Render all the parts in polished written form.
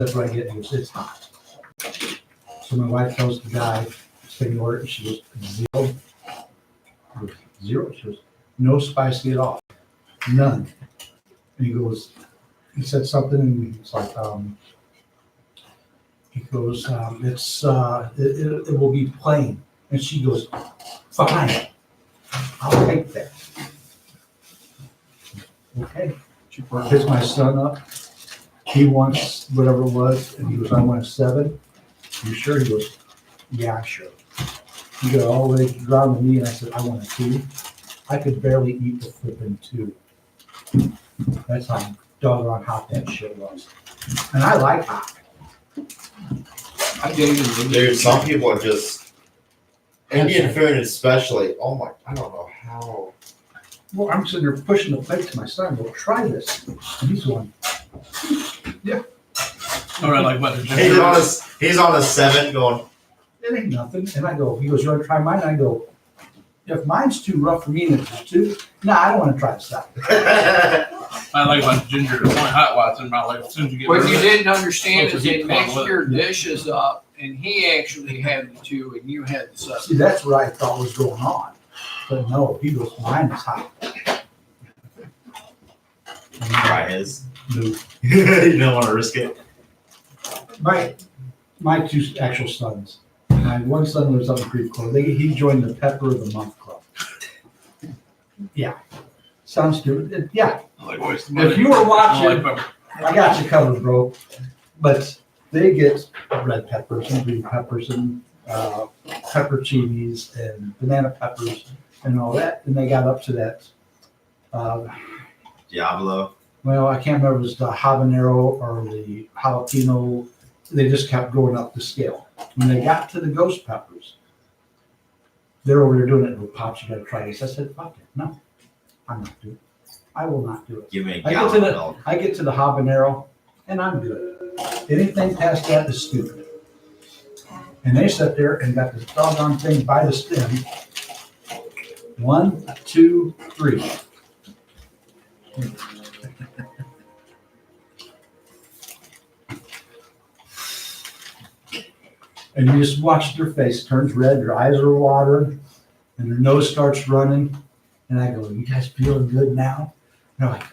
That's what I get. He goes, it's hot. So my wife tells the guy, taking the order, and she goes, zero. I goes, zero? She goes, no spicy at all. None. And he goes, he said something, and he's like, he goes, it will be plain. And she goes, fine, I'll take that. Okay. She picks my son up. He wants whatever it was, and he goes, I want a 7. You sure? He goes, yeah, sure. He got all the way around to me, and I said, I want a 2. I could barely eat the flipping 2. That's how doggone hot that shit was. And I like hot. Dude, some people are just Indian food, especially. Oh my! I don't know how. Well, I'm sitting there pushing the plate to my son. Well, try this. And he's going, yeah. All right, like what? He's on a 7 going. It ain't nothing. And I go, he goes, you want to try mine? And I go, if mine's too rough for me and it's 2, no, I don't want to try this stuff. I like about ginger to point hot Watson about like as soon as you get. What you didn't understand is they Heat mixed with it. your dishes up, and he actually had the 2, and you had the 7. See, that's what I thought was going on. But no, he goes, mine is hot. Try his. No. You don't want to risk it. My 2 actual sons. My one son lives up in Creve Coeur. He joined the Pepper of the Month Club. Yeah. Sounds stupid. Yeah. Like, where's the If money? you were watching, I like pepper. I got you covered, bro. But they get red peppers and green peppers and pepper chilies and banana peppers and all that. And they got up to that. Diablo. Well, I can't remember if it was the habanero or the jalapeno. They just kept going up the scale. When they got to the ghost peppers, they're over there doing it. Well, Pops, you gotta try this. I said, fuck it. No, I'm not doing it. I will not do it. Give me a I gallon of milk. get to the habanero, and I'm good. Anything past that is stupid. And they sat there and got this doggone thing by the stem. 1, 2, 3. And you just watch their face turns red, their eyes are watering, and their nose starts running. And I go, you guys feeling good now? And they're like,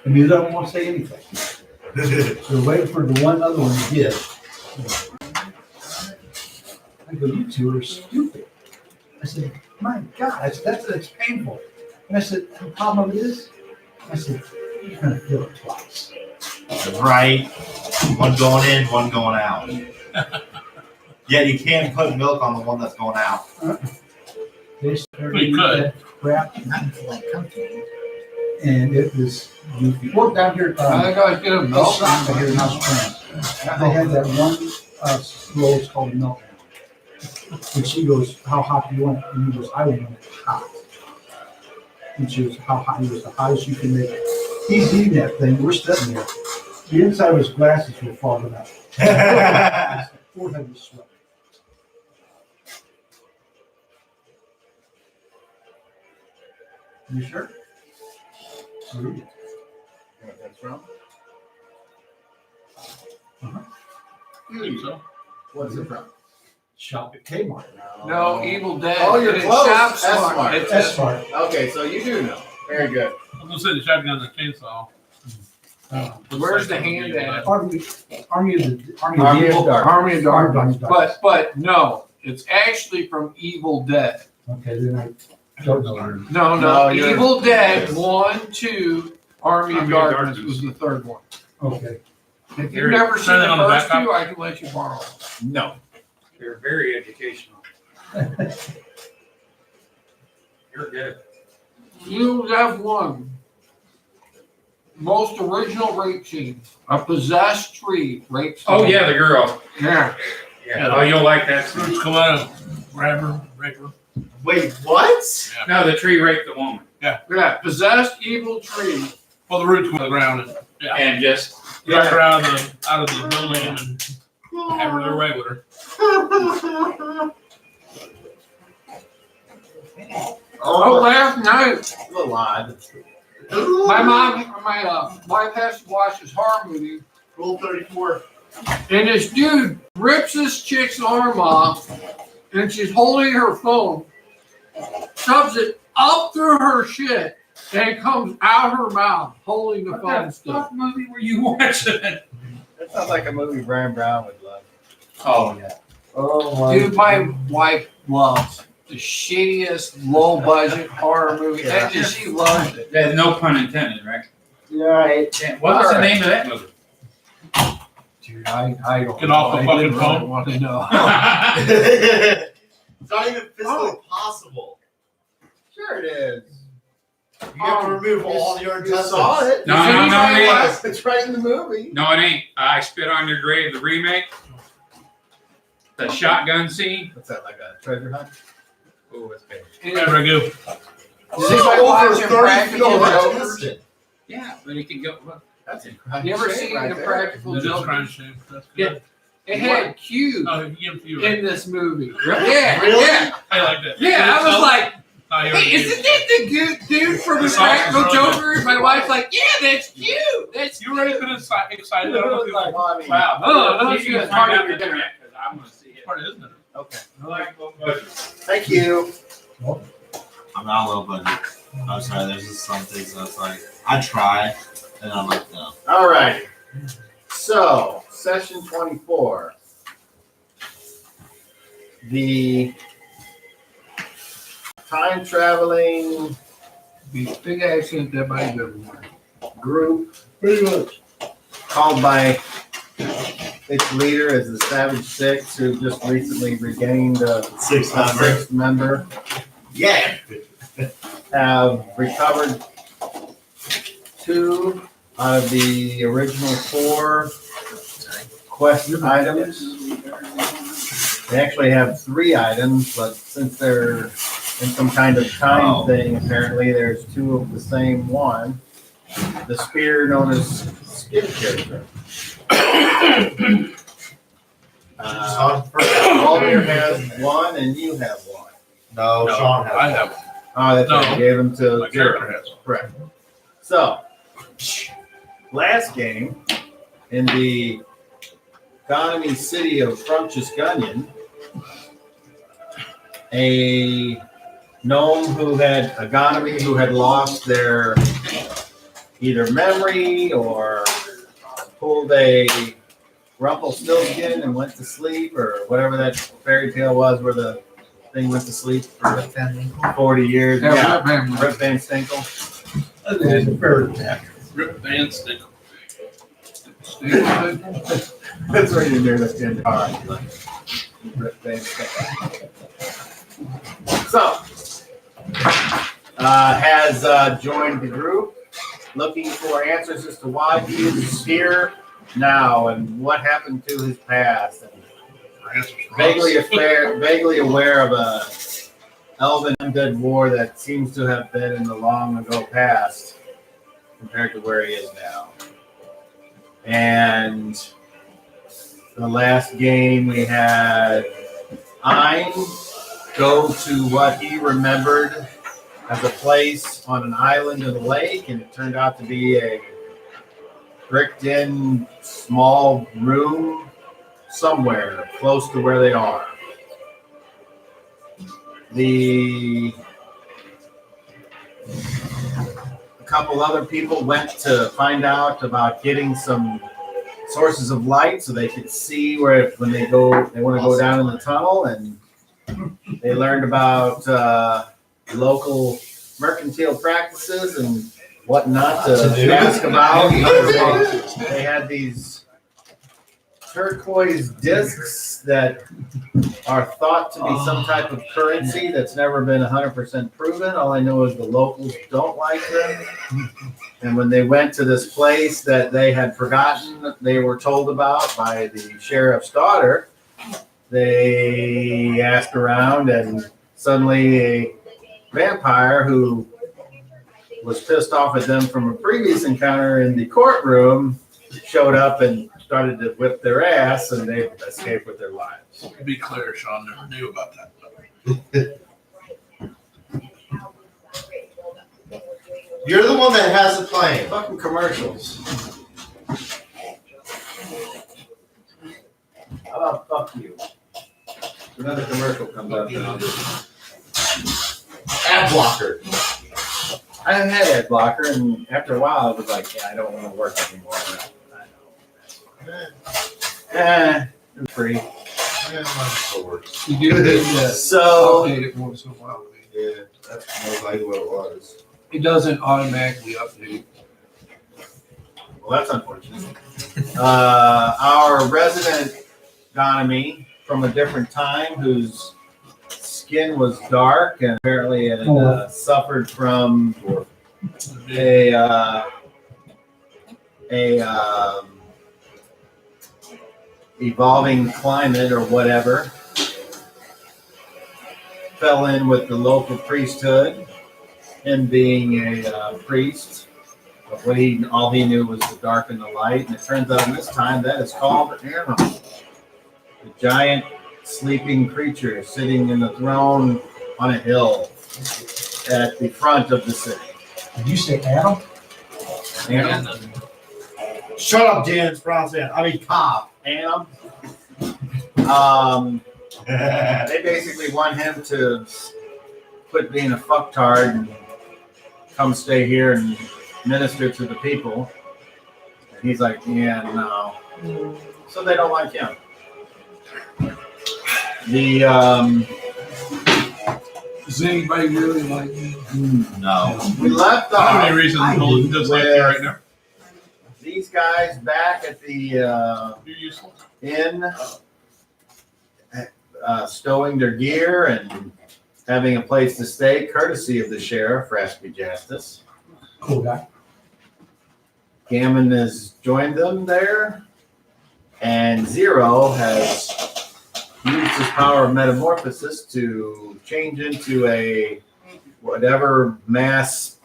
and neither of them won't say anything. They're waiting for the one other one to give. I go, you 2 are stupid. I said, my God, that's painful. And I said, the problem of it is, I said, you're gonna feel it twice. Right. One going in, one going out. Yeah, you can't put milk on the one that's going out. They started We eating could. that crap, and it was goofy. Well, down here, I gotta get a milk. down here in House Springs, they had that one roll, it's called milk. And she goes, how hot do you want it? And he goes, I want it hot. And she goes, how hot? He goes, the hottest you can make it. He's eating that thing, we're sitting there. The inside of his glasses were fogging up. His forehead was sweating. You sure? Read it. What that's from? I think so. What's it from? Shop at Kmart. No, Evil Dead. Oh, you're It's close. Shop That's Smart. smart. It's That's smart. Okay, so you do know. Very good. I'm gonna say the shotgun and the chainsaw. Where's the hand at? Army of Army Evil. of Dark. Army of Darkness. Darkness. But no, it's actually from Evil Dead. Okay, then I don't know. No, No, you're- Evil Dead yes. 1, 2, Army of Darkness was the third one. Okay. If You're you've never seen turning the on the first back 2, I can let you borrow them. No. You're very educational. You're good. You have one. Most original rape scene. A possessed tree rape scene. Oh yeah, the girl. Yeah. Yeah. Oh, you'll like that. Roots come out of grab her, rape her. Wait, what? No, the tree raped the woman, Yeah. Possessed evil tree. Well, the roots come to the ground and yeah, and just drag her out of the building and have her their way with her. Oh, last night, A little odd. my wife has to watch this horror movie Rule 34. And this dude rips this chick's arm off, and she's holding her phone, shoves it up through her shit, and it comes out her mouth, holding the What phone the still. fuck movie were you watching? That sounds like a movie Brian Brown would love. Oh yeah. Oh, my. Dude, my wife loves the shittiest low budget horror movie. Yeah. She loves it. There's no pun intended, right? Right. What was the Alright. name of that movie? Dude, I don't. Get off the I fucking didn't really phone. want to know. It's not even physically possible. Sure it is. You have to remove all your You saw intestines. it. No, You no, see no, my it wife? It's right in the movie. No, it ain't. I Spit on Your Grave, the remake. The shotgun scene. What's that, like a treasure hunt? Oh, it's big. There we go. Is this like Over watching 30 Practical feet of Jokers? intestine. Yeah, but it can go. Look. That's You ever seen right the there. Practical That is Jokers? crime shame. That's Yeah. good. It had Q Oh, you give it to you. in this movie. Yeah, Really? yeah, I like that. yeah. I was like, Oh, you're hey, isn't that the good dude from the The sauce is Practical really Joker? My wife's like, yeah, that's cute. That's You already been excited. I don't know if you're like, Well, I mean, wow. Oh, no, You she can was find part of out your the dinner. internet because I'm gonna see it. Part of, isn't it? okay. I like low budget. Thank you. I'm not low budget. I'm sorry, there's just some things that's like, I try, and I'm like, no. All right. So, session 24. The time traveling Big accent that might everywhere. group Pretty much. called by its leader as the Savage Six, who just recently regained a Sixth member. sixth member, Yeah. have recovered 2 out of the original 4 quest items. They actually have 3 items, but since they're in some kind of time thing, apparently there's 2 of the same one. The spear known as Skin Character. Walter has 1 and you have 1. No, No, Sean has. I have. Oh, that's right. No. You gave them to My Zero. character has. Correct. So, last game in the economy city of Frumptious Gunyon, a gnome who had a gonomy who had lost their either memory or pulled a Rumpelstiltskin and went to sleep, or whatever that fairy tale was where the thing went to sleep for 40 years. Yeah, Rip Van Stinkle. That's a fair attack. Rip Van Stickle. That's right in there. That's in all right. Rip Van Stinkle. So, has joined the group, looking for answers as to why he is here now and what happened to his past. And vaguely aware of a elven undead war that seems to have been in the long ago past compared to where he is now. And the last game we had Ein go to what he remembered as a place on an island in a lake, and it turned out to be a bricked in small room somewhere close to where they are. A couple other people went to find out about getting some sources of light so they could see where when they want to go down in the tunnel, and they learned about local mercantile practices and what not to ask about. They had these turquoise discs that are thought to be some type of currency that's never been 100% proven. All I know is the locals don't like them. And when they went to this place that they had forgotten, they were told about by the sheriff's daughter, they asked around, and suddenly a vampire who was pissed off at them from a previous encounter in the courtroom showed up and started to whip their ass, and they escaped with their lives. To be clear, Sean never knew about that. You're the one that has the plane. Fucking commercials. fuck you. Another commercial comes up. And I'll just, Ad blocker. I had ad blocker, and after a while, I was like, yeah, I don't want to work anymore. It was free. Yeah, mine still works. You do need to So, update it once in a while. Yeah, that's most likely what it was. It doesn't automatically update. well, that's unfortunate. Our resident gonomy from a different time, whose skin was dark and apparently had suffered from a evolving climate or whatever, fell in with the local priesthood, him being a priest. But all he knew was to darken the light, and it turns out in this time that is called an animal. The giant sleeping creature sitting in the throne on a hill at the front of the city. Did you say Adam? Animal. Shut up, Jan. It's pronounced Ann. I mean, Cobb. Animal. They basically want him to quit being a fucktard and come stay here and minister to the people. And he's like, yeah, no. So they don't like him. Does anybody really like me? No. We left I don't have off any reason to hold it just like that right now. these guys back at the You're useful. inn, stowing their gear and having a place to stay, courtesy of the sheriff, Raspy Justice. Cool guy. Gammon has joined them there, and Zero has used his power of metamorphosis to change into a whatever mass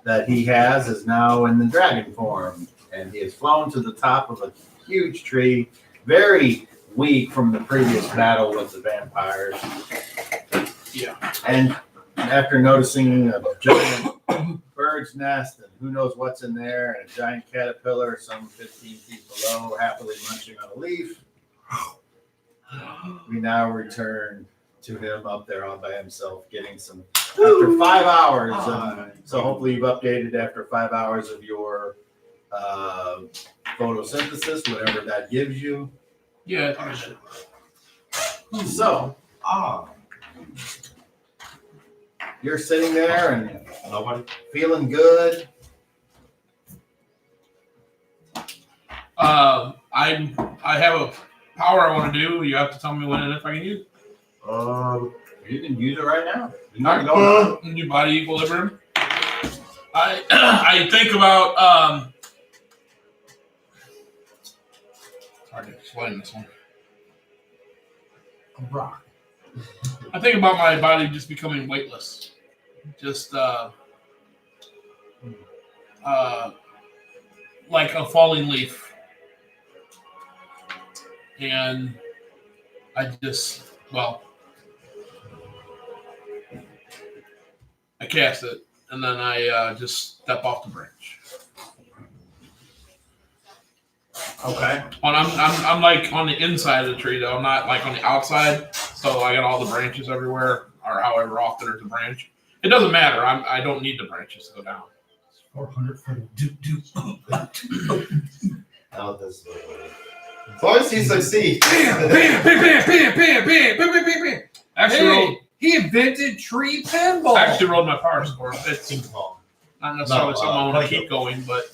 that he has is now in the dragon form, and he has flown to the top of a huge tree, very weak from the previous battle with the vampires. Yeah. And after noticing a giant bird's nest and who knows what's in there, and a giant caterpillar some 15 feet below happily munching on a leaf, we now return to him up there all by himself getting some after 5 hours. So hopefully you've updated after 5 hours of your photosynthesis, whatever that gives you. Yeah, I should. So you're sitting there and Nobody. feeling good. I have a power I want to do. You have to tell me when and if I can use. You can use it right now. You're Alright. not going to. New body equilibrium. I think about it's hard to explain this one. A rock. I think about my body just becoming weightless. Just like a falling leaf. And I just, well, I cast it, and then I just step off the branch. Okay. I'm like on the inside of the tree though. I'm not like on the outside. So I got all the branches everywhere, or however often there's a branch. It doesn't matter. I don't need the branches to go down. 400 foot of doop. Now this. As long as he succeeds. Bam, bam, bam, bam, bam, bam, bam, bam, bam, bam. Actually, Hey, he invented tree pinball. I actually rolled my power score. It's Ping pong. not necessarily No, something I want to Play-Doh. keep going, but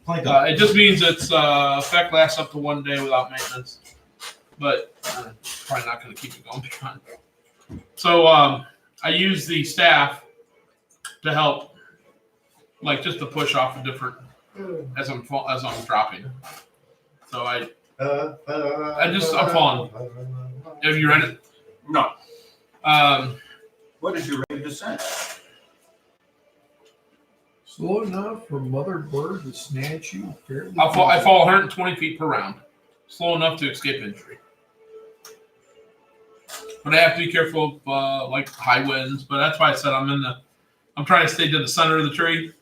Play-Doh. it just means its effect lasts up to 1 day without maintenance. But probably not going to keep it going beyond. So I use the staff to help, like just to push off a different as I'm dropping. So I'm falling. Have you read it? No. Um, What is your rate of descent? Slow enough for mother bird to snatch you fairly. I fall 120 feet per round, slow enough to escape injury. But I have to be careful of like high winds. But that's why I said I'm trying to stay to the center of the tree,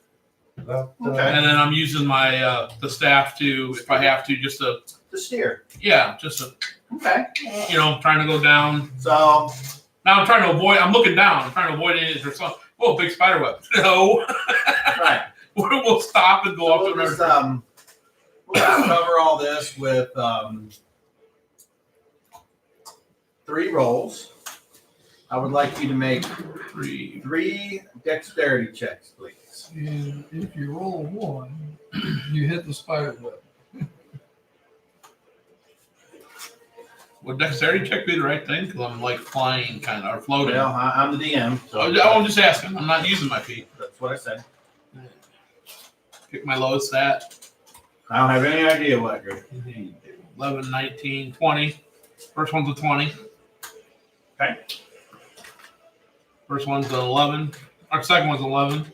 Okay. and then I'm using my the staff to, if I have to, just to The steer. yeah, just to Okay. You know, trying to go down. So Now I'm trying to avoid. I'm looking down. I'm trying to avoid it. There's some. Oh, big spider web. No. right. We'll stop and go up to we'll another. just, we'll just cover all this with 3 rolls. I would like you to make 3 dexterity checks, please. And if you roll 1, you hit the spider web. Would dexterity check be the right thing? Because I'm like flying, kind of, or floating. Well, I'm the DM, so I'm just asking. I'm not using my feet. that's what I said. Pick my lowest stat. I don't have any idea what you're. 11, 19, 20. First one's a 20. Okay. First one's an 11. Our second one's 11.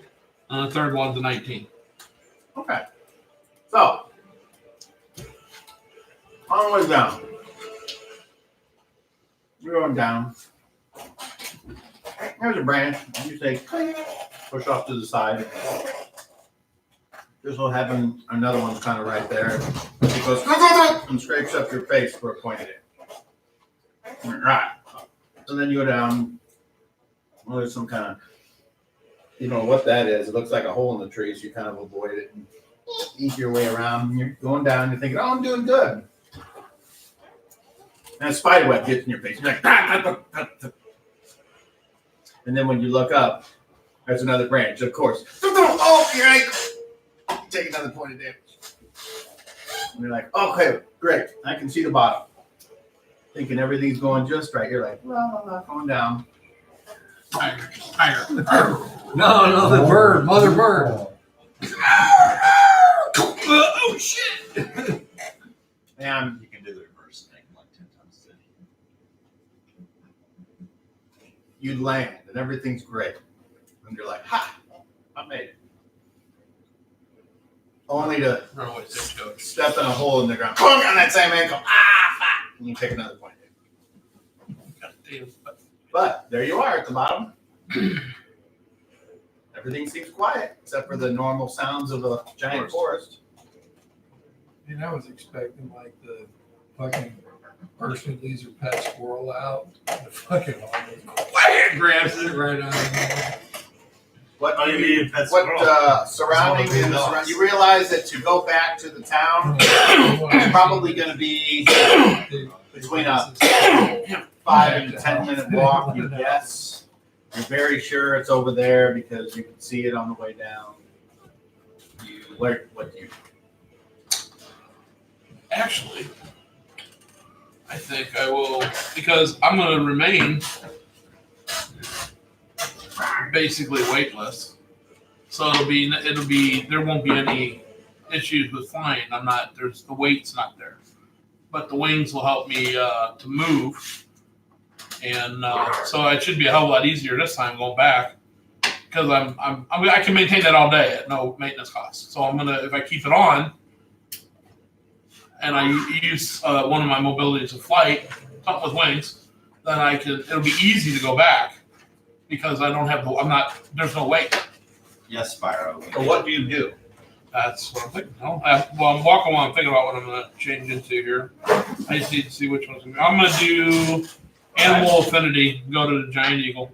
And the third one's a 19. Okay. So, on the way down. We're going down. There's a branch. You say, push off to the side. This will happen. Another one's kind of right there. It goes and scrapes up your face where it pointed it. Right. And then you go down. Well, there's some kind of, you know what that is. It looks like a hole in the tree, so you kind of avoid it and ease your way around. And you're going down, you're thinking, oh, I'm doing good. And a spider web gets in your face. You're like, and then when you look up, there's another branch, of course. Oh, your ankle. Take another point of damage. And you're like, okay, great. I can see the bottom. Thinking everything's going just right. You're like, well, I'm not going down. Tiger. No, the bird, mother bird. Oh, shit. And You can do the reverse thing like 10 times a day. you land, and everything's great. And you're like, ha, I made it. Only to step in a hole in the ground. Boom, on that same ankle. Ah, fuck. And you take another point. But there you are at the bottom. Everything seems quiet except for the normal sounds of a giant forest. And I was expecting like the fucking person who leaves her pet squirrel out. The fucking Quiet grabs it. right out of there. What Oh, you mean pet what squirrel? surrounding That's is what we you realize that to go back to the town it's probably going to be between a 5 and 10 minute walk, you guess. You're very sure it's over there because you can see it on the way down. What you Actually, I think I will, because I'm going to remain basically weightless. So it'll be, there won't be any issues with flying. The weight's not there. But the wings will help me to move. And so it should be a hell of a lot easier this time going back. Because I can maintain that all day at no maintenance cost. So if I keep it on, and I use one of my mobilities of flight, something with wings, then it'll be easy to go back because I don't have there's no weight. Yes, Spyro. So what do you do? That's what I'm thinking. I'm walking while I'm thinking about what I'm going to change into here. I just need to see which one's going to be. I'm going to do animal affinity, go to the giant eagle,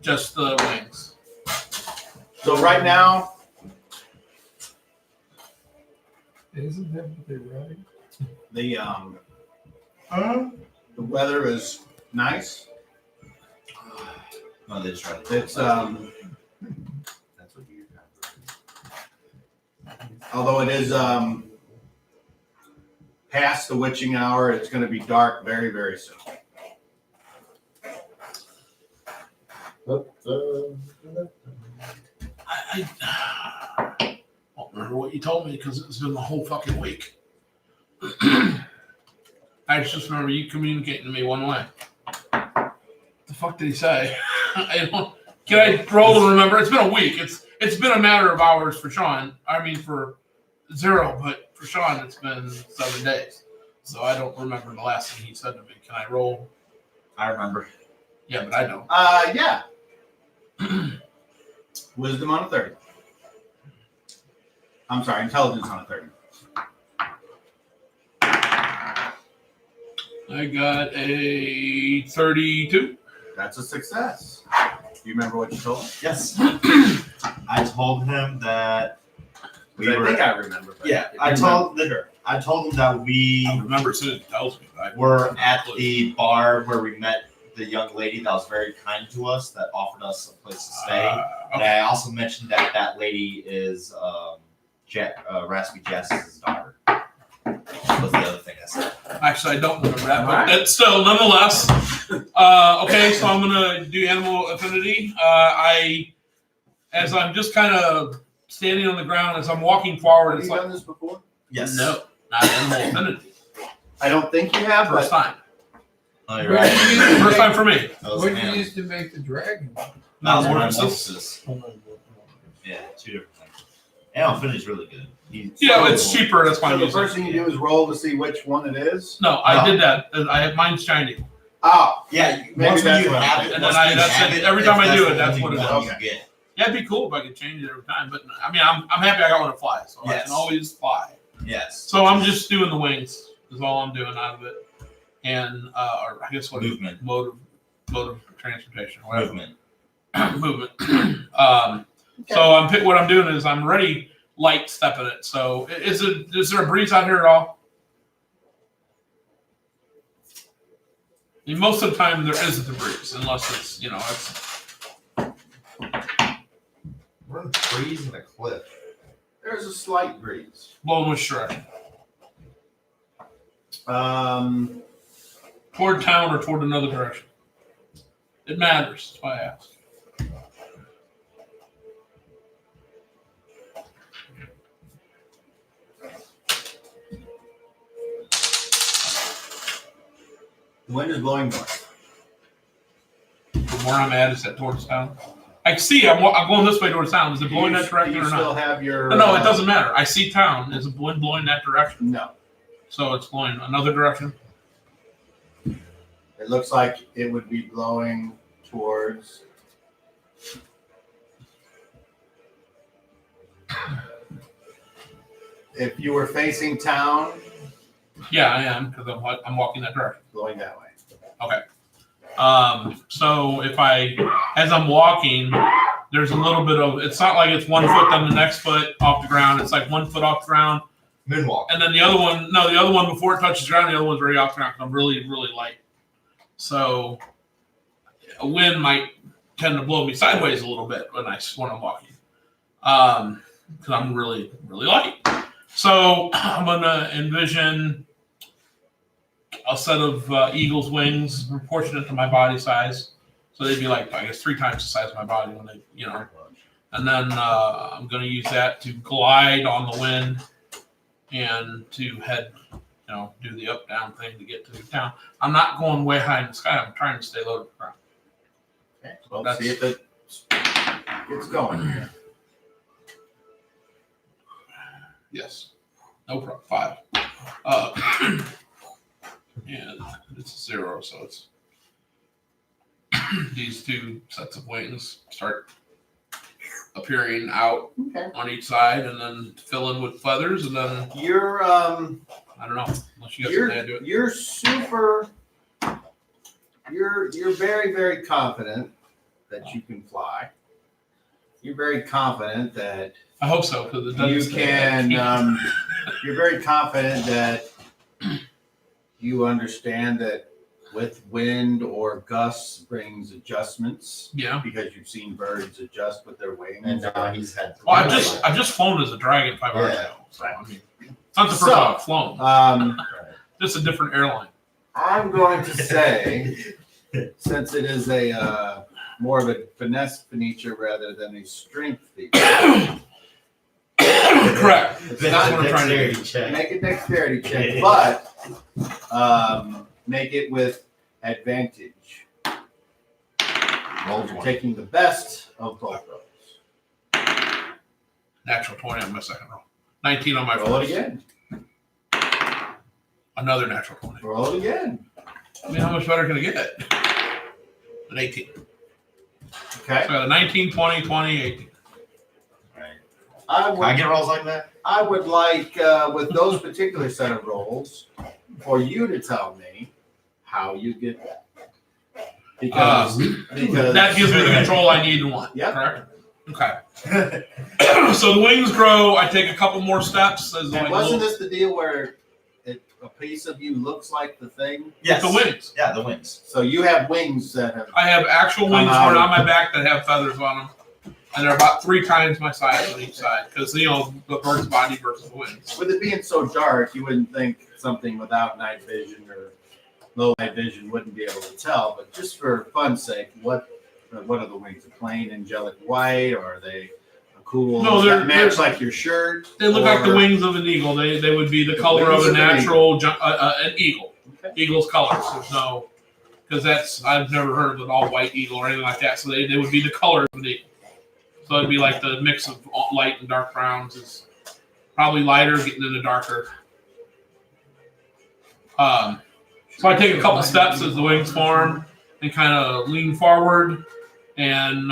just the wings. So right now, Isn't that what they write? the weather is nice. No, they just tried It's That's what you got. although it is past the witching hour, it's going to be dark very, very soon. I don't remember what you told me because it's been the whole fucking week. I just remember you communicating to me one way. What the fuck did he say? Can I roll to remember? It's been a week. It's been a matter of hours for Sean. I mean for Zero, but for Sean it's been 7 days. So I don't remember the last thing he said to me. Can I roll? I remember. Yeah, but I don't. Yeah. Wisdom on a 30. I'm sorry, intelligence on a 30. I got a 32. That's a success. Do you remember what you told him? Yes. I told him that we I were. think I remember. But Yeah, if you I told remember, I told him that we I remember as soon as he tells me. were at the bar where we met the young lady that was very kind to us, that offered us a place to stay. And I also mentioned that that lady is Raspy Jass's daughter. Was the other thing I said. Actually, I don't remember that, but Alright. it's still nonetheless. Okay, so I'm gonna do animal affinity. As I'm just kind of standing on the ground, as I'm walking forward, have it's you like, done this before? Yes. no, not animal affinity. I don't think you have, First but time. Oh, you're Where right. did you First time for me. That was What did you him. use to make the dragon? That was one of Metamorphosis. Metamorphosis. Yeah, 2 different things. Animal Affinity is really good. Yeah, it's cheaper. That's why so I'm the using first thing you do is roll to see which one it is. No, I No. did that. I have mine shiny. Oh, Yeah, Maybe once that's you what have I'm it, And once then you that's have it. Every time I do it, the that's only what it one is. you get. Yeah, it'd be cool if I could change it every time. But I mean, I'm happy I got one to fly, so I Yes. can always fly. Yes. So I'm just doing the wings. Is all I'm doing out of it, and or I guess what Movement. mode of transportation, or whatever. Movement. movement. So what I'm doing is I'm ready light stepping it. So is there a breeze out here at all? I mean, most of the time there isn't a breeze, unless it's We're in the trees and a cliff. there's a slight breeze. blowing which direction? Toward town or toward another direction? It matters. That's why I asked. The wind is blowing north. From where I'm at, is that towards town? I can see. I'm going this way towards town. Is it blowing that direction Do you or still not? have your? No, it doesn't matter. I see town. Is the wind blowing that direction? No, So it's blowing another direction. it looks like it would be blowing towards. If you were facing town, Yeah, I am because I'm walking that direction. blowing that way. So as I'm walking, there's a little bit of. It's not like it's 1 foot then the next foot off the ground. It's like 1 foot off the ground, Moonwalk. and then the other one. No, the other one before it touches the ground, the other one's very off the ground. 'Cause I'm really light. So a wind might tend to blow me sideways a little bit when I'm walking, because I'm really light. So I'm gonna envision a set of eagle's wings proportionate to my body size. So they'd be like, I guess 3 times the size of my body when they, and then I'm going to use that to glide on the wind and to head, do the up down thing to get to town. I'm not going way high in the sky. I'm trying to stay low to the ground. Okay, well, let's see if it gets going here. Yes. No problem. 5. And it's 0, so it's these 2 sets of wings start appearing out Okay. on each side, and then fill in with feathers, and then You're I don't know. Unless you got something to do it. you're super. You're very, very confident that you can fly. You're very confident that I hope so, because it doesn't. you say can. I can't. You're very confident that you understand that with wind or gusts brings adjustments Yeah. because you've seen birds adjust with their wings. And now he's had. Well, I've just flown as a dragon 5 hours ago. So I mean, it's not the first So, time I've flown. Just a different airline. I'm going to say, since it is a more of a finesse feature rather than a strength feature, Correct. it's That's not what I'm trying to dexterity do. Check. make a dexterity check, but make it with advantage. Roll You're 20. taking the best of both rolls. Natural 20 on my second roll. 19 on my Roll it first. again. Another natural 20. Roll it again. I mean, how much better can I get? An 18. Okay. So I got a 19, 20, 20, 18. I Can I would, get rolls like that? I would like, with those particular set of rolls, for you to tell me how you get that. Because That gives me the control I need and want. Yep. Correct. Okay. So the wings grow. I take a couple more steps. As And like wasn't little- this the deal where a piece of you looks like the thing? Yes. the wings? Yeah, the wings. So you have wings that have. I have actual Come wings out. worn on my back that have feathers on them, and they're about 3 times my size on each side because the bird's body versus the wings. With it being so dark, you wouldn't think something without night vision or low night vision wouldn't be able to tell. But just for fun's sake, what are the wings? A plain angelic white, or are they a cool? No, does that they're- match like your shirt. They look like the or- wings of an eagle. They would be the The color of wings a of an natural an eagle. Okay. Eagle's colors. There's no, because I've never heard of an all white eagle or anything like that. So they would be the color of an eagle. So it'd be like the mix of light and dark browns is probably lighter, getting into darker. So I take a couple steps as the wings form and kind of lean forward, and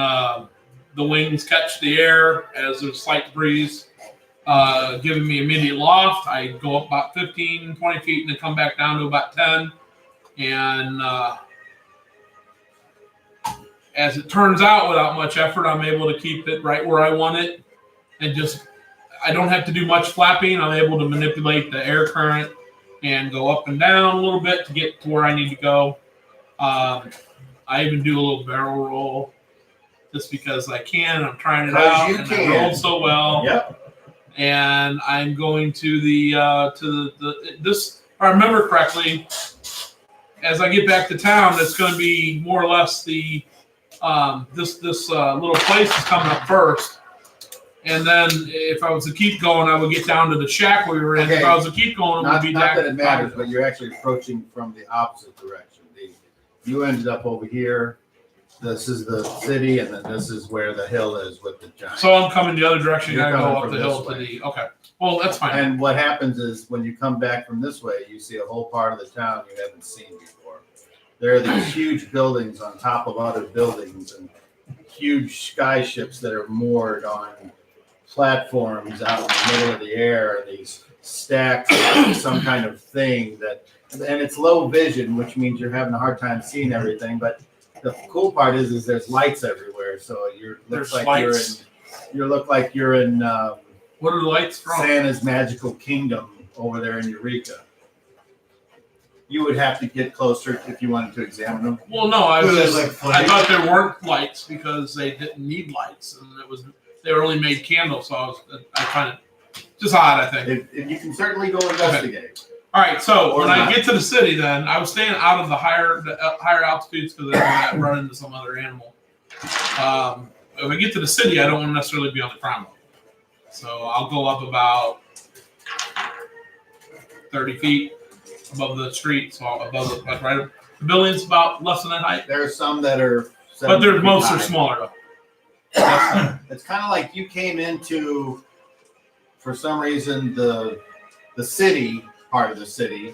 the wings catch the air as there's a slight breeze, giving me immediate loft. I go up about 15, 20 feet and then come back down to about 10. And as it turns out, without much effort, I'm able to keep it right where I want it. And I don't have to do much flapping. I'm able to manipulate the air current and go up and down a little bit to get to where I need to go. I even do a little barrel roll just because I can. I'm trying it 'Cause out, you and can. I rolled so well. Yep. And I'm going to this. If I remember correctly, as I get back to town, it's going to be more or less the this little place is coming up first. And then if I was to keep going, I would get down to the shack we were in. Okay. If I was to keep going, it would Not be back. that it matters, but you're actually approaching from the opposite direction. You ended up over here. This is the city, and then this is where the hill is with the giant. So I'm coming the other direction. You're I go coming up from the this hill to way. the. Okay. Well, that's fine. And what happens is when you come back from this way, you see a whole part of the town you haven't seen before. There are these huge buildings on top of other buildings and huge sky ships that are moored on platforms out in the middle of the air. These stacks of some kind of thing and it's low vision, which means you're having a hard time seeing everything. But the cool part is there's lights everywhere, so you There's look lights. like you're in What are the lights from? Santa's magical kingdom over there in Eureka. You would have to get closer if you wanted to examine them. Well, no, I was Were they just, like I flames? thought there weren't lights because they didn't need lights, and they were only made candles. So I find it just odd. I think. If you can certainly go investigate. All right, so Or when I not. get to the city, then I was staying out of the higher altitudes because I don't want to run into some other animal. If I get to the city, I don't want to necessarily be on the ground level, so I'll go up about 30 feet above the street, so above the building's about less than that height, There are some that are, but most high. are smaller. It's kind of like you came into, for some reason, the city part of the city,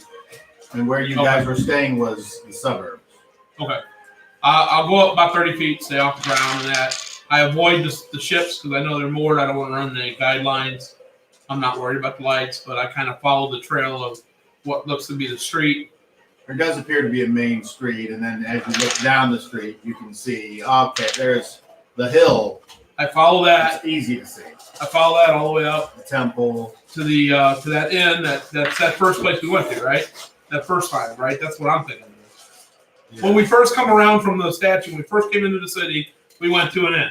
and where you guys were staying was the suburbs. Okay. I'll go up about 30 feet, stay off the ground, and that. I avoid the ships because I know they're moored. I don't want to run any guidelines. I'm not worried about the lights, but I kind of follow the trail of what looks to be the street. There does appear to be a main street, and then as you look down the street, you can see, okay, there's the hill. I follow that. It's easy to see. I follow that all the way up The temple. to the to that inn. That's that first place we went to, right? That first time, right? That's what I'm thinking. Yeah. When we first come around from the statue, when we first came into the city, we went to an inn.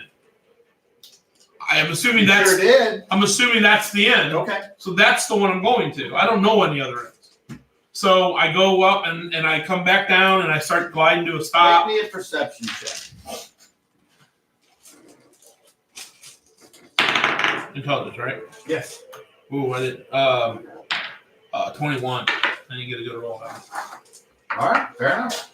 I am assuming You that's. sure did. I'm assuming that's the inn. Okay. So that's the one I'm going to. I don't know any other inns. So I go up and I come back down and I start gliding to a stop. Make me a perception check. Intelligence, right? Yes. Ooh, I did. 21. Then you get a good roll down. All right. Fair enough.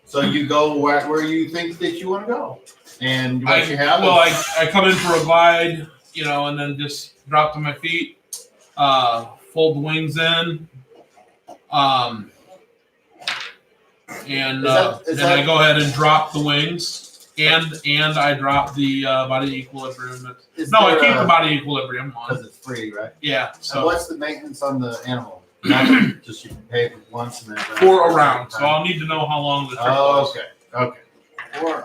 So you go where you think that you want to go, and what you have. Well, is, I come in for a glide, and then just drop to my feet, fold the wings in, and Is I that- go ahead and drop the wings, and I drop the body equilibrium. is No, I there keep a- the body equilibrium on. because it's free, right? Yeah. So So what's the maintenance on the animal? Not just you pay once and then. For a round. So I'll need to know how long the trip was. Okay.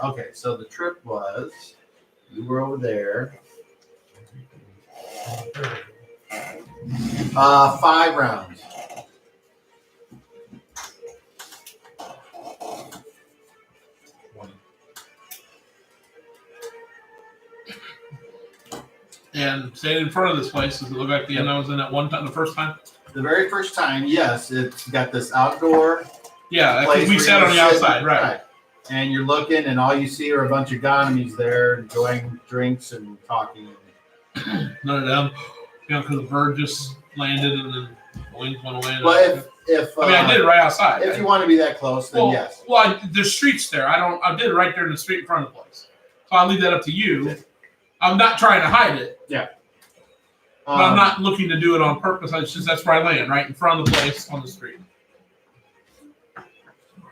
Okay. So the trip was, you were over there. 5 rounds. And staying in front of this place, does it look like the end I was in at one time, the first time? The very first time, yes, it's got this outdoor. Yeah, place we where sat you're on the sitting, outside, right. And you're looking, and all you see are a bunch of gonomies there enjoying drinks and talking. None of them. You know, because the bird just landed and then the wings went away. Well, if I mean, I did it right outside. if you want to be that close, then yes. Well, there's streets there. I did it right there in the street in front of the place. So I'll leave that up to you. I'm not trying to hide it. But I'm not looking to do it on purpose. It's just that's where I land, right in front of the place on the street.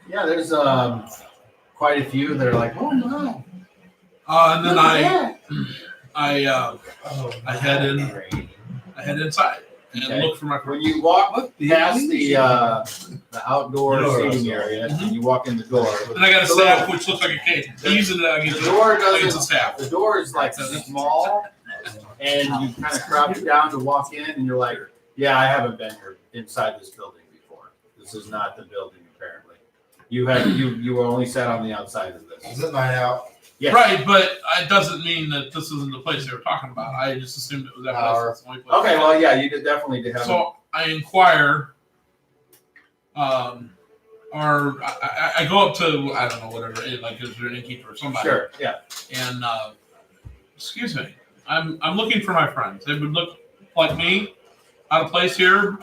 Yeah, there's quite a few that are like, oh no. And then Look at I head inside and Okay. look for my When you walk past the outdoor No, seating area, and you walk in the door. And I got a the staff little- which looks like a cage. Using it against The door against the doesn't. staff. The door is like small, and you kind of crouch down to walk in, and you're like, "Yeah, I haven't been here inside this building before. This is not the building. Apparently, you were only sat on the outside of this." Is it night out? Yes. Right, but it doesn't mean that this isn't the place they were talking about. I just assumed it was that place. That's the only place. Okay. Well, yeah, you did definitely did have. So I inquire, or I go up to, I don't know, whatever, like is there an innkeeper or somebody. Sure. Yeah. And excuse me, I'm looking for my friends. They would look like me, out of place here.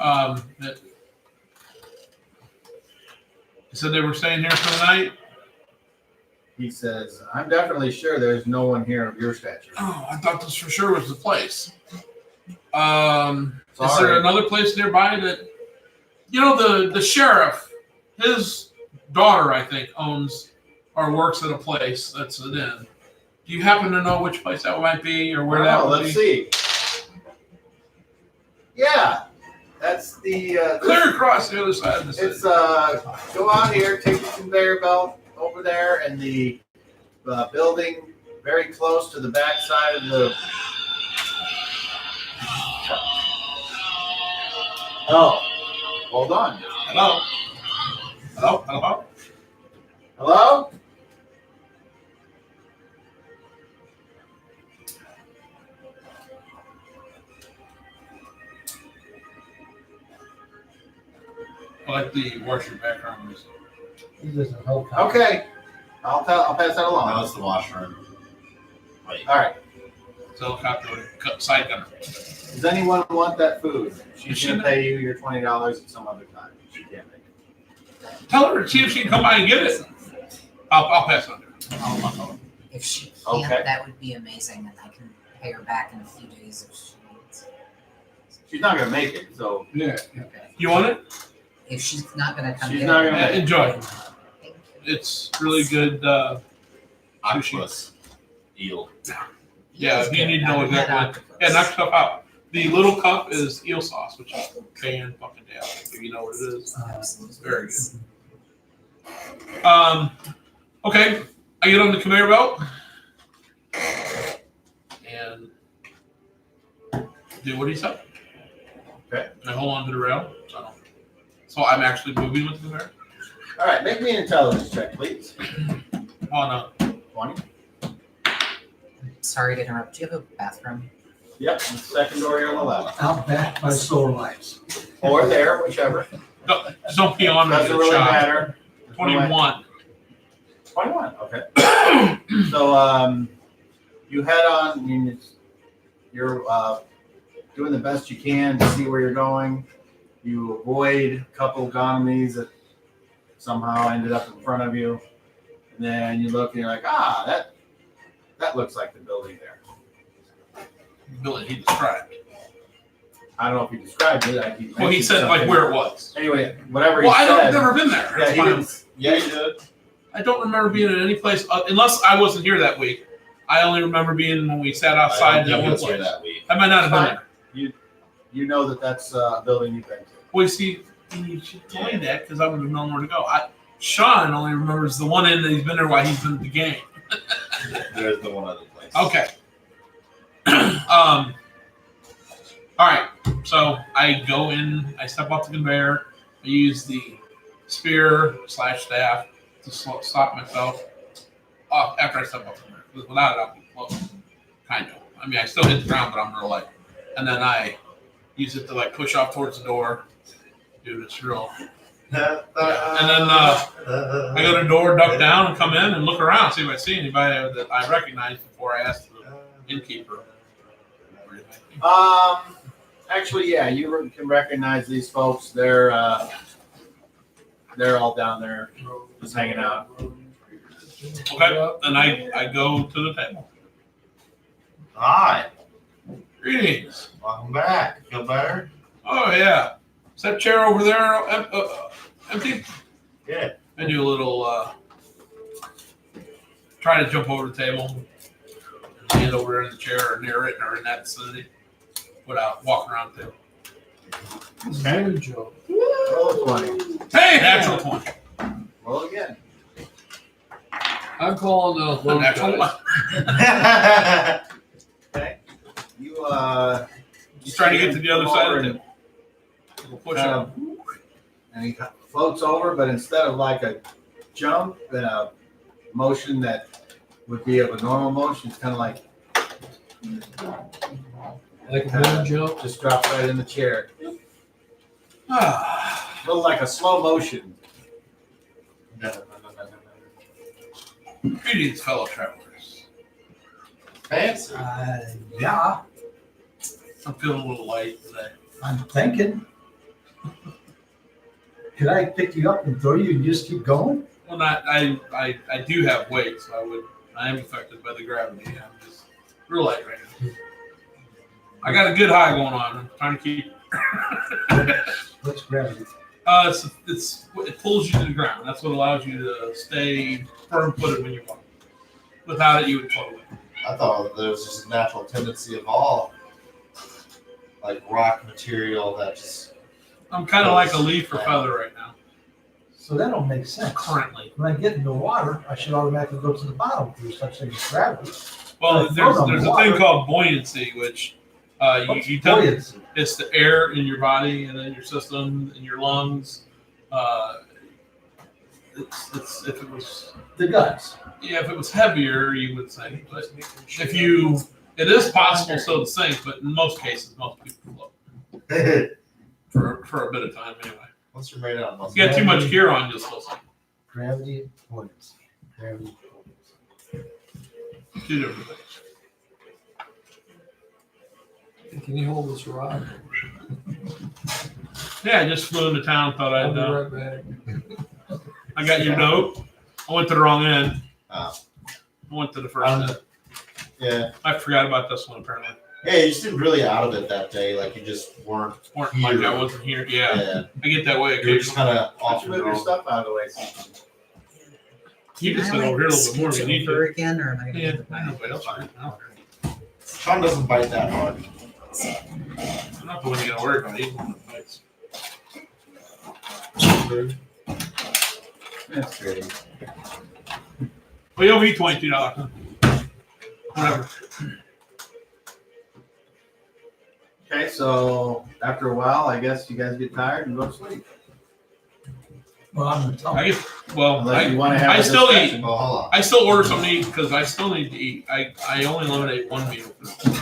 They said they were staying here for the night. He says, "I'm definitely sure there's no one here of your stature." Oh, I thought this for sure was the place. Is there Sorry. another place nearby that, you know, the sheriff, his daughter, I think, owns or works at a place that's an inn. Do you happen to know which place that might be or where that would let's be? see. Yeah, that's the. Clear across the other side of the city. It's go out here, take the conveyor belt over there, and the building very close to the back side of the. Oh, hold on. Hello? Hello? Hello? Hello? I like the worship background music. Okay, I'll pass that along. No, it's the washroom. Wait. All right. It's a helicopter side gunner. Does anyone want that food? Is She's she gonna not- pay you your $20 at some other time. She can't make it. Tell her to see if she can come by and get it. I'll pass on to her. If she can't, Okay. that would be amazing, and I can pay her back in a few days if she needs. She's not gonna make it, so Yeah. Okay. You want it? If she's not gonna come She's get not it, gonna make it. Enjoy. thank you. It's really good. Octopus. Eel. Yeah, Yes, if you need to good. know I've had exactly. octopus. Yeah, knock stuff out. The little cup is eel sauce, which is fan fucking down. If you know what it is. Absolutely. Very good. Okay, I get on the conveyor belt and do what he said. Okay. And I hold on to the rail. So I'm actually moving with the conveyor. all right. Make me an intelligence check, please. On 20. Sorry to interrupt. Do you have a bathroom? Yep. The second door here on the left, Out back by solar lights. or there, whichever. just don't pee on me. Doesn't really matter. 21. 21. Okay. So you head on. I mean, you're doing the best you can to see where you're going. You avoid a couple of gonomies that somehow ended up in front of you, and then you look and you're like, that looks like the building there. Billy, he described. I don't know if he described it. Well, he said like where it was. Anyway, whatever he Well, said. I've never been there. Yeah, That's he why didn't. Yeah, you did. I don't remember being in any place unless I wasn't here that week. I only remember being when we sat outside I that don't one think he was here place. that week. I might not have been Fine. there. You know that that's a building you've been to. Well, see, you should tell me that because I would have known where to go. Sean only remembers the one end that he's been there while he's been in the game. There's the one other place. Okay. All right. So I go in. I step off the conveyor. I use the spear/staff to stop myself after I step off the conveyor. Because without it, I'll be close. Kind of. I mean, I still hit the ground, but I'm real light. And then I use it to like push off towards the door. Dude, it's real. Yeah. And then I go to the door, duck down, and come in and look around, see if I see anybody that I recognize before I ask the innkeeper. Actually, yeah, you can recognize these folks. They're all down there, just hanging out. Okay, then I go to the table. Hi. Greetings. Welcome back. Feel better? Oh yeah, is that chair over there empty? Yeah. I do a little try to jump over the table, get over there in the chair or near it or in that vicinity without walking around the table. Good job. Roll a 20. Hey, natural 20. Roll again. I'm calling those low Natural guys. 1. Okay. You Just trying to get to the other side of the table. We'll push up. And he floats over, but instead of like a jump and a motion that would be of a normal motion, it's kind of like Like a moon jump. just drops right in the chair. Ah, A little like a slow motion. greetings, fellow travelers. Fancy. Yeah, I'm feeling a little light today. I'm thinking. Could I pick you up and throw you and just keep going? Well, I do have weight, so I am affected by the gravity. I'm just real light right now. I got a good high going on. I'm trying to keep. What's gravity? It pulls you to the ground. That's what allows you to stay firm-footed when you walk. Without it, you would float away. I thought there was just a natural tendency of all like rock material that just. I'm kind of like a leaf or feather right now. So that don't make sense. Currently. When I get into water, I should automatically go to the bottom if there's such thing as gravity. Well, If I float on there's a water- thing called buoyancy, which What's you tell buoyancy? it's the air in your body and in your system, in your lungs. It's if it was The guts. if it was heavier, you would sink. But it is possible still to sink, but in most cases, most people float for a bit of time anyway. What's your rate on If you got too much gear on, you'll still sink. Gravity, buoyancy. Gravity, buoyancy. Two different things. Can you hold this rod? Yeah, I just flew into town. Thought I'll I'd. be right back. I got your note. I went to the wrong end. Oh. I went to the first end. Yeah. I forgot about this one apparently. Yeah, you seemed really out of it that day. Like you just weren't. Weren't like I wasn't here. Yeah, I get that way You were just occasionally. kind of Why off don't your you move your own. stuff out of the way? You just Can sit I, over here a little bit more scooch than you need over to. again, or am I gonna Yeah, get the I know, but that's fine. No. Sean doesn't bite that hard. I'm not the one you gotta worry about. He's the one that fights. That's great. Well, you owe me $22. Whatever. Okay, so after a while, I guess you guys get tired and go to sleep. Well, I'm gonna tell I you. get well. Unless you want to have I a still discussion. eat. Well, hold on. I still order something to eat because I still need to eat. I only eliminate one meal for the day,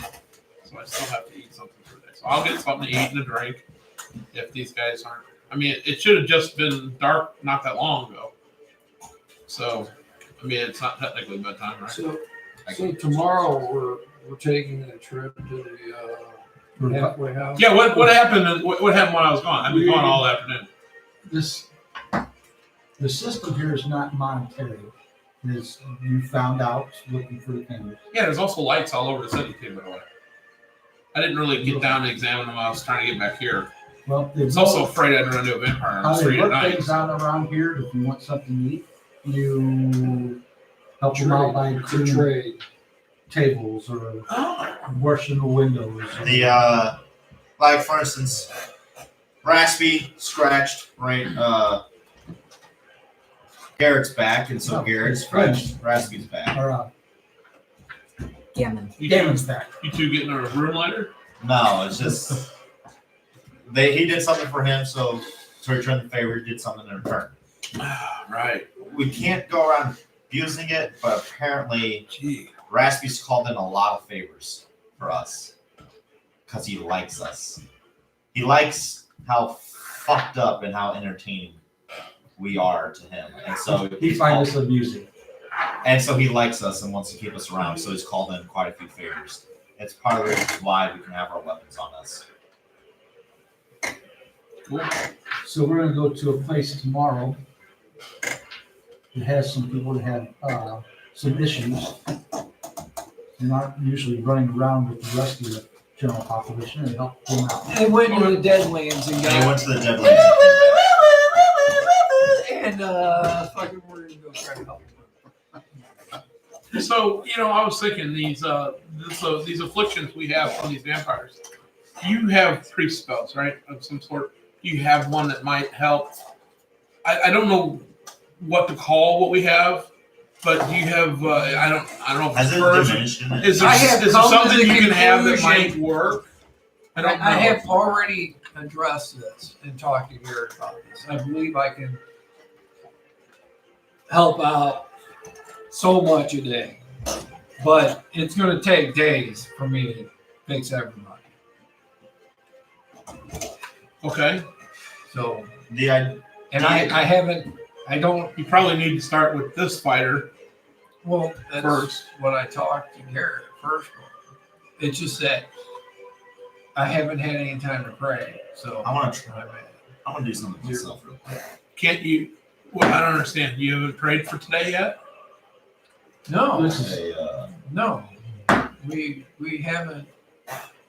so I still have to eat something for the day. So I'll get something to eat and a drink if these guys aren't. I mean, it should have just been dark not that long ago. So, I mean, it's not technically bedtime, right? So tomorrow we're taking a trip to the halfway house. Yeah. What happened? What happened when I was gone? I've been gone all afternoon. The system here is not monetary. It's, you found out looking for the cameras. Yeah, there's also lights all over the city too, by the way. I didn't really get down to examine them. I was trying to get back here. Well, I was also afraid I'd run into a vampire on how the they street at work night. things out around here, if you want something to eat, you help them out by To cleaning trade. tables or Oh. washing the windows. The like for instance, Raspy, scratched, right? Garrett's back, and so Oh, Garrett it's scratched Raspy's back. Or, Gammon. You Damon's two, back. you two getting a room later? No, it's just he did something for him, so to return the favor, he did something in return. Right. We can't go around abusing it, but apparently Raspy's called in a lot of favors for us because he likes us. He likes how fucked up and how entertaining we are to him, and so He finds us amusing. and so he likes us and wants to keep us around. So he's called in quite a few favors. It's part of the reason why we can have our weapons on us. Cool. So we're gonna go to a place tomorrow that has some people that have some issues. They're not usually running around with the rest of the general population and help them out. They went to the Deadlands and And he went got to the Deadlands. and fucking we're gonna go try to help them. So, I was thinking these afflictions we have from these vampires. You have priest spells, right? Of some sort. You have one that might help. I don't know what to call what we have, but do you have? I don't know. If Has it's it first. diminished in it? Is there I have is there come to something the you can have that conclusion- might work? I don't know. I have already addressed this and talked to Garrett about this. I believe I can help out so much a day, but it's going to take days for me to fix everybody. Okay. So, The and I haven't, I don't, You probably need to start with this fighter well, that's first. what I talked to Garrett first. It's just that I haven't had any time to pray. So, I want to try. I want to do something myself real quick. Can't you? Well, I don't understand. You haven't prayed for today yet? no, This is, no, we haven't.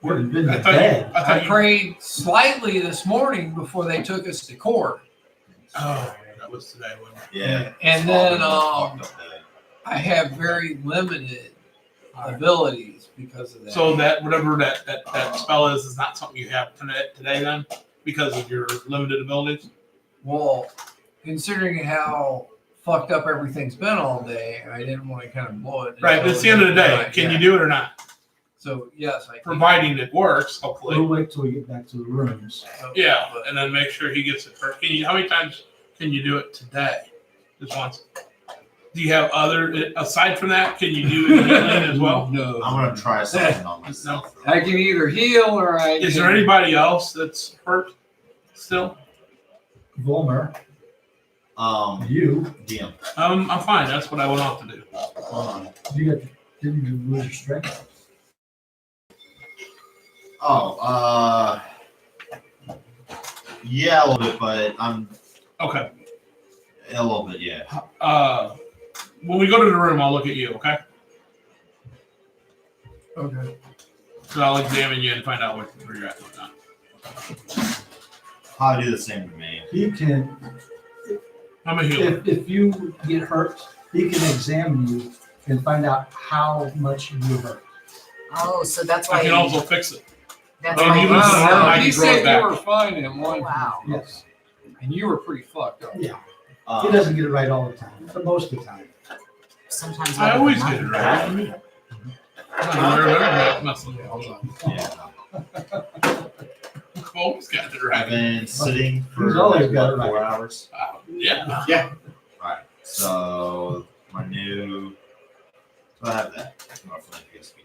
we've been I to thought you. bed. I I thought you. prayed slightly this morning before they took us to court. Oh, that was today, wasn't it? Yeah. And then Fucked up day. I have very limited abilities because of that. So that whatever that spell is not something you have today then because of your limited abilities. Well, considering how fucked up everything's been all day, I didn't want to kind of blow it. Right, but it's the end of the day. Can you do it or not? So yes, I can. Providing it works, We'll hopefully. wait till we get back to the rooms. Yeah, and then make sure he gets it first. How many times can you do it today? Just once. Do you have other aside from that? Can you do it healing as well? No. I'm gonna try something on myself. I can either heal or I. Is can, there anybody else that's hurt still? Volmer, You, you, DM. I'm fine. That's what I went off to do. Hold on. didn't you lose your strength? Oh, yeah, a little bit, but I'm Okay. a little bit, yeah. When we go to the room, I'll look at you. Okay. Okay. So I'll examine you and find out where you're at. and whatnot. Probably do the same to me. He can, I'm a healer. if you get hurt, he can examine you and find out how much you hurt. Oh, so that's I why. can also fix it. That's Oh, why. you lose an arm, I He can grow it said you back. were fine in one. Wow. Yes. And you were pretty fucked up. Yeah. He Uh, doesn't get it right all the time, but most of the time. Sometimes I better always than get it nothing. right. What do you mean? I'm messing with Hold on. yeah. I've always got it I've right. been sitting for He's always like, got it what, right. 4 hours. Yeah. Alright, so my new. So I have that.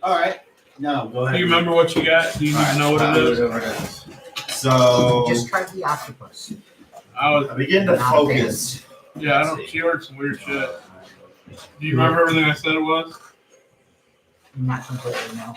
All right. No, go Do ahead. you remember what you got? Do you need to know what it is? So Just try the octopus. I I begin to focus. Yeah, I don't. She heard some weird shit. Do you remember everything I said it was? Not completely, no.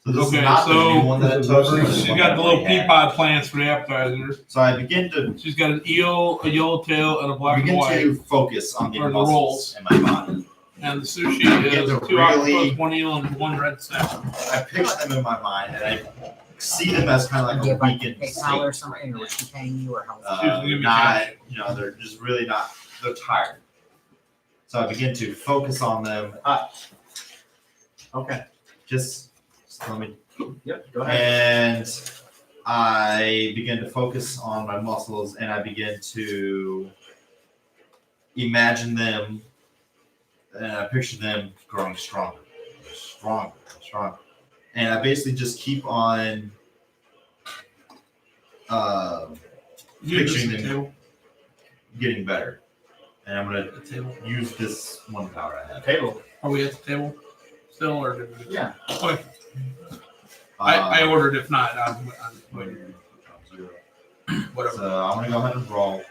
So this Okay, is not the so- new one that I took. She's got the little pea pod plants for the appetizer. So I begin to She's got an eel, a yellowtail, and a black and begin white. to focus on the Or the muscles rolls. in my body. And the sushi Get is to 2 really- octopus, 1 eel, and 1 red snap. I picture them in my mind, and I see them as kind of Do like you a have like weakened PayPal or state. something, or was she paying you, or how? She was gonna give me Not, cash. they're just really not. They're tired. So I begin to focus on them. Okay. Just let me. Yep. Go ahead. And I begin to focus on my muscles and I begin to imagine them and I picture them growing stronger. And I basically just keep on picturing them getting better. And I'm going to use this one power I have. Table. Are we at the table still, or did we? Yeah. Okay. I ordered. If not, I'm waiting. whatever. So I'm going to go ahead and roll.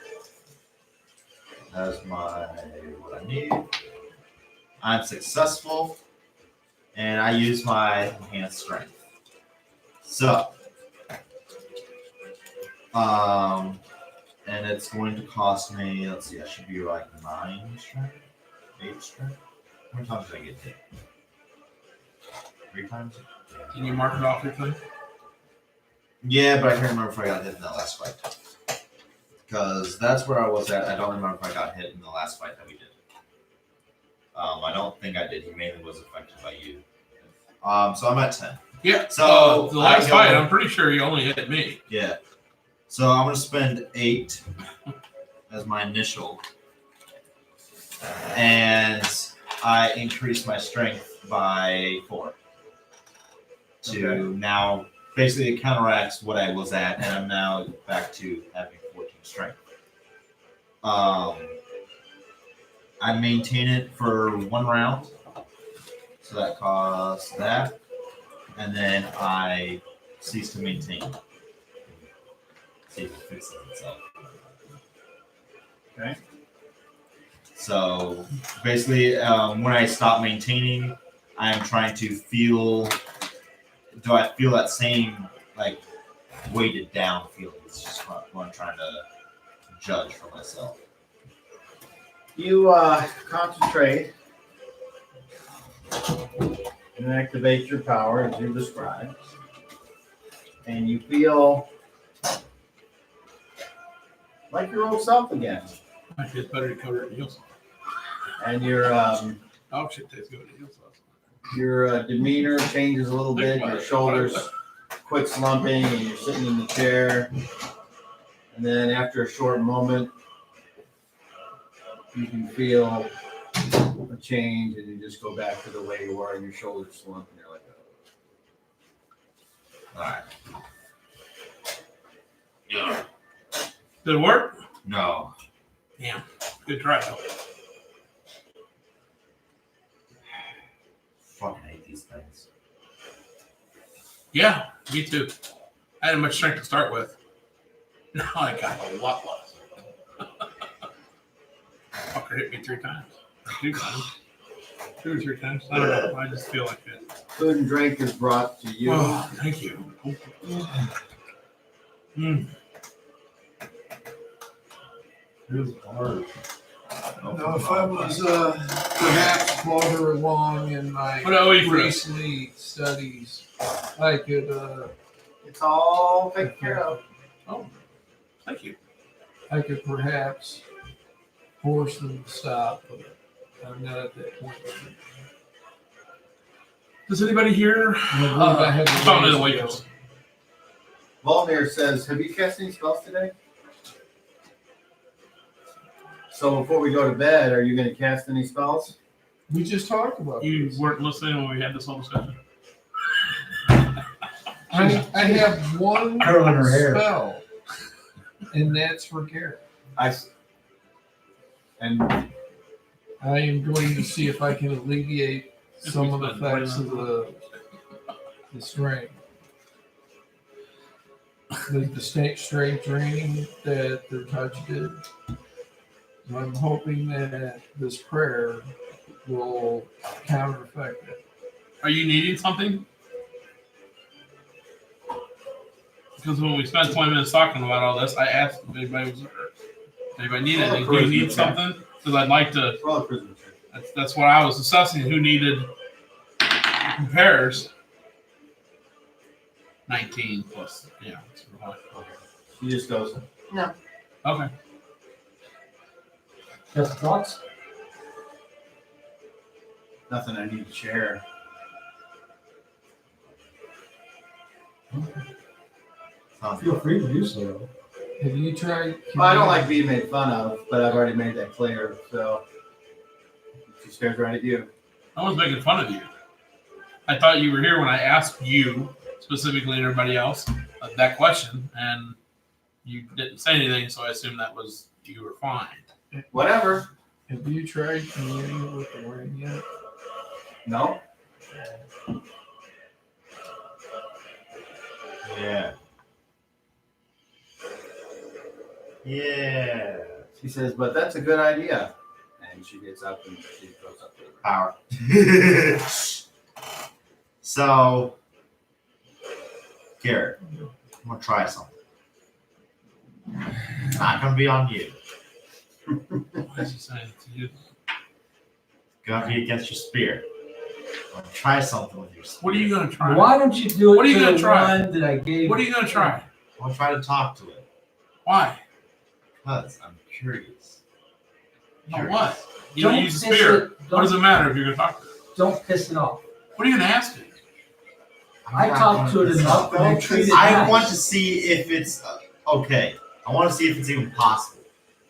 That's what I need. I'm successful, and I use my enhanced strength. So, and it's going to cost me. Let's see, I should be like 9 strength, 8 strength. How many times did I get hit? 3 times. Can you mark it off your thing? Yeah, but I can't remember if I got hit in that last fight. Because that's where I was at. I don't remember if I got hit in the last fight that we did. I don't think I did. He mainly was affected by you. So I'm at 10. Yeah. So the last fight, I'm pretty sure you only hit me. Yeah. So I'm going to spend 8 as my initial. And I increase my strength by 4. To now, basically it counteracts what I was at, and I'm now back to having 14 strength. I maintain it for 1 round. So that costs that. And then I cease to maintain. See if it fixes itself. Okay. So basically, when I stop maintaining, I'm trying to feel. Do I feel that same like weighted down feeling? It's just what I'm trying to judge for myself. You concentrate and activate your power as you described, and you feel like your old self again. Actually, it's better to cover it in heel sauce. And your Oh shit, tastes good in heel sauce. your demeanor changes a little bit. Your shoulders quit slumping, and you're sitting in the chair. And then after a short moment, you can feel a change, and you just go back to the way you were, and your shoulders slump, and you're like, All right. Yeah. Did it work? No. Damn. Good try though. Fucking hate these things. Yeah, me too. I had much strength to start with. Now I got a lot less. Fucker hit me 3 times. 2 times. 2 or 3 times. I don't know. I just feel like it. food and drink is brought to you. Oh, thank you. Mm. It was hard. Now, if I was perhaps farther along in my What do I owe you for this? recently studies, I could It's all taken care of. Oh, thank you. perhaps force them to stop, but I'm not at that point. Does anybody here? I had to Found raise the the waitress. Volnir says, have you cast any spells today? So before we go to bed, are you going to cast any spells? We just talked about You this. weren't listening when we had this whole discussion. I have one Curling her hair. spell, and that's for Garrett. And I am going to see if I can alleviate some of the effects of the strain. The straight draining that the touch did. And I'm hoping that this prayer will counter effect it. Are you needing something? Because when we spent 20 minutes talking about all this, I asked if anybody was hurt. If anybody needed anything. Do you need something? Because I'd like to. roll a charisma check. That's what I was assessing. Who needed repairs? 19 plus. Yeah. He just goes, Okay. Just thoughts? nothing I need to share. So Feel free to do so. Have you tried? Well, I don't like being made fun of, but I've already made that clear. So she stares right at you. I was making fun of you. I thought you were here when I asked you specifically and everybody else that question, and you didn't say anything, so I assumed that was you were fine. Whatever. Have you tried communing with the ring yet? No. Yeah. Yeah. She says, but that's a good idea. And she gets up and she goes up to the Power. So, Garrett, I'm gonna try something. It's not gonna be on you. What is he saying to you? It's gonna be against your spirit. I'm gonna try something with your spirit. What are you going to try? Why don't you do it What are you to gonna the try? one that I gave? What are you going to try? I'm gonna try to talk to it. Why? Because I'm curious. No, what? You Don't don't use the piss spirit. it- What does it matter if you're going to talk to it? Don't piss it off. What are you going to ask it? I talked to it enough and I treat it I nice. want to see if it's okay. I want to see if it's even possible.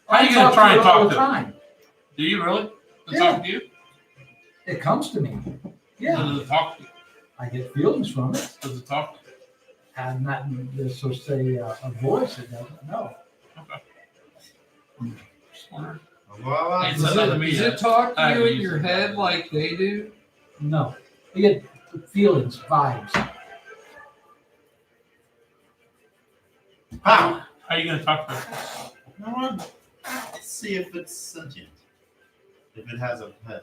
How are you I going to try and it all talk the to it? time. Do you really? Does it Yeah. talk to you? It comes to me. Yeah, Does it talk to you? I get feelings from it. Does it talk to you? I'm not just so say a voice. It doesn't. No. Just wondering. Well, It's Does another it, me does yet. it talk to I you haven't in used your it. head like they do? No. You get feelings, vibes. how? How are you going to talk to it? I want to see if it's sentient. If it has a head.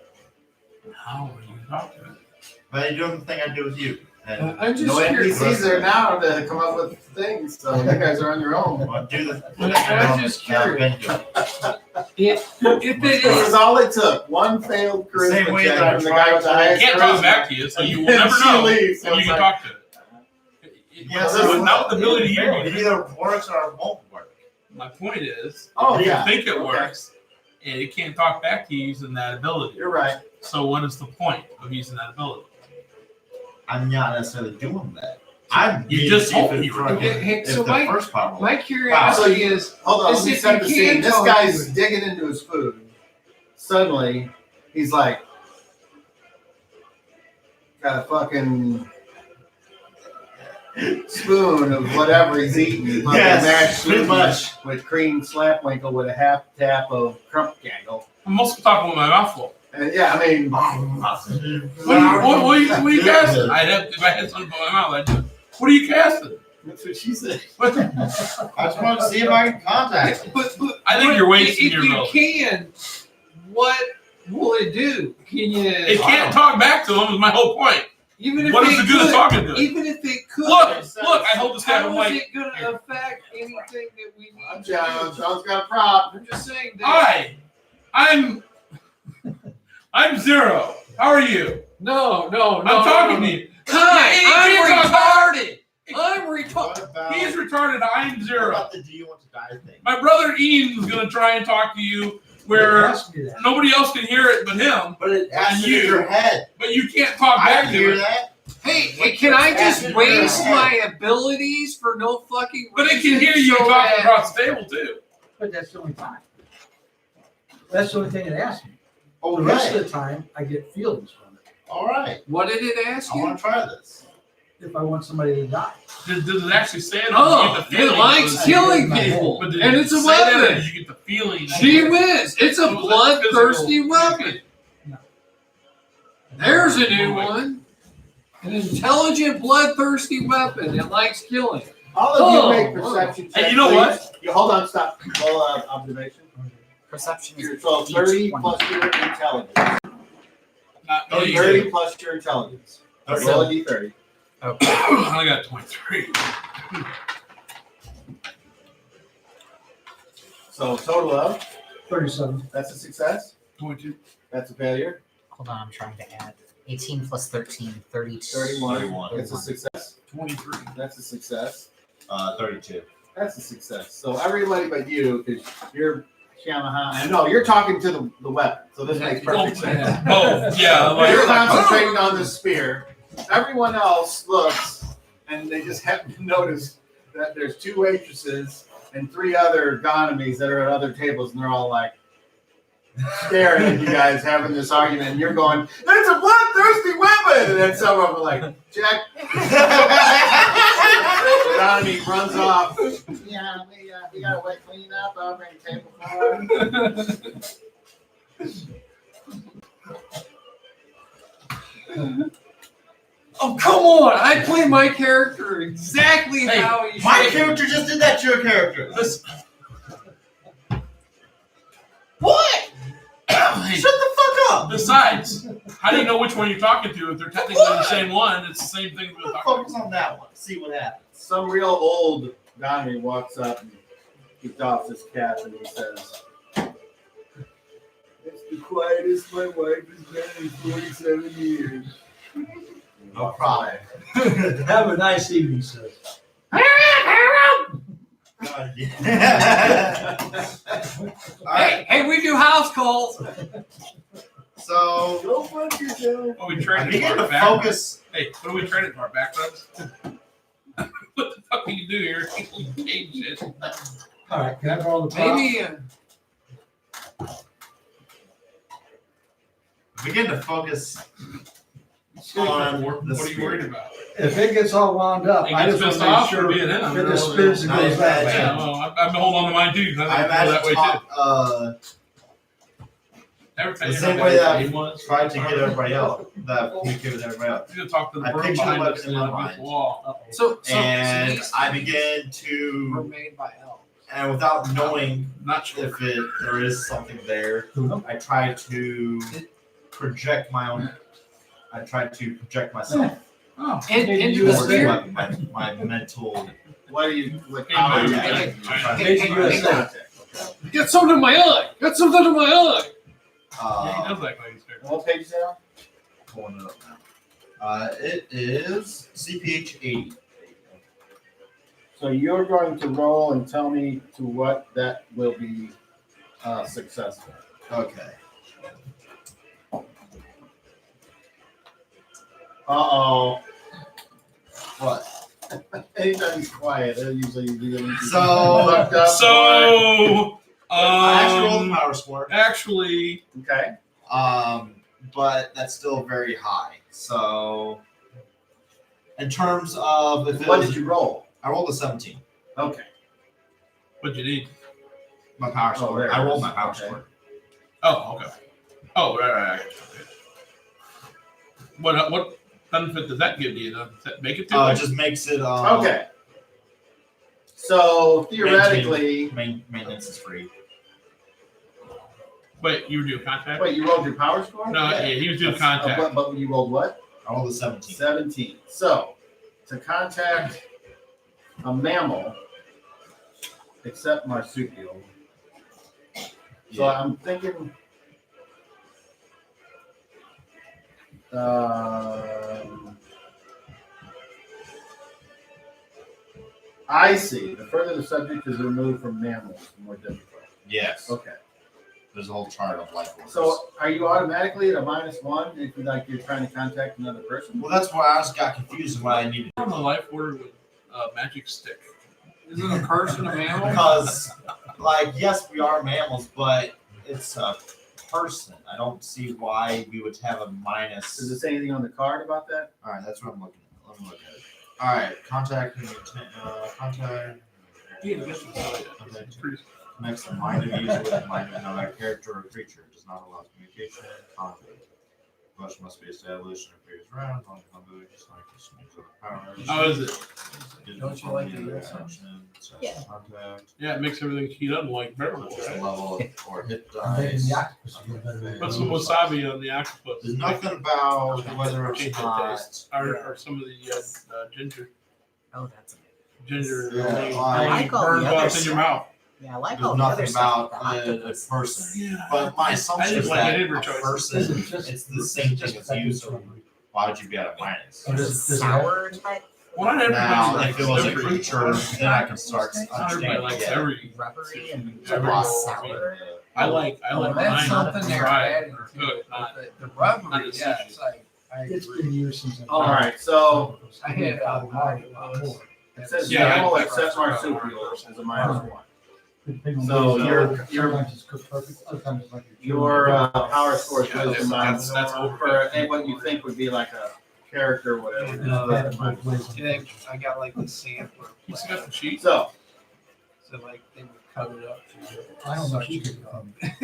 How are you going to talk to it? But you're doing the thing I do with you. And I'm just No curious. NPCs there now to come up with things, so you guys are on your own. I'll do the I'm just I've been curious. doing. If it This is, is all it took. One failed The same charisma way check that I from the guy with the tried to- I highest can't talk charisma. back to you, so you will And never she know leaves, so if you it's can like- talk to it. Yes, Without the ability to hear It you. either works or it won't work. My point is, Oh, you yeah. think it Okay. works, and it can't talk back to you using that ability. You're right. So what is the point of using that ability? I'm not necessarily doing that. I'm You being just see if told it me you were fucking- doing it. Hey, if so the my- first part my works. curiosity is, Hold on, As let me if set you the can scene. This talk guy's to it. digging into his food. Suddenly, he's like, got a fucking spoon of whatever he's eating. Fucking Yes, mashed pretty sushi much. with cream slapwinkle with a half tap of crumpgangle. I'm mostly talking with my mouth full. And yeah, I mean, What are you casting? If I had something in my mouth, I'd do it. What are you casting? that's what she said. What? I just want to see if I can contact it. but I think you're wasting if your you ability. can, what will it do? Can you? It can't talk back to him is my whole point. Even if What is it the good of could, talking to it? even if it could, Look, I hold this guy. how I'm is like, it going to affect anything that we I'm need? John. John's got a prop. I'm just saying that. I'm Zero. How are you? No. I'm talking to you. Hi, He I'm can't talk retarded. I'm retarded. What about, He's retarded. I'm What Zero. about the do you want to die thing? My brother Ian's gonna try and talk to you They where asked me that. nobody else can hear it but him. But it has And to be in you. your head. But you can't talk I back can to hear it. that. Hey, can I just That's waste right. my abilities for no fucking reason? But it can hear you so talking that- across the table too. But that's the only time. That's the only thing it asked me. The rest of Okay. the time, I get feelings from it. All right. What did it ask I you? want to try this. If I want somebody to die. Does it actually say it? Oh, Did you get it the likes feeling? killing my head. people, But did and it it's a say that, or weapon. Did you get the feeling? She whiz. It's a So was that bloodthirsty physical? weapon. No. There's a new one. An intelligent, bloodthirsty weapon that likes killing. all of you make Oh, perception checks. Hey, you know please. what? You hold on, stop. Roll observation. Perception is So 30 D20. plus your intelligence. Not Oh, me. 30 plus your intelligence. Roll a d30. Okay. I only got 23. So total of, 37. that's a success. 22. That's a failure. Hold on, I'm trying to add. 18 plus 13, 32. 31. 31. That's a success. 23. That's a success. 32. That's a success. So everybody but you, because you're Yamaha. No, you're talking to the weapon. So this makes perfect sense. Oh, yeah. Well, Like, you're concentrating on the spear. Everyone else looks, and they just happen to notice that there's 2 waitresses and 3 other gonomies that are at other tables, and they're all like staring at you guys having this argument, and you're going, "There's a bloodthirsty women!" And then some of them are like, "Jack." Gonomy runs off. Yeah, we gotta wait clean up. I'll bring a table forward. Oh, come on. I play my character exactly how he My should. character just did that to your character. Listen. What? Hey, Shut the fuck up. besides, how do you know which one you're talking to? If they're technically the same one, it's the same thing we're talking Focus on that one. See what happens. Some real old gonomy walks up and he doffs his cap and he says, "It's the quietest my wife has been in 47 years." No problem. Have a nice evening, sir. God, yeah. Hey, we do house calls. So Go fuck yourself. Oh, we I traded begin for to back. focus. Hey, what are we trading for? Back rubs? What the fuck do you do here? Game shit. All right, can I borrow the prop? Maybe. Begin to focus What on the are you spirit. worried about? If it gets all wound up, He I gets just want pissed to make off for sure being in it. if it just spins and I goes that imagine- Yeah, way. well, I'm holding on to mine too. 'Cause I I think imagine that way too. the Every time same you way know that he I was. tried to get everybody else, that communicate with everybody else. You're gonna talk to the I bird picture behind what's us in and my against mind. the wall. So And these I begin were to, made by elves. and without knowing Not sure. if there is something there, I try to project my own. I try to project myself Oh, Into the towards spirit. my mental. What do you, what Hey, power do you yeah. have? Hey, hey, What hey, contact? Get something in my eye. Get something in my eye. yeah, he does like he's there. What page is that on? Pulling it up now. It is CPH 80. So you're going to roll and tell me to what that will be successful. Okay. Uh-oh. What? Anytime he's quiet, they're usually doing So- fucked up. So, I actually rolled the power score. actually, Okay. But that's still very high. So, in terms of if it What was, did you roll? I rolled a 17. Okay. what'd you need? My power Oh, score. there it I rolled is. my power Okay. score. Oh, okay. Oh, right. What benefit does that give you? Does that make it to? It just makes it. Okay. So theoretically, Maintenance is free. Wait, you were doing contact? wait, you rolled your power score? No, yeah, he was doing contact. But you rolled what? I rolled a 17. 17. So to contact a mammal, except marsupial. So Yeah. I'm thinking. I see. The further the subject is removed from mammals, the more difficult. Yes. Okay. There's a whole chart of life orders. So are you automatically at a -1 if you're trying to contact another person? well, that's why I just got confused in what I needed On the life order with magic stick. Is it a person, a mammal? because, like, yes, we are mammals, but it's a person. I don't see why we would have a minus. Does it say anything on the card about that? All right, that's what I'm looking at. Let me look at it. All right, contact. Yeah, I guess it's pretty. Connects the mind of user with the mind of another character or creature. Does not allow communication. Conflict. Question must be established in a previous round. On the just like this powers. How is it? Don't you like the Yeah. Contact. Yeah, it makes everything heat up like barrel. Just a Right? level or hit I'm thinking dice. the octopus would be better than What's the wasabi on the octopus? There's nothing about whether it's Change that hot. taste. Or some of the ginger. Oh, that's Ginger. Yeah, I like all burn the other bugs in your mouth. yeah. I like There's all the other nothing stuff. about The a octopus. person. Yeah. But my I assumption just is like that it in a choice. person, it's the same thing as you, so why would you be at a minus? Or does it have- Sour type, Well, not Now, everybody if it was a likes creature, then I can start Not everybody understanding. likes Yeah. every. rubbery, and Every- sour. I like Well, mine that's something they're fried adding or to cooked, it. not The rubbery, not yeah, it's like, I It's agree. been years since I've All right. So I had a lot more. It says Yeah, mammal I- except marsupial is a -1. Depending on So what your- sometimes it's cooked perfect, other times it's like. Your power score is Yeah, wisdom that's -1 for what you think would be like a character or whatever. That's both ways. And I got like the sampler. You still got the sheet? So So like they would cut it up. I don't know if you could,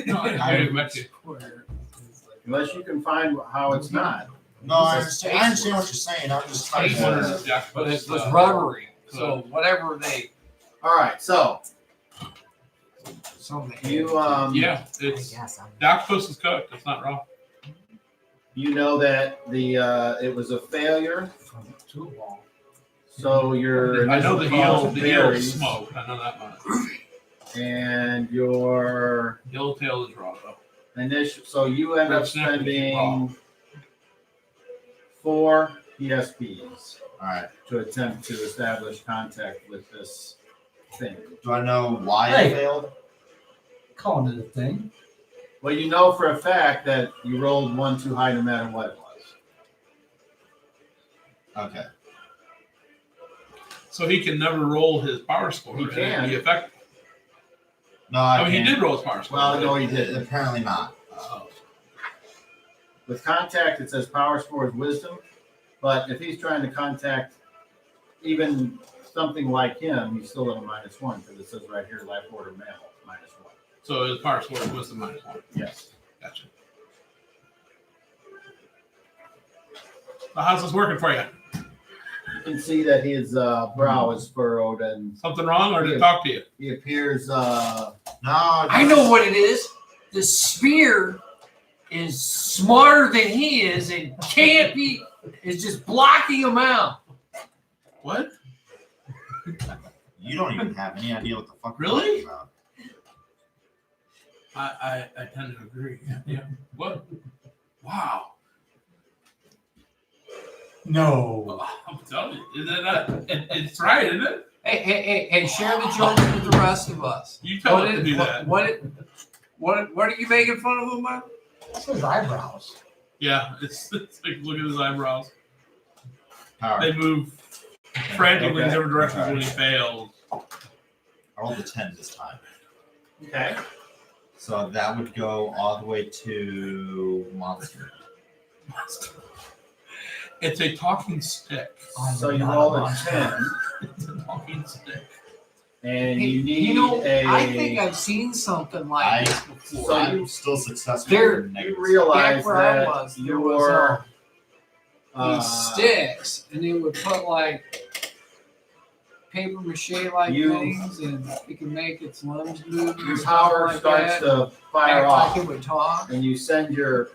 No, I met you. unless you can find how it's not. No, I understand what you're saying. I'm just trying I wanted to. to jack, But it it's, was rubbery. So whatever they, All right, so something. you yeah, I it's guess I'm. the octopus is cooked. It's not raw. you know that the it was a failure. from too long. So your I know the initial heel cost is varies, smoked. I know that much. and your Yellowtail is raw though. initial. So you end up Red snapper is spending 4 ESPs All right. to attempt to establish contact with this thing. Do I know why Hey. it failed? Calling it a thing. Well, you know for a fact that you rolled 1 too high no matter what it was. Okay. So he can never roll his power score. He and can. Be effective. No, I I mean, he can't. did roll his power score. Well, no, he It- didn't. Apparently not. With contact, it says power score is wisdom, but if he's trying to contact even something like him, he's still at a -1 because it says right here, life order mammal, -1. So his power score was the -1. Yes. Gotcha. So how's this working for you? You can see that his brow is furrowed and Something wrong, or did it talk to you? he appears No. I know what it is. The spear is smarter than he is and can't be, is just blocking him out. What? You don't even have any idea what the fuck. we're Really? talking about. I tend to agree. Yeah. What? Wow. No. I'm telling you, is it not? It's right, isn't it? Hey, share the jokes with the rest of us. You tell it to do that. What are you making fun of him about? It's his eyebrows. Yeah, it's like look at his eyebrows. Power. They move frantically in Okay. different directions when he fails. I rolled a 10 this time. okay. So that would go all the way to monster. It's a talking stick. So you roll a 10, It's a talking stick. and you need You know, a. I think I've seen something like this So before. I'm still successful. There- with you negatives. realize Back where I that was, there was your these sticks, and they would put like paper mache like You- things, and it can make its limbs move. and your stuff power like starts that. to fire Act off, like it would talk. and you send your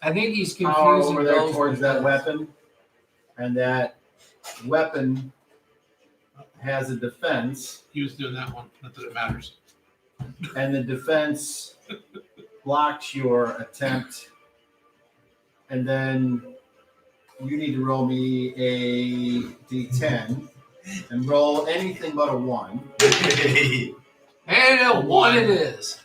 I think he's power confusing over there those towards with that this. weapon, and that weapon has a defense, He was doing that one. Not that it matters. and the defense blocks your attempt, and then you need to roll me a d10 and roll anything but a 1. And a one it is.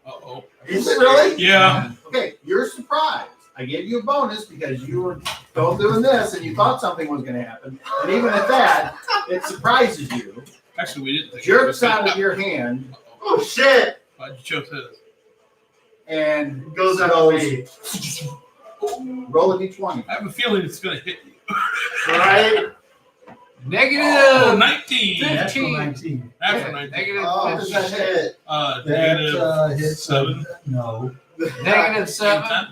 Uh-oh. Is it really? Yeah. Okay, you're surprised. I gave you a bonus because you were still doing this and you thought something was going to happen. And even at that, it surprises you. Actually, we didn't think Jerks it was out of your hand Oh shit! Why'd you chose his? and Goes out of me. roll a d20. I have a feeling it's going to hit you. Right? Negative Oh, 19. Natural 15. 19. After 19. Negative Oh, does that 15. hit? That Negative hits 7. No. Negative 7. 10.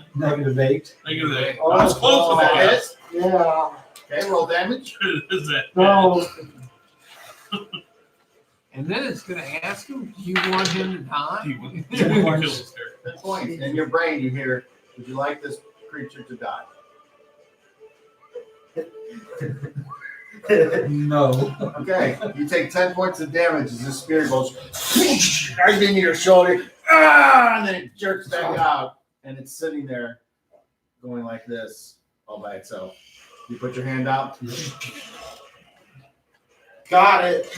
-8. Negative 8. Oh, I was close Does with that that. hit? Yeah. Okay, roll damage. Is that? No. And then it's going to ask him, do you want him to die? He would kill this character. 10 points. In your brain, you hear, would you like this creature to die? No. Okay, you take 10 points of damage as this spear goes right into your shoulder, and then it jerks back out, and it's sitting there going like this all by itself. You put your hand out, Got it.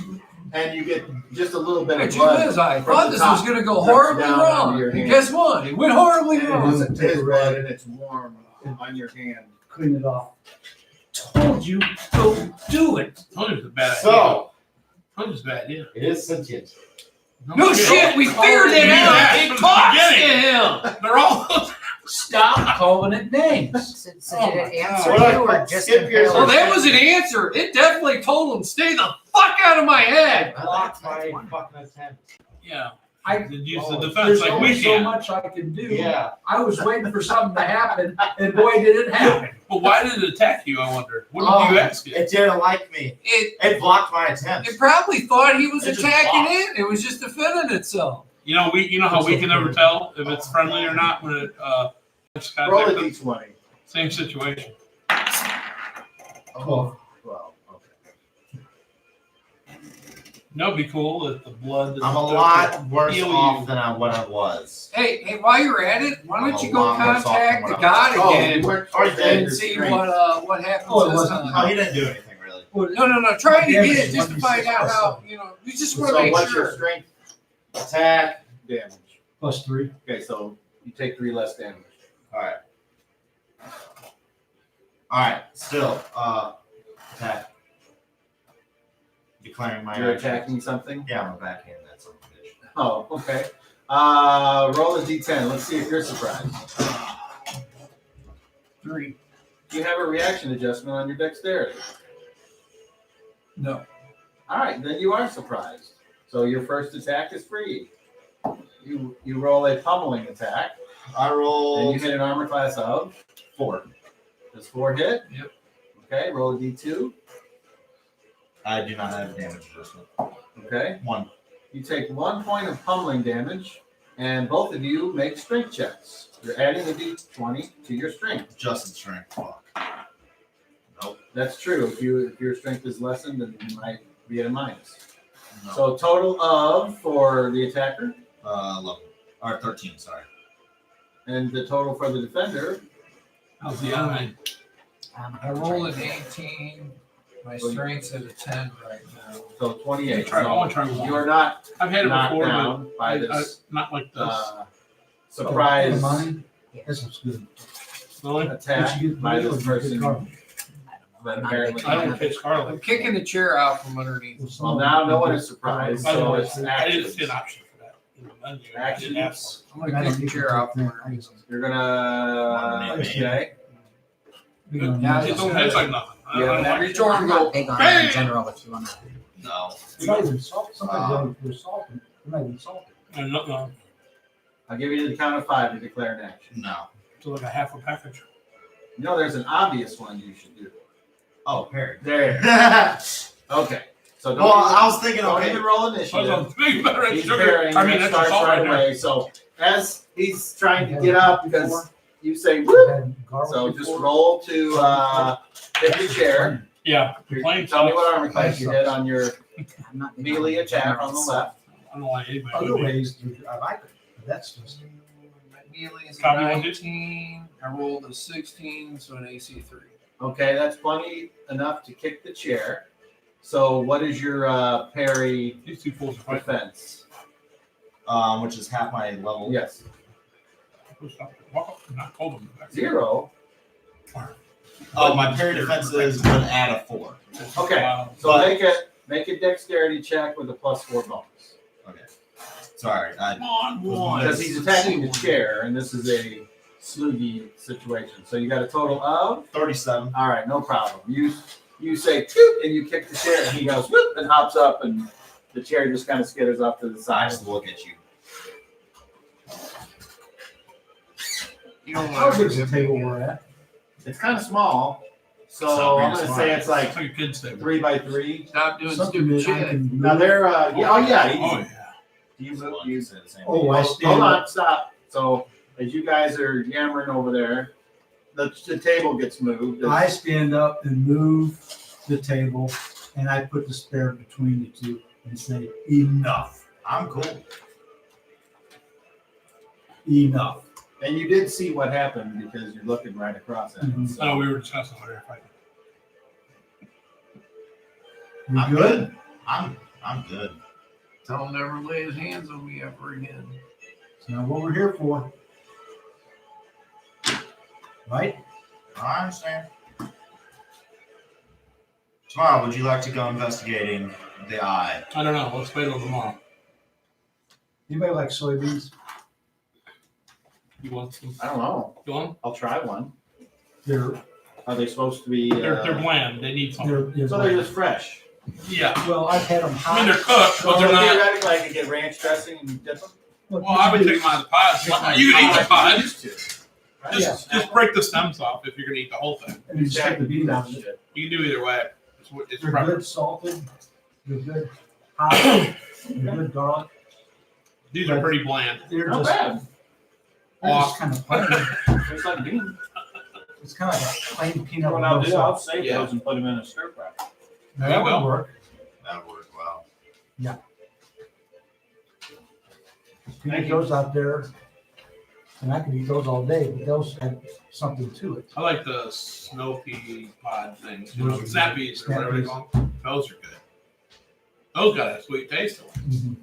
and you get just a little bit Hey, of Jim blood. Liz, I from thought the this top. was going to go Drips horribly down wrong. onto your And hand. guess what? It went horribly And wrong. it's his blood, and it's warm on your hand. Clean it off. told you, don't do it. Told you it was a bad idea. So Told you it was a bad idea. it is sentient. No shit, we figured it out. It talks to him. They're all. Stop calling it names. So did it answer What you I- or just skip yours. impale Well, you? that was an answer. It definitely told him, stay the fuck out of my head. Blocked my fucking attempt. Yeah. I- Did use the Oh, defense There's like only we so can. much I can do. Yeah. I was waiting for something to happen, and boy, did it happen. But why did it attack you? I wonder. What did you ask it? It didn't like me. It blocked my attempt. It probably thought he was It just attacking blocked. it. It was just defending itself. You know how we can never tell if it's friendly or not when it makes Roll a contact. d20. Same situation. Oh, Well, okay. No, it'd be cool if the blood. I'm a lot worse Heal off you. than what I was. Hey, while you're at it, why I'm don't a you go lot worse off contact than the what god Oh, again you weren't Already did. and see Strength. what happens Oh, it this wasn't- Oh, time? he didn't do anything really. No. Trying to get Damage it just to find out how, you just want to So make what's your sure. strength Attack. damage? +3. Okay, so you take 3 less damage. All right. All right. Still, attack. Declaring my. You're action. attacking something? Yeah, I'm a backhand. That's something. Oh, okay. Roll a d10. Let's see if you're surprised. 3. Do you have a reaction adjustment on your dexterity? No. All right, then you are surprised. So your first attack is free. You roll a pummeling attack, I and roll you hit an armor class of 4. Does 4 hit? Yep. Okay, roll a d2. I do not have damage adjustment. Okay. 1. You take 1 point of pummeling damage, and both of you make strength checks. You're adding a d20 to your strength. Adjusted strength. Fuck. Nope. That's true. If your strength is lessened, then you might be at a minus. No. So total of for the attacker, 11 or 13. Sorry. and the total for the defender. How's the other? I roll an 18. My strength's at a 10 right now. So 28. I want to So try one. you are not I've had it knocked before, but down by this not like this. surprise Mine? This looks good. Really? attack Did you get by blue or this did you get person. carbon? But I'm apparently, not I don't pitch I'm Scarlet. kicking the chair out from underneath. well, now no one is surprised. By the So way, it's I didn't actions. see an option for that in the menu. I didn't ask Actions. I'm going to kick the chair out from underneath. You're gonna okay. Big for it. on Yeah, that. It don't taste like nothing. I Yeah, don't like reach it. over I'm and not go. big on it Bam! in general if you want to. No. It's not even salt. Sometimes they're salted. They're not even salted. No. I'll give you the count of 5 to declare an action. No. So like a half a package. You know, there's an obvious one you should do. Oh, parry. There. well, Okay. So I was thinking, don't okay. even roll So initiative. it's a big better He's sugar. parrying. I mean, It that's starts salt right right there. away. So as he's trying to get up, because you say I whoop, had garlic so just before. roll to hit the chair. Yeah. The plane Tell me sucks. what armor class you hit on your I'm not big melee on it in attack general, on the so- left. I don't know why anybody Other would be. ways, I like it. But that's just. My melee is a Copy one, dude. 19. I rolled a 16, so an AC 3. Okay, that's plenty enough to kick the chair. So what is your parry These two fools are fighting. defense? Which is half my level. Yes. Walk up and not hold them. 0. Oh, my parry defense is would add a 4. Okay. Wow. So But- make a dexterity check with a +4 bonus. Okay. Sorry. Come on, one. Because he's attacking the chair, and this is a sloogie situation. So you got a total of. 37. All right, no problem. You say "Phew," and you kick the chair, and he goes whoop and hops up, and the chair just kind of skitters off to the I side. just look at you. You don't How want big is the table we're at? It's kind of small, so not very I'm gonna small. say it's like It's like a kid's table. 3 by 3. Stop doing Something stupid that I shit. can. Now they're yeah, oh yeah, easy. Oh, yeah. Do you move? You You, said the same Oh, thing. I hold stand on, up. stop. So as you guys are yammering over there, the table gets moved. I stand up and move the table, and I put the spare between the two and say, enough, I'm cool. enough. And you did see what happened because you're looking right across at it. Mhm. So. Oh, we were discussing what they were fighting. We I'm good? I'm good. Tell him never lay his hands on me ever again. It's not what we're here for. Right? I understand. Tomorrow, would you like to go investigating the eye? I don't know. Let's wait till tomorrow. Anybody like soybeans? You want some? I don't know. You want? I'll try one. They're, Are they supposed to be? They're bland. They need something. So they're just fresh. Yeah. well, I've had them I hot. mean, they're cooked, So but they're not. theoretically, I could get ranch dressing and dip them. Well, I would take them out of the pods. You can eat the pod. Used to. Right? Just break the stems off if you're gonna eat the whole thing. And you just take the beans out. Shit. You can do either way. It's They're preference. good salted, they're good hot, they're good garlic. These are pretty bland. They're Not just, bad. they're just kind of plain. Tastes like beans. It's kind of like a plain peanut What with I'll no do, I'll salt. save Yeah. those and put them in a stir fry. That will. would work. That would work well. Peanut goes out there, and I could eat those all day, but those have something to it. I like the snow pea pod things. You know, snappies or whatever they call them. Those are good. Those got a sweet taste to them. Mhm.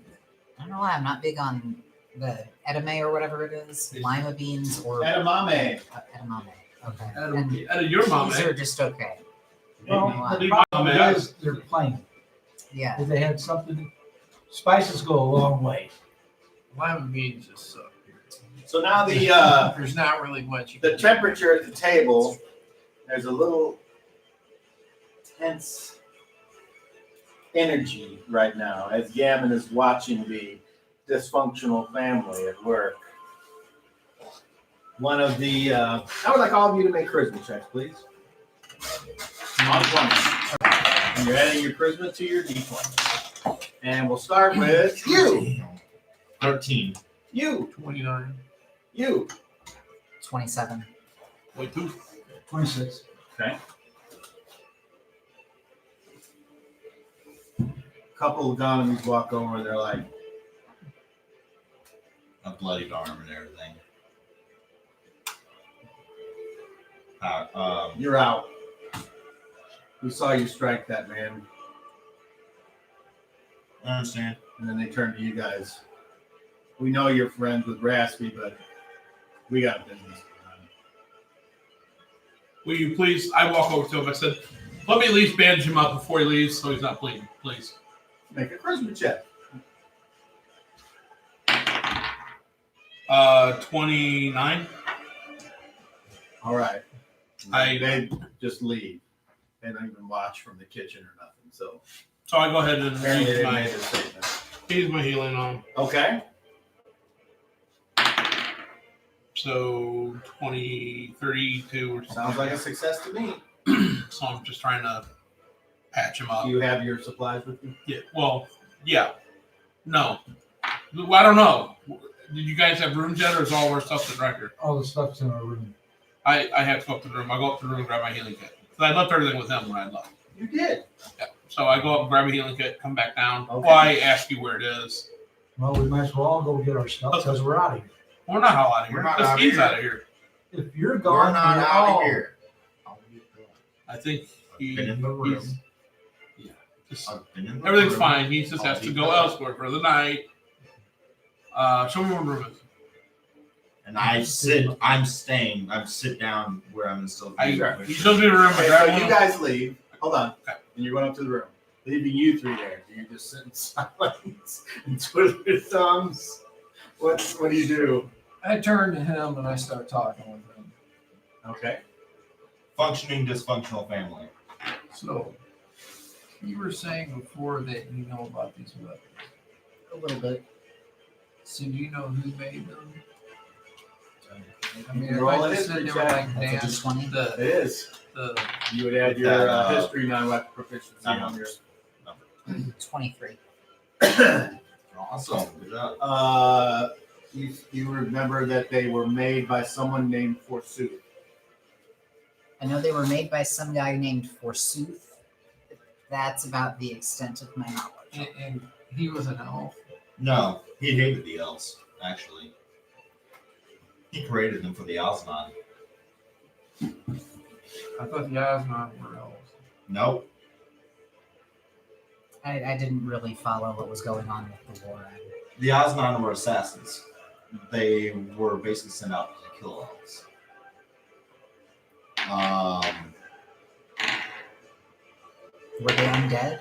I don't know why I'm not big on the edamame or whatever it is, lima beans or Edamame. edamame. Okay. And your mom, These are just okay. Well, Wow. the Mom problem has- is they're plain. Yeah. If they had something, spices go a long way. Lima beans just suck. So now the There's not really much you the can do. temperature at the table, there's a little tense energy right now as Gammon is watching the dysfunctional family at work. One of the, I would like all of you to make charisma checks, please. On 20. And you're adding your charisma to your d20. And we'll start with you. 13. You. 29. You. 27. Wait, two. 26. Okay. Couple of gonomies walk over and they're like, A bloodied arm and everything. you're out. We saw you strike that man. I understand. And then they turn to you guys. We know you're friends with Raspy, but we got business. Will you please? I walk over to him. I said, "Let me at least bandage him up before he leaves, so he's not bleeding, please." Make a charisma check. 29. All right. I- They just leave. They don't even watch from the kitchen or nothing. So So I go ahead and apparently use they my made a statement. healing on. Okay. So 20, 32 or something. Sounds like a success to me. So I'm just trying to patch him up. Do you have your supplies with you? Yeah. Well, yeah. No. I don't know. Did you guys have rooms yet, or is all our stuff in the record? All the stuff's in our room. I have to go up to the room. I go up to the room and grab my healing kit. So I left everything with them when I left. You did. Yeah. So I go up and grab a healing kit, come back down. Okay. Well, I ask you where it is. Well, we might as well all go get our stuff because we're out of here. We're not all out of here. We're not Because out of he's here. out of here. If you're We're gone, not we're out all- of here. I think he. Been in the room. he's- Yeah. Just, I've been in the everything's room. fine. He just has to go elsewhere for the night. Show me where the room is. And I'm sit down where I'm still. He shows me the room. I Okay, grab so one. you guys leave. Hold on. Okay. And you're going up to the room. Leaving you three there. Do you just sit in silence and twiddle your thumbs? What do you do? I turn to him and I start talking with him. Okay. Functioning dysfunctional family. So, you were saying before that you know about these weapons. A little bit. So, do you know who made them? I mean, You if roll I a just said history they were check. like That's a dance, D20. It the, is. the, You would add your That, history non-weapon proficiency not on your. 23. Awesome. Good job. You remember that they were made by someone named Forsooth. I know they were made by some guy named Forsooth. That's about the extent of my knowledge. and he was an elf. No, he hated the elves, actually. He created them for the Osman. I thought the Osman were elves. Nope. I didn't really follow what was going on with the war. The Osman were assassins. They were basically sent out to kill elves. Were they undead?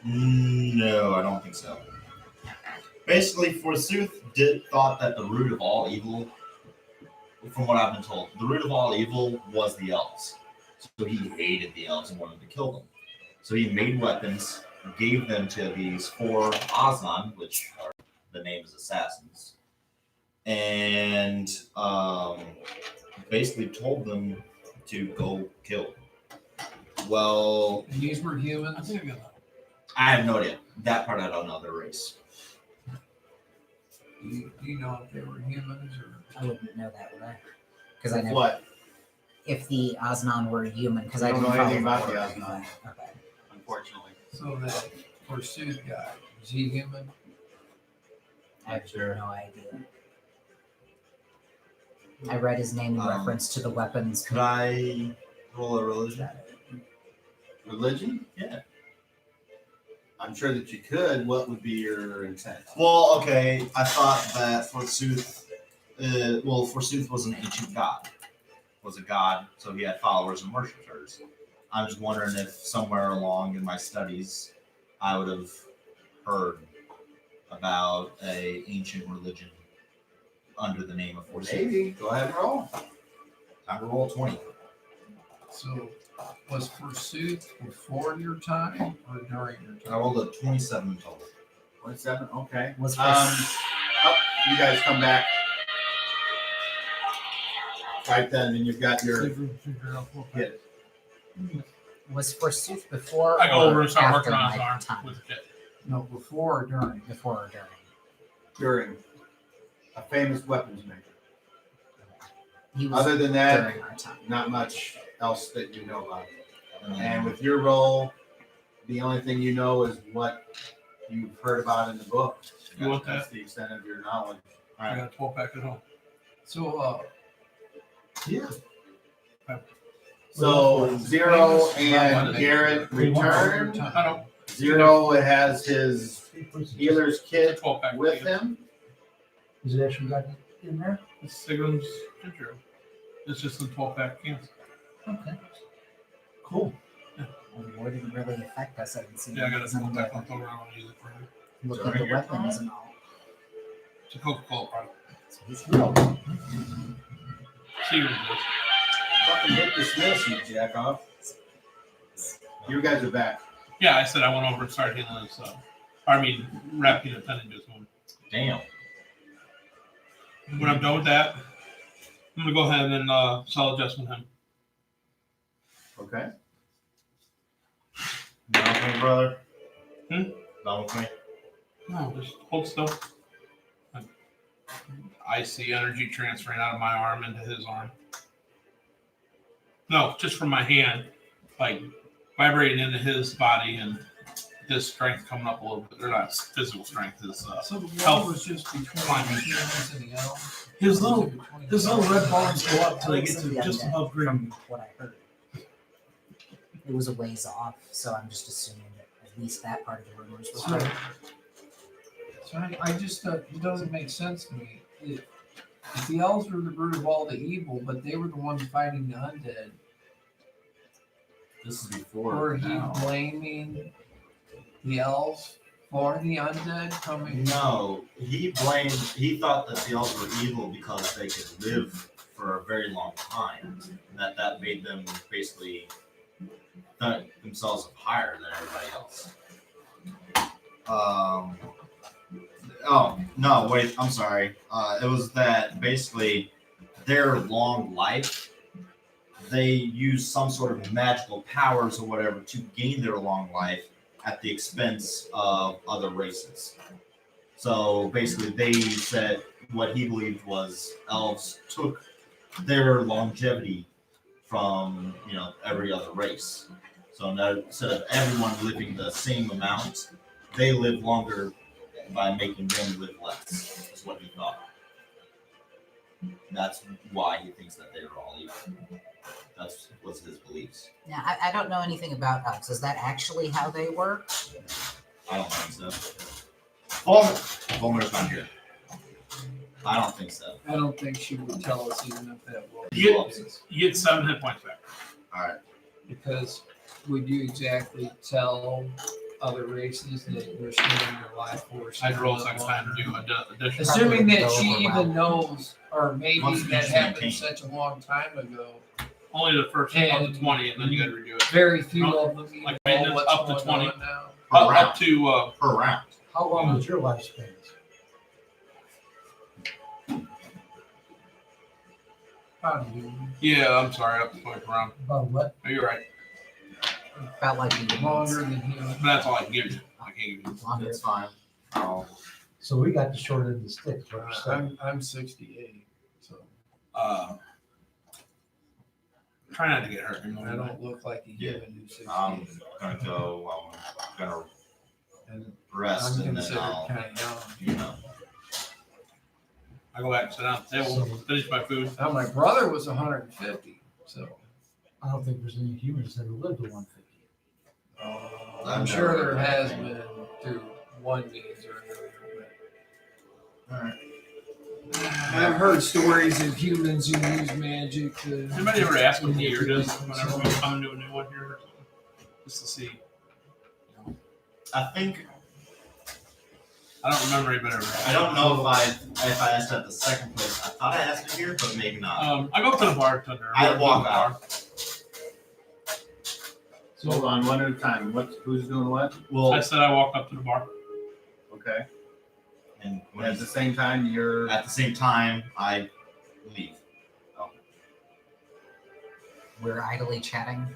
No, I don't think so. Basically, Forsooth thought that the root of all evil, from what I've been told, the root of all evil was the elves. So he hated the elves and wanted to kill them. So he made weapons, gave them to these 4 Oznon, which are the name is assassins, and basically told them to go kill. Well, And these were I humans. think I got that. I have no idea. That part I don't know their race. Do you know if they were humans or? I wouldn't know that, would I? Because I never. What? If the Oznon were human, because I don't didn't know follow anything the about the lore or Oznon. anything. Okay. Unfortunately. So that Forsooth guy, is he human? I have Sure. no idea. I read his name in reference to the weapons. Could I roll a religion? Religion? Yeah. I'm sure that you could. What would be your intent? Well, okay. I thought that Forsooth, Forsooth was an ancient god. Was a god, so he had followers and worshippers. I'm just wondering if somewhere along in my studies, I would have heard about a ancient religion under the name of Forsooth. Maybe. Go ahead and roll. Time to roll 20. So was Forsooth before your time or during your I time? rolled a 27 total. 27. Okay. Was You guys come back. Right then, and you've got your hit. was Forsooth before I go or over and start after working on his my arm time? with the kit. No, before or during? Before or during? During a famous weapons maker. He was Other than that, during our time. not much else that you know about. And with your role, the only thing you know is what you've heard about in the book. You want That's that? the extent of your knowledge. I got a 12 pack at home. So Yeah. So Zero famous and weapon Garrett maker. returned. I don't. Zero has his healer's kit 12 pack with him. Is it actually got in there? It's Sigmund's ginger ale. It's just in 12 pack cans. Okay. Cool. Well, the war didn't really affect us. I didn't see Yeah, I got a any 12 pack reason left over. I want to use it for him. to look at the weapons and all. It's a Coca Cola product. So he's Sigmund's Fucking hit dismiss, you jack off. You guys are back. Yeah, I said I went over and started healing his, wrapping a pen into his wound. Damn. When I'm done with that, I'm going to go ahead and solid adjustment him. Okay. Down with me, brother. Down with me. No, just hold still. I see energy transferring out of my arm into his arm. No, just from my hand, like vibrating into his body and his strength coming up a little bit. Or not physical strength, his so the war health. was just between the Climbing. humans and the elves. His little, Between his the little elves. red bars go up till they get Alex to and the just undead, above green. From what I heard, it was a ways off. So I'm just assuming that at least that part of the rumors was So, right. so I just it doesn't make sense to me. If the elves were the root of all the evil, but they were the ones fighting the undead, This is before. were he now. blaming the elves for the undead coming? No, he thought that the elves were evil because they could live for a very long time. And that made them basically thought themselves higher than everybody else. Oh, no, wait, I'm sorry. It was that basically their long life, they use some sort of magical powers or whatever to gain their long life at the expense of other races. So basically, they said what he believed was elves took their longevity from every other race. So now, instead of everyone living the same amount, they live longer by making them live less. Is what he thought. That's why he thinks that they were all evil. That's was his beliefs. Now, I don't know anything about elves. Is that actually how they work? I don't think so. Fulmer's not here. I don't think so. I don't think she would tell us even if that was You get 7 hit points back. All right. because would you exactly tell other races that you're staying your life force? I'd roll a second time to do additional. Assuming that she Probably even overwhelmed. knows, or maybe Once that each happened maintain. such a long time ago. Only the first up And- to 20, and then you got to redo it. Very few of them even Like know maintenance what's up to going 20. on now. Up to Per round. How long was your lifespan? How do you? yeah. I'm sorry, up to 20 per round. About what? Oh, you're right. Felt like you did Longer than him. But that's all I can give you. I can't give you. longer. That's fine. So we got the short end of the stick. is what you're saying. I'm 68, so Try not to get hurt anymore. I don't look like a human who's 68. I'm gonna go. I'm gonna And rest I'm and then considered I'll. kind of young. You know. I go back and sit down at the table, So- finish my food. Now my brother was 150, so I don't think there's any humans that have lived to 150. I'm sure there has been through one means or another. Alright. But I've heard stories of humans who use magic to. Anybody ever ask what the year it is whenever we come into a new one here or something? Just to see. I think I don't remember anybody ever asked. I don't know if I asked at the second place. I thought I asked it here, but maybe not. I go up to the bartender. I walk out. So hold on, one at a time. Who's doing what? Well, I said I walk up to the bar. Okay. and when At the same time, you're. at the same time, I leave. We're idly chatting.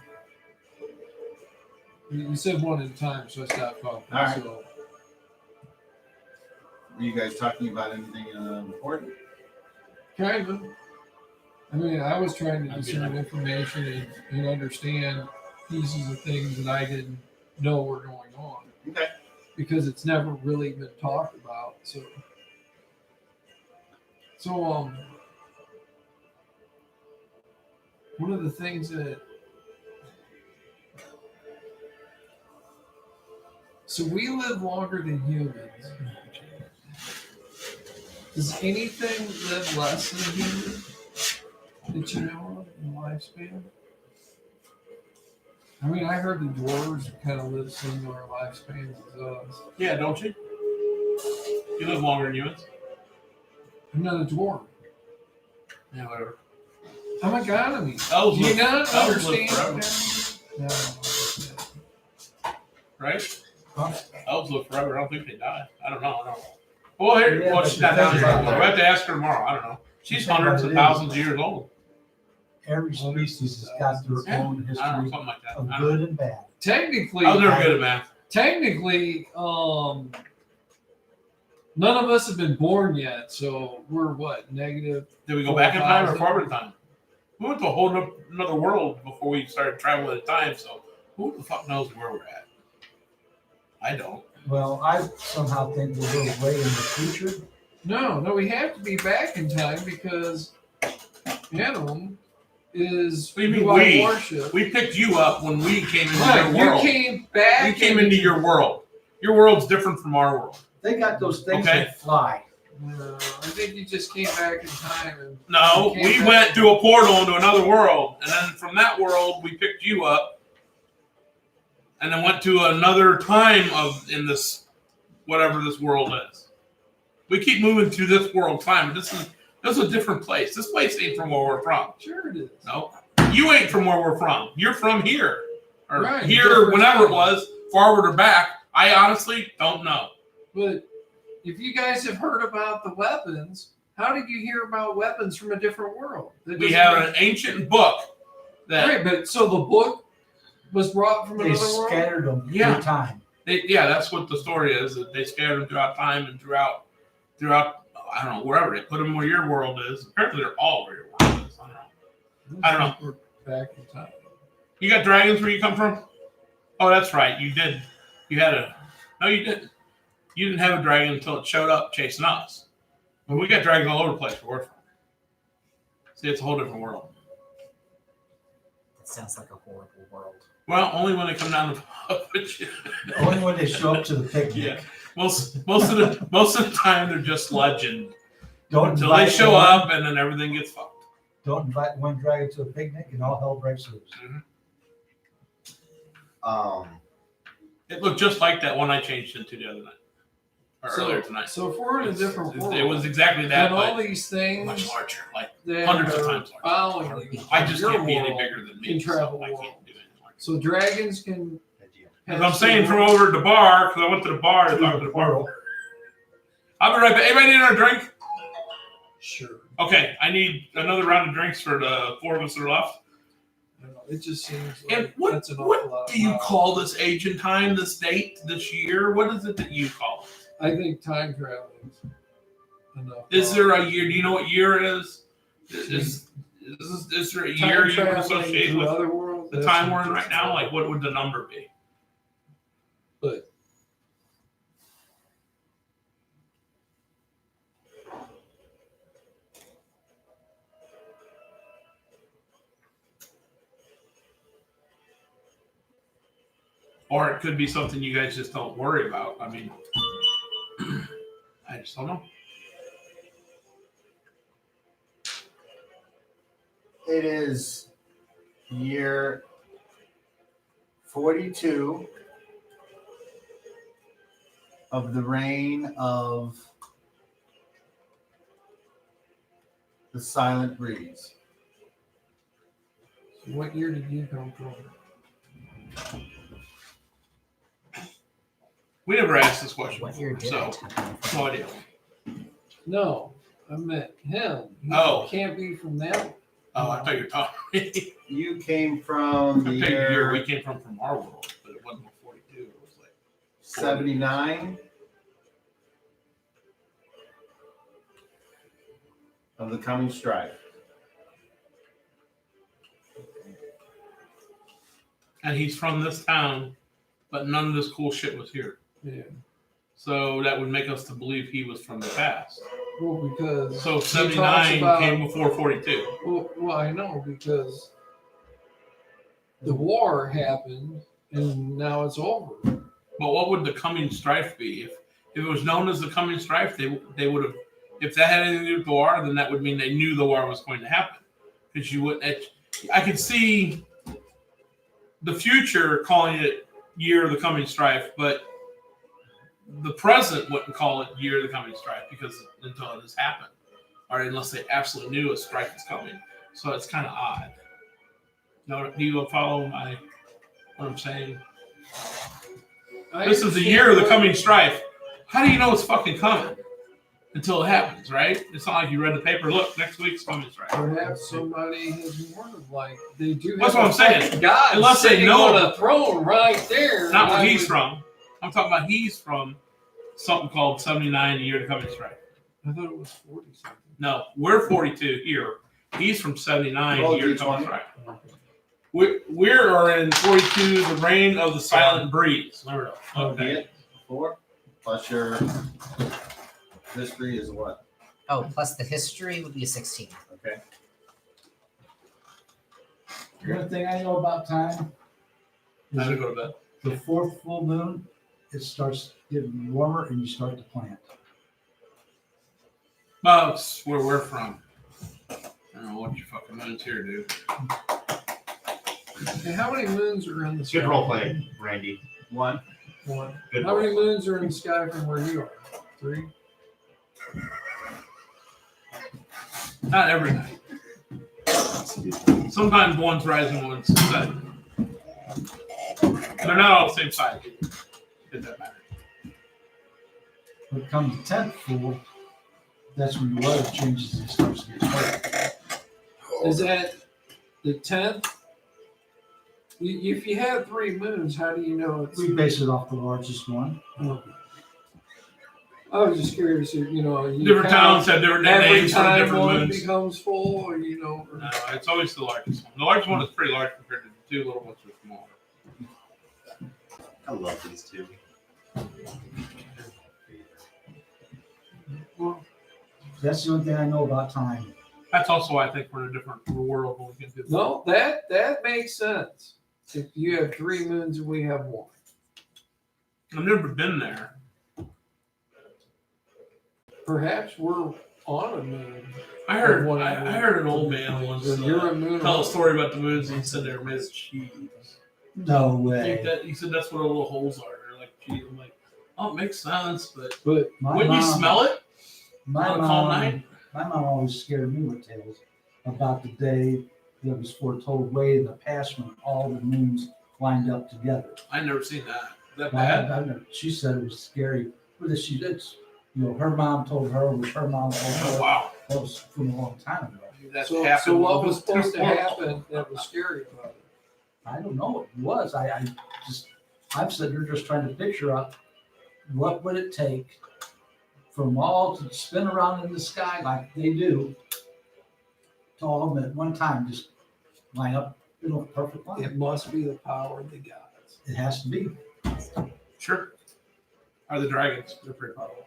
You said one at a time, so I stopped talking. All right. So Were you guys talking about anything important? kind of. I mean, I was trying to I'd be discern like- information and understand pieces of things that I didn't know were going on. Okay. Because it's never really been talked about. So one of the things that we live longer than humans. Does anything live less than a human that you know of in lifespan? I mean, I heard the dwarves kind of live similar lifespans as us. Yeah, don't you? You live longer than humans. I'm not a dwarf. Yeah, whatever. I'm a gonomie. Elves Do you live, not elves live understand? forever, No. right? Huh? Elves live forever. I don't think they die. I don't know. Well, here, Yeah, well, but she's the not down thing here about anymore. that- We have to ask her tomorrow. I don't know. She's The thing hundreds about of it is- thousands of years old. Every species has got their Yeah. own I don't know, history something like that. of I don't know. good and bad. Technically, I was never good at math. none of us have been born yet, so we're what, negative? Did we go back in time or 4,000? forward in time? We went to a whole another world before we started traveling in time, so who the fuck knows where we're at? I don't. Well, I somehow think we're a little way in the future. No, we have to be back in time because Adam is What do you mean who I we? worship. We picked you up when we came into Right, your you world. came back. We came into your world. Your world's different from our world. They got those things Okay. that fly. No, I think you just came back in time. And No, You came we back. went through a portal into another world, and then from that world we picked you up, and then went to another time in this whatever this world is. We keep moving through this world time. This is a different place. This place ain't from where we're from. sure it is. No, you ain't from where we're from. You're from here or Right, here, different whenever it time. was, forward or back. I honestly don't know. But if you guys have heard about the weapons, how did you hear about weapons from a different world? That We doesn't have make- an ancient book that Right, but so the book was brought from They another world? scattered them Yeah. through time. that's what the story is. That they scattered them throughout time and throughout. I don't know, wherever they put them where your world is. Apparently, they're all where your world is. I don't know. We're back in time. You got dragons where you come from? Oh, that's right. You did. You had a. No, you didn't. You didn't have a dragon until it showed up chasing us. But we got dragons all over the place where we're from. See, it's a whole different world. That sounds like a horrible world. Well, only when they come down the pub with you. Only when they show up to the picnic. Yeah. Most of the time they're just legend Don't until they invite show one- up and then everything gets fucked. Don't invite one dragon to a picnic and all hell breaks loose. It looked just like that one I changed into the other night. Or earlier tonight. So if we're in a different world, It was exactly that, and all but these things much larger, like that hundreds of are times larger. following you, I just your can't be any world bigger than me. can travel so I world. can't do anything like that. So dragons can. As I'm saying from over at the bar, because I went to the bar to talk to the bar. I'll be right back. Anybody need another drink? Sure. Okay, I need another round of drinks for the 4 of us that are left. I don't know, it just seems And like what, that's an awful what lot. do you call this age and time, this date, this year? What is it that you call it? I think time traveling enough. Is there a year? Do you know what year it is? Is there a year you would associate with other worlds, the time we're in right now? Like, what would the number be? But Or it could be something you guys just don't worry about. I mean, I just don't know. It is year 42 of the reign of the Silent Breeze. what year did you come from? We never asked this question What year before, did so it? no idea. No, I meant him. He Oh. can't be from that. Oh, I thought you were talking. I You came from the picked the year we year came from our world, but it wasn't 42. It was like 79 of the coming strife. and he's from this town, but none of this cool shit was here. Yeah. So that would make us to believe he was from the past. Well, because So he 79 talks about- came before 42. Well, I know because the war happened and now it's over. But what would the coming strife be? If it was known as the coming strife, they would have. If that had anything to do with the war, then that would mean they knew the war was going to happen. Because you wouldn't. I could see the future calling it year of the coming strife, but the present wouldn't call it year of the coming strife because until it has happened, or unless they absolutely knew a strike is coming. So it's kind of odd. No, do you follow what I'm saying? This is the year of the coming strife. How do you know it's fucking coming until it happens, right? It's not like you read the paper. Look, next week's coming strife. Perhaps somebody has warned them, like they do. That's have what I'm saying. God Unless they sitting know- on a throne right there. Not where I he's would- from. I'm talking about he's from something called 79, the year of the coming strife. I thought it was 40 something. No, we're 42 here. He's from 79, Roll year of the coming D20. strife. We are in 42, the reign of the silent breeze. There we go. Okay. Okay. 4 plus your history is what? Oh, plus the history would be a 16. Okay. The other thing I know about time Time to is go to bed. the fourth full moon, it starts getting warmer and you start to plant. Well, it's where we're from. I don't know what your fucking moon's here, dude. Hey, how many moons are in the sky? Good role play, Randy. 1. One. Good How role. many moons are in the sky from where you are? 3. Not every night. Sometimes one's rising, one's setting. They're not all the same size. It doesn't matter. When it comes to 10th full, that's when the weather changes and starts to get cold. Is that the 10th? If you have 3 moons, how do you know it's? We base it off the largest one. I was just curious if, you Different towns have different every names for time different one moons. becomes full, or, or- No, it's always the largest one. The largest one is pretty large compared to the 2 little ones are small. I love these two. well, That's the only thing I know about time. That's also why I think we're in a different world when we can do that. no, that makes sense. If you have 3 moons and we have 1. I've never been there. Perhaps we're on a moon. I heard One I heard an old man once Or you're a moon. tell a story about the moons and he said they were made of cheese. No I think way. that he said that's what our little holes are. They're like, gee, I'm like, oh, it makes sense, but But My wouldn't you mom- smell it My on a calm mom, night? my mom always scared me with tales about the day that was foretold way in the past when all the moons lined up together. I never seen that. Is that I bad? she said it was scary. But it's, her mom told her, which her mom told Oh her. wow, That was from a long time ago. that so happened. what was supposed to happen that was scary about it? I don't know what it was. I'm sitting here just trying to picture out what would it take for them all to spin around in the sky like they do, to all of them at one time just line up in a perfect line. It must be the power of the gods. It has to be. Sure. Are the dragons? They're pretty powerful.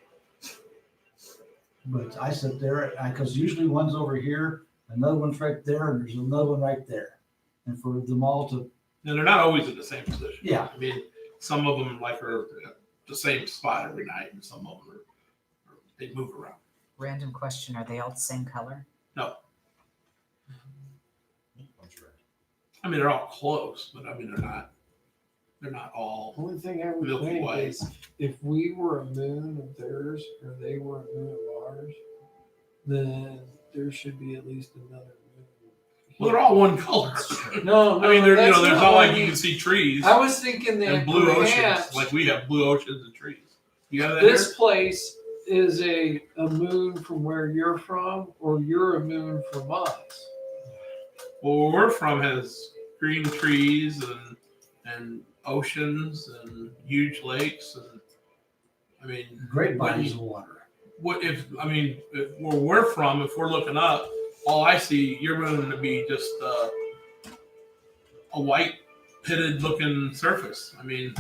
But I sit there, because usually one's over here, another one's right there, and there's another one right there. And for them all to, No, they're not always in the same position. yeah, I mean, some of them like are at the same spot every night, and some of them they move around. Random question: are they all the same color? I mean, they're all close, but I mean, they're not all Only thing I would Milky think Way. is if we were a moon of theirs or they were a moon of ours, then there should be at least another moon. Well, they're all one color. No, I mean, there's that's not what like I you mean. can see trees I was thinking that and blue perhaps oceans like we have blue oceans and trees. You have that this here? place is a moon from where you're from, or you're a moon from us. Well, where we're from has green trees and oceans and huge lakes and I mean, great bodies of water. what if where we're from, if we're looking up, all I see you're going to be just a white pitted looking surface. I mean,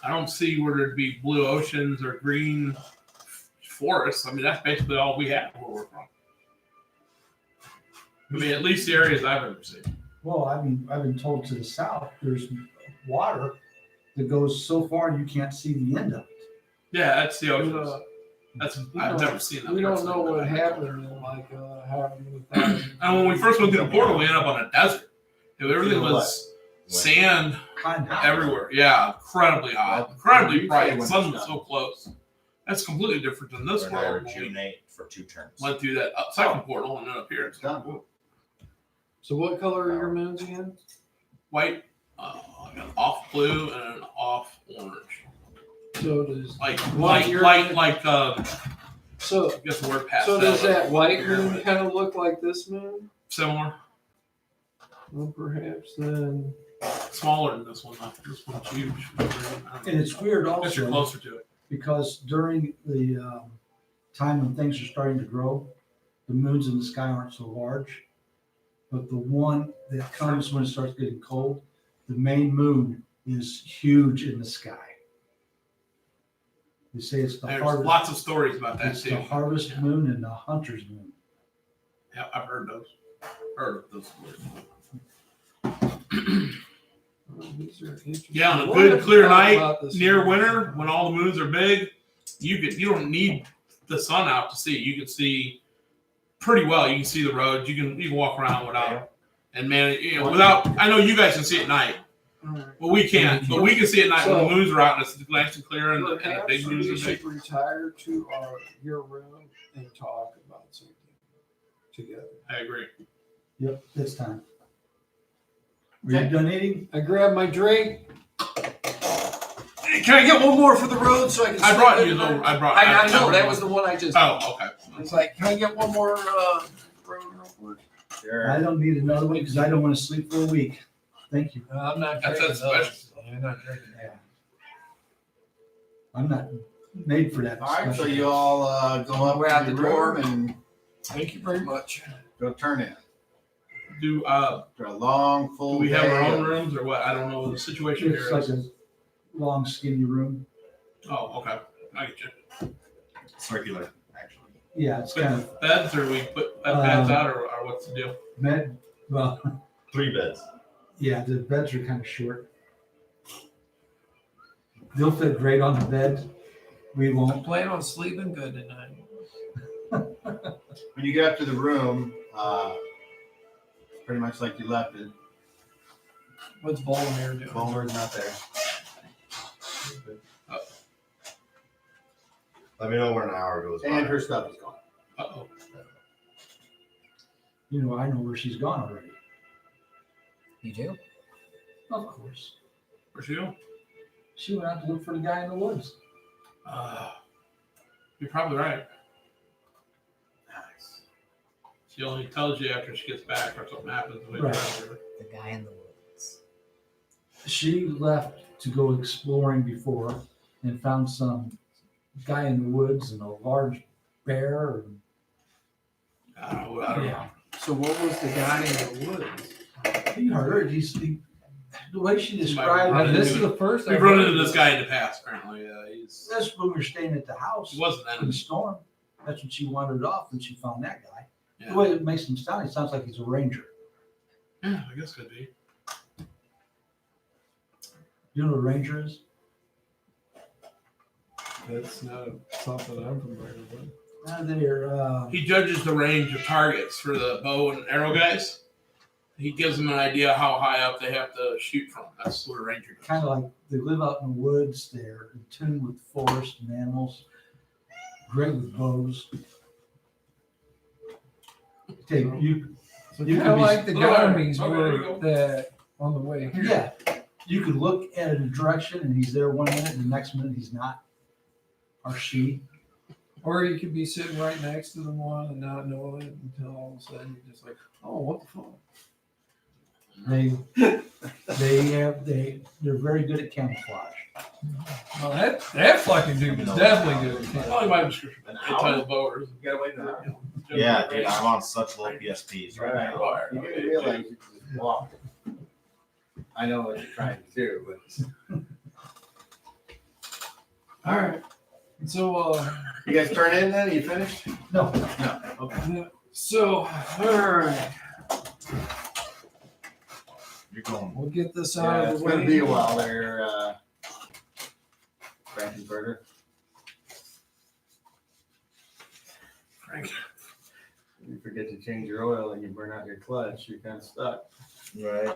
I don't see where there'd be blue oceans or green forests. I mean, that's basically all we have where we're from. I mean, at least the areas I've ever seen. Well, I've been told to the south, there's water that goes so far you can't see the end of it. Yeah, that's the oceans. Uh, That's we I've don't- never seen that. We don't personally, know but what I've happened in like however many thousands. And when we first went through the portal, we ended up on a desert. Everything Feel was sand Kind of. everywhere. Yeah, incredibly hot, Well, incredibly you bright. say The when sun it's was done. so close. That's completely different than this We're gonna world. We rejuvenate for 2 turns. went through that second portal and then up here. It's done. So what color are your moons again? White, an off blue and an off orange. So does Like Well, you're- so I guess the word pastel. so does that white Here, moon but kind of look like this moon? similar? Well, perhaps then. Smaller than this one though. This one's huge. And it's weird I guess you're also, closer to it. because during the time when things are starting to grow, the moons in the sky aren't so large. But the one that comes when it starts getting cold, the main moon is huge in the sky. They say it's the There's harvest, lots of stories about that it's too. the harvest Yeah. moon and the hunter's moon. Yeah, I've heard those. Heard of those stories. Oh, these are interesting. Yeah, on a We'll good have to clear talk night about this near more. winter when all the moons are big, you don't need the sun out to see. You can see pretty well. You can see the roads. You can walk around without. And man, without. I know you guys can see at night, All right. but we can't. But we can see at night when So- the moons are out and it's nice and clear and the Perhaps big we moons are should big. retire to your room and talk about something together. I agree. Yep, it's time. Are you done eating? I grabbed my drink. Can I get one more for the road so I can? I sleep brought good you tonight? though. I brought. I know that was the one I just. Oh, okay. It's like, can I get one more road real quick? Sure. I don't need another one because I don't want to sleep for a week. Thank you. I'm not That's drinking special. those. I'm not drinking that. I'm not made for that. All right, so discussion. you all go up We're out to the your door. room and Thank you very much. go turn in. Do After a long, full do we have our day own of- rooms or what? I don't know the situation It's here like is. a long, skinny room. Oh, okay. I get you. Circular, actually. Yeah, it's kind of But beds or we put beds out or what's the deal? bed. Well, 3 beds. yeah, the beds are kind of short. They'll fit great on the bed. We I won't. plan on sleeping good tonight. When you get up to the room, pretty much like you left it. What's Voldemort doing? Bulmer's not there. Let me know when an hour goes by. And her stuff is gone. Uh-oh. You know, I know where she's gone already. You do? Of course. Where's she going? She went out to look for the guy in the woods. You're probably right. Nice. She only tells you after she gets back or something happens. Right. The guy in the woods. She left to go exploring before and found some guy in the woods and a large bear. And, I don't know. So what was the guy in the woods? he heard it. The way she described This it. is the first We've I've run heard into of this guy in the past, apparently. That's when we were staying at the house He wasn't in the then. storm. That's when she wandered off and she found that guy. Yeah. The way it makes him sound, he sounds like he's a ranger. Yeah, I guess could be. You know what a ranger is? That's not something I'm familiar with. They're He judges the range of targets for the bow and arrow guys. He gives them an idea how high up they have to shoot from. That's what a ranger does. kind of like they live out in the woods. They're in tune with forest and animals. Great with bows. Take you. So You kind could of be- like the Oh, there gonomies you were go. that on the way here. Yeah, you could look at a direction and he's there 1 minute, and the next minute he's not, or she. Or you could be sitting right next to the one and not know it until all of a sudden you're just like, oh, what the fuck? They're very good at camouflage. Well, that fucking dude is definitely good. at Probably my description. An They hour? tell the bowers. You gotta wait an hour. Yeah, dude, I'm on such low PSPs right Right. now. You didn't realize you could just walk. I know what you're trying to do, but All right. So, you guys turn in then? You finished? No, No. Okay. all right. You're going. We'll get this out Yeah, of it's the gonna way. be a while there, Frankenberger. Frank. You forget to change your oil and you burn out your clutch, you're kind of stuck. Right.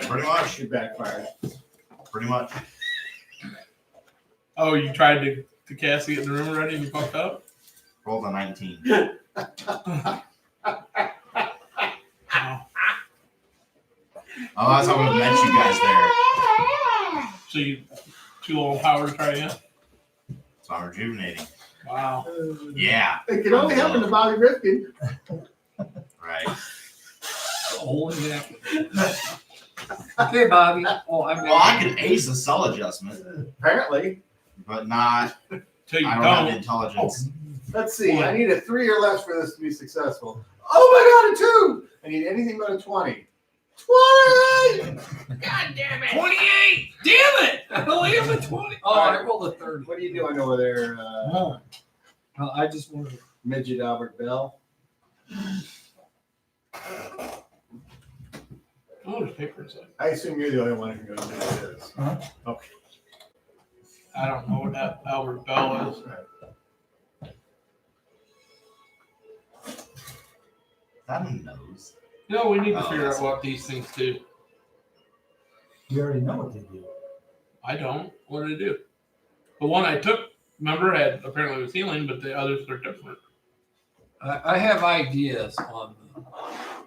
Pretty much. You backfired. Pretty much. Oh, you tried to cast it in the room already and you fucked up? Rolled a 19. Oh, that's how we met you guys there. So you too low on power to try again? So I'm rejuvenating. Wow. Yeah. It can only happen to Bobby Rifkin. Right. Holy heck. Okay, Bobby. Oh, I'm Well, I can ace a cell adjustment, Apparently. but not. Till you I don't have the don't. intelligence. Let's see. I need a 3 or less for this to be successful. Oh my god, a 2! I need anything but a 20. 20! God damn it. 28! Damn it! I only have a 20. Oh, I rolled a 30. What are you doing over there, Well, I just wanted to. midget Albert Bell? Oh, there's paper inside. I assume you're the only one who knows who it is. Huh? Okay. I don't know what that Albert Bell is. That knows. You know, we need to Oh, figure that's- out what these things do. you already know what they do. I don't. What did it do? The one I took, remember, had apparently was healing, but the others are different. I have ideas on them.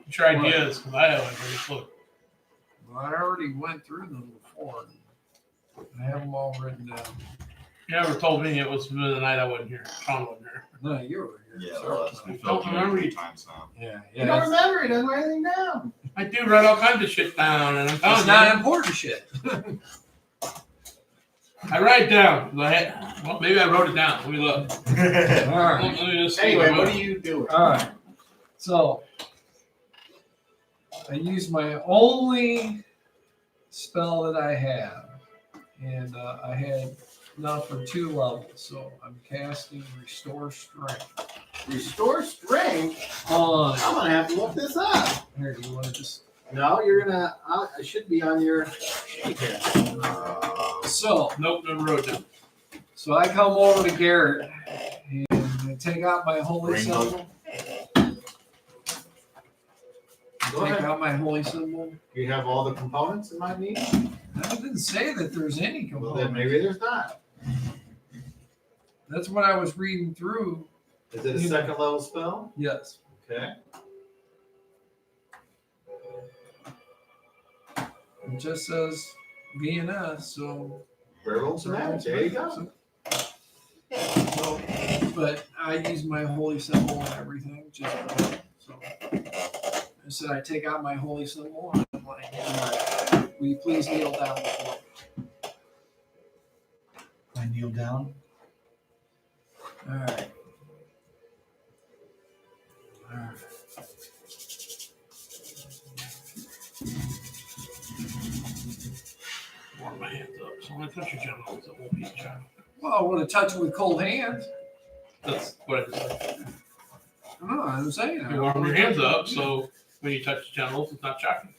Get your ideas, because I haven't really looked. Well, I already went through them before. I have them all written down. You never told me it was the night I wasn't here. Sean wasn't here. No, you were here. Yeah, Sorry. well, we Don't filled you in remember 3 you. times now. Yeah, You don't remember, he doesn't write anything down. I do write all kinds of shit down, and I'm telling It's you, not important shit. I write down. Well, maybe I wrote it down. Let me look. All right. Let me just see Anyway, what what are you doing? All right. So I use my only spell that I have, and I had enough for 2 levels. So I'm casting Restore Strength Restore strength? on. I'm gonna have to look this up. Here, do you want to just? No, you're gonna, I should be on your sheet here. So Nope, never wrote it down. So I come over to Garrett and I take out my holy Rainbow. symbol. Go Take ahead. out my holy symbol. Do you have all the components in my need? I didn't say that there's any Well, component. then maybe there's not. That's what I was reading through. Is it a second level spell? Yes. Okay. It just says VNS, so. Werewolves and magic. There you go. So, but I use my holy symbol and everything. Just so. I said I take out my holy symbol and I'm like, will you please kneel down before me? I kneel down. All right. All right. Warm my hands up. So when I touch your genitals, it won't be a child. Well, I want to touch it with cold hands. That's what I said. No, I'm saying. You warm your hands up, so when you touch the genitals, it's not shocking.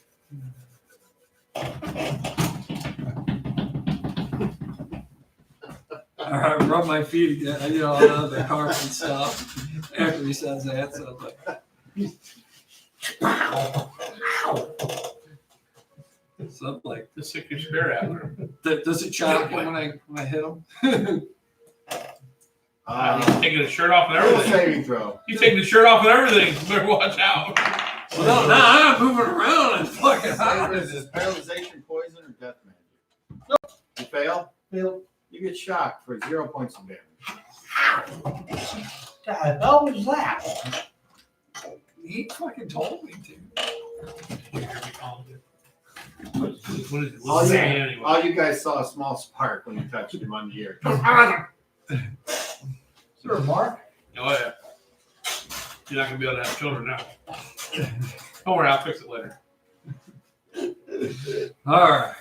All right, rub my feet again, on the carpet and stuff. After he says that, so I'm like, something like, Just stick your spear out there. does it shock him when I hit him? He's taking his shirt off and Roll a everything. saving throw. He's taking his shirt off and everything. You better watch out. Well, no, I'm moving around and fucking hot. Is this paralyzation, poison, or death magic? You fail? Fail. You get shocked for 0 points of damage. The hell was that? He fucking told me to. What is it? All Little you, man anyway. all you guys saw a small spark when you touched him on the ear. Is there a mark? Oh yeah. You're not gonna be able to have children now. Don't worry, I'll fix it later. All right.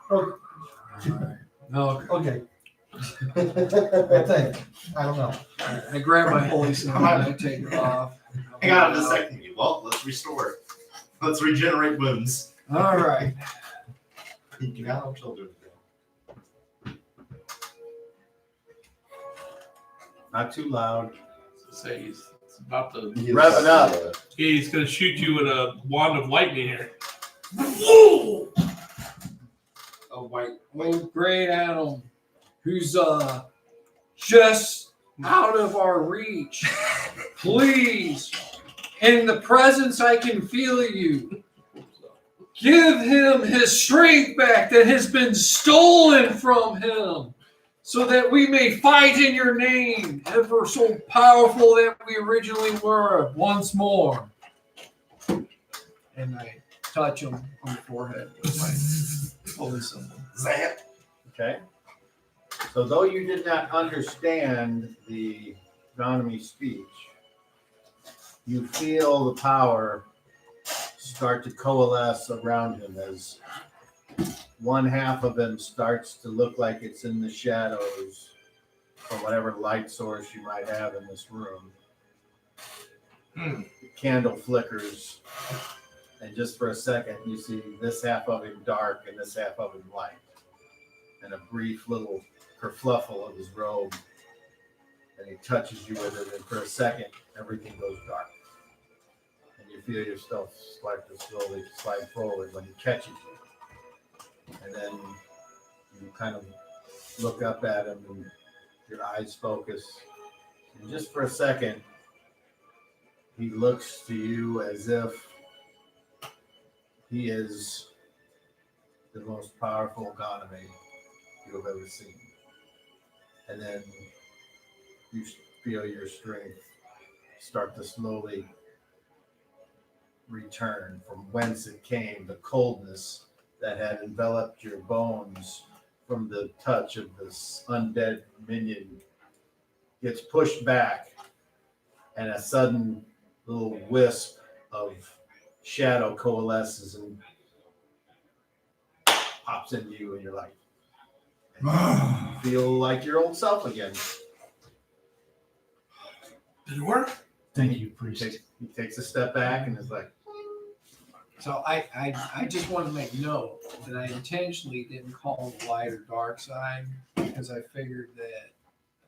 Okay. No, Okay. I think. I don't know. I grab my holy symbol and I take it off. Hang on a second. Well, let's restore it. Let's regenerate wounds. All right. You can have children. Not too loud. Say he's about to. Revving up. He's gonna shoot you with a wand of lightning here. Woo! A white. Old great Adam, who's just out of our reach. Please, in the presence I can feel you. Give him his strength back that has been stolen from him, so that we may fight in your name, ever so powerful that we originally were, once more. And I touch him on the forehead with my holy symbol. Zap. Okay. So though you did not understand the gonomy speech, you feel the power start to coalesce around him as one half of him starts to look like it's in the shadows from whatever light source you might have in this room. The candle flickers, and just for a second you see this half of him dark and this half of him light, and a brief little kerfluffle of his robe, and he touches you with it, and for a second everything goes dark. You feel yourself start to slowly slide forward when he catches you. And then you kind of look up at him and your eyes focus. And just for a second, he looks to you as if he is the most powerful gonomy you have ever seen. And then you feel your strength start to slowly return from whence it came, the coldness that had enveloped your bones from the touch of this undead minion gets pushed back, and a sudden little wisp of shadow coalesces and pops into you, and you're like, and you feel like your old self again. Did it work? Thank you, priest. He takes a step back and is like, So I just want to make note that I intentionally didn't call him the light or dark side, because because I figured that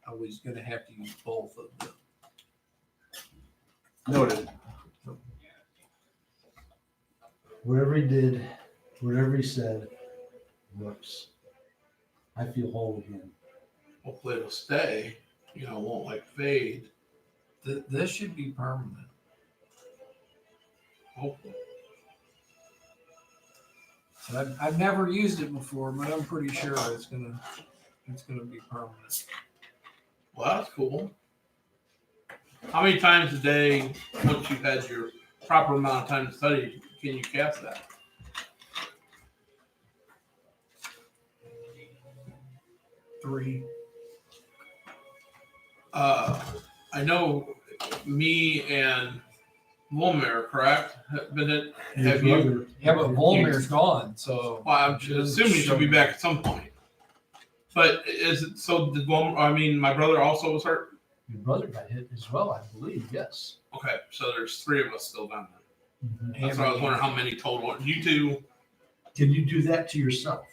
I was going to have to use both of them. Noted. Whatever he did, whatever he said, works. I feel whole again. Hopefully it'll stay. You know, it won't like fade. This should be permanent. Hopefully. So I've never used it before, but I'm pretty sure it's gonna be permanent. Well, that's cool. How many times a day, once you've had your proper amount of time to study, can you cast that? Three. I know me and Wilmer, correct? Have you? Yeah, but Volmir's gone, so. Well, I'm assuming she'll be back at some point. But is it so? Did Wilmer? I mean, my brother also was hurt. Your brother got hit as well, I believe. Yes. Okay, so there's 3 of us still down there. Mhm. That's why I was wondering how many total. You two? Can you do that to yourself?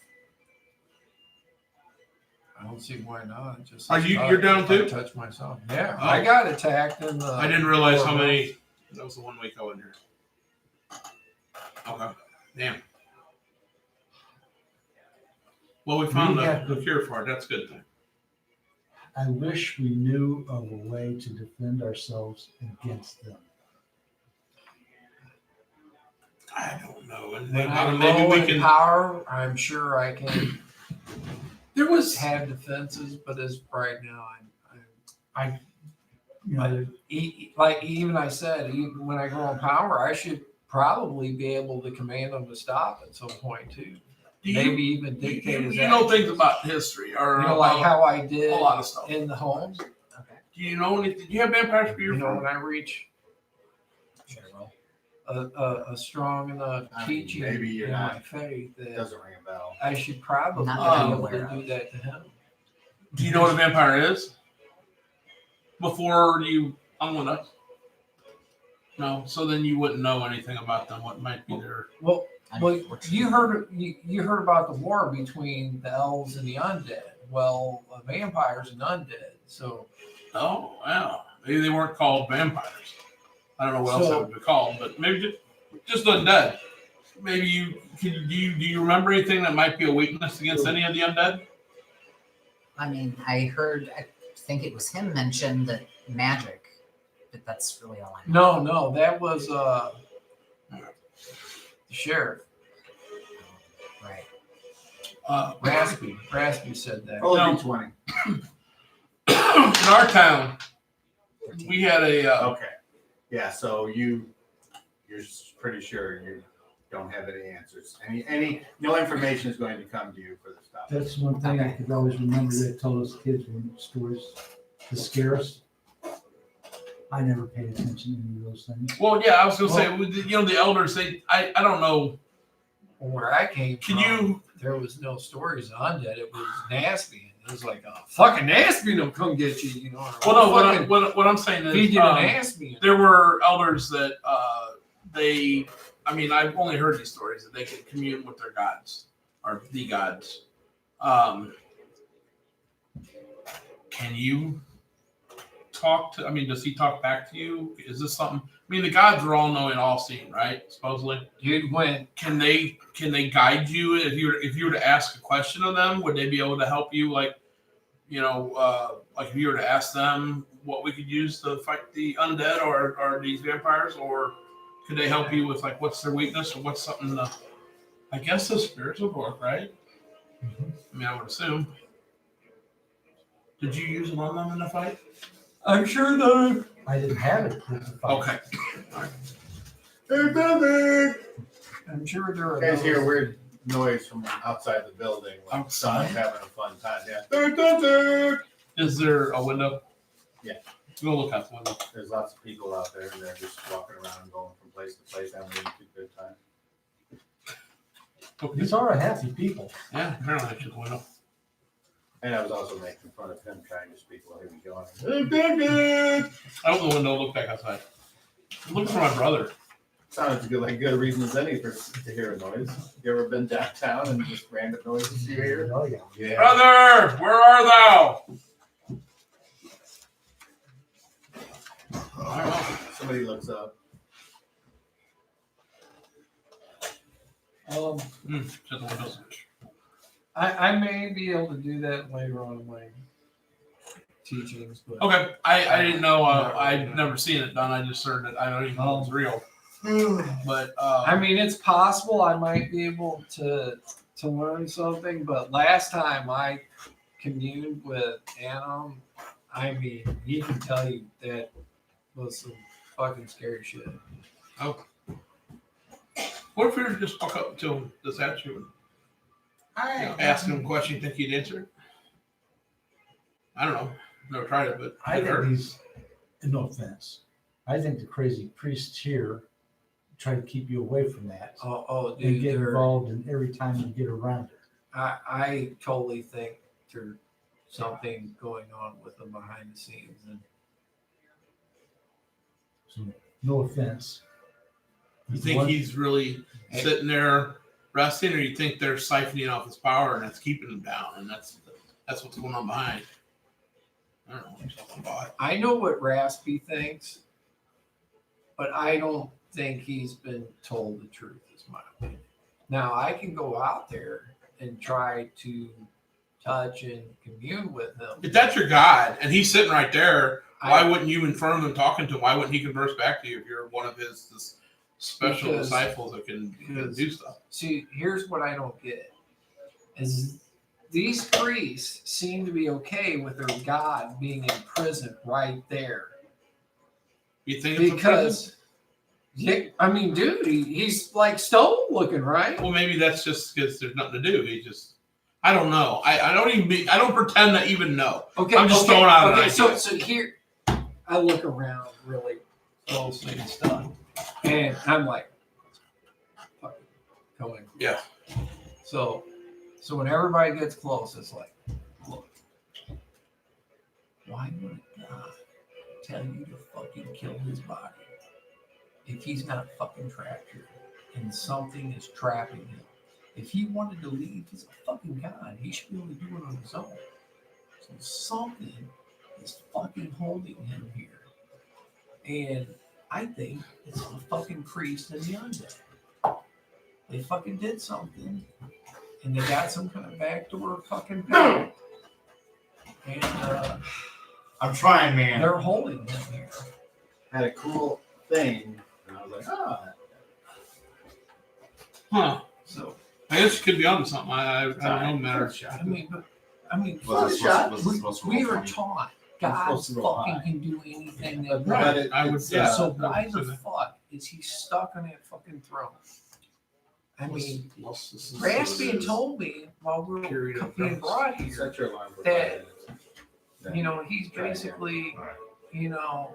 I don't see why not. Just Are you- you're down if I too? touch myself. Yeah, Oh. I got attacked in the. I didn't realize how many. That was the 1 week I wasn't here. Okay, damn. Well, we found We have the to- cure for it. That's a good thing. I wish we knew of a way to defend ourselves against them. I don't know. And When I maybe roll we in can. power, I'm sure I can There was. have defenses, but as of right now, You know, like even I said, even when I grow in power, I should probably be able to command them to stop at some point too. Do Maybe you, even dictate his you know actions. things about history or You know, like about how I a did lot of stuff. in the homes. Okay. Do you know anything? Do you have vampires for your You know, friend? when I reach Sure, well, a strong enough I mean, teaching maybe you're in not- my faith It that doesn't ring a bell. I should probably Not that I'm be able aware to of. do that to him. Do you know what a vampire is? Before you unwin us? No. So then you wouldn't know anything about them. What might be their. Well, unfortunately. you heard about the war between the elves and the undead. Well, a vampire's an undead, so Oh wow. Maybe they weren't called vampires. I don't know what else So- they would be called, but maybe just undead. Maybe do you remember anything that might be a weakness against any of the undead? I mean, I think it was him mention that magic, but that's really all I know. no, that was the sheriff. Right. Raspy said that. Roll No. a d20. In our town, we had a. Okay. Yeah, so you're pretty sure you don't have any answers. No information is going to come to you for this stuff. that's one thing I could always remember. They told us kids when stories to scare us. I never paid attention to any of those things. Well, yeah, I was gonna say, the elders. I don't know. Where I came Can from, you? there was no stories of undead. It was nasty. It was like a fucking nasty will come get you. You know. or Well, no. fucking What I'm saying is, feed you an nasty. there were elders that they. I mean, I've only heard these stories that they could commune with their gods or the gods. Can you talk to? I mean, does he talk back to you? Is this something? I mean, the gods are all knowing, all seeing, right? Supposedly. Dude, when Can they guide you if you were to ask a question of them? Would they be able to help you? Like if you were to ask them what we could use to fight the undead or these vampires, or could they help you with like what's their weakness or what's something? I guess the spirits would work, right? I mean, I would assume. Did you use one of them in the fight? I'm sure the I didn't have it. With the fight. Okay. I'm sure there are. You guys hear a those- weird noise from outside the building. Like Outside? someone's having a fun time. Yeah. Is there a window? Yeah. Go look out the window. There's lots of people out there, and they're just walking around, going from place to place, having a good time. These are happy people. Yeah, apparently I should window. And I was also making fun of him trying to speak while he was yawning. I opened the window, look back outside. I'm looking for my brother. Sounds good, like good reason as any for to hear a noise. You ever been downtown and just random noises you hear? Oh, yeah. Yeah. Brother, where are thou? I don't know. Somebody looks up. Shut the windows. I may be able to do that later on in my teachings, but Okay, I didn't know. I'd never seen it done. I just heard it. I don't even know it's real. But I mean, it's possible I might be able to learn something. But last time I communed with Anom, I mean, he can tell you that was some fucking scary shit. what if we were to just walk up to him, the statue, and ask him a question you think he'd answer? I don't know. Never tried it, but I it think hurt. he's, no offense, I think the crazy priests here try to keep you away from that. Oh, And dude, get involved in every time you get around it. I totally think there's something going on with them behind the scenes, and So, no offense. You think he's really sitting there resting, or you think they're siphoning off his power and that's keeping him down, and that's what's going on behind? I don't know. Something about it. I know what Raspy thinks, but I don't think he's been told the truth, is my opinion. Now, I can go out there and try to touch and commune with him. If that's your God and he's sitting right there, why wouldn't you inform him talking to him? Why wouldn't he converse back to you if you're one of his this special disciples that can do stuff? See, here's what I don't get. Is these priests seem to be okay with their God being in prison right there. You think it's Because, yeah, I mean, dude, he's like stone looking, right? well, maybe that's just because there's nothing to do. He just, I don't know. I don't pretend to even know. Okay, I'm just throwing out an okay, idea. so here, I look around really closely and stuff, and I'm like, fucking going. Yeah. So when everybody gets close, it's like, look, why would God tell you to fucking kill his body if he's not fucking trapped here and something is trapping him? If he wanted to leave, he's a fucking God. He should be able to do it on his own. So something is fucking holding him here. And I think it's the fucking priest and the undead. They fucking did something. And they got some kind of backdoor fucking power. And I'm trying, man. they're holding him here. Had a cool thing, and I was like, oh. Huh. So I guess you could be onto something. I don't know, matter. I mean, Was it supposed to we roll are for taught It's God supposed to roll fucking high. can do anything they But want. it- I would it's, say uh, So that. why the fuck is he stuck on that fucking throne? I mean, Raspian told me while we were being brought here, Set your alarm for that, 5 minutes. you know, he's basically, you know,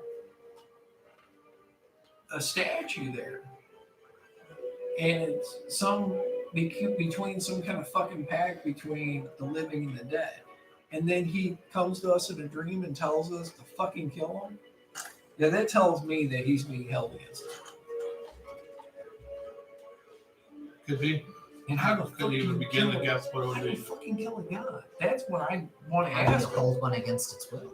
a statue there. And it's between some kind of fucking pact between the living and the dead. And then he comes to us in a dream and tells us to fucking kill him. Yeah, that tells me that he's being held against it. Could be. And how the Couldn't fuck do even you begin to kill guess what it How would do you be. fucking kill a god? That's what I want to How do you ask. hold one against its will?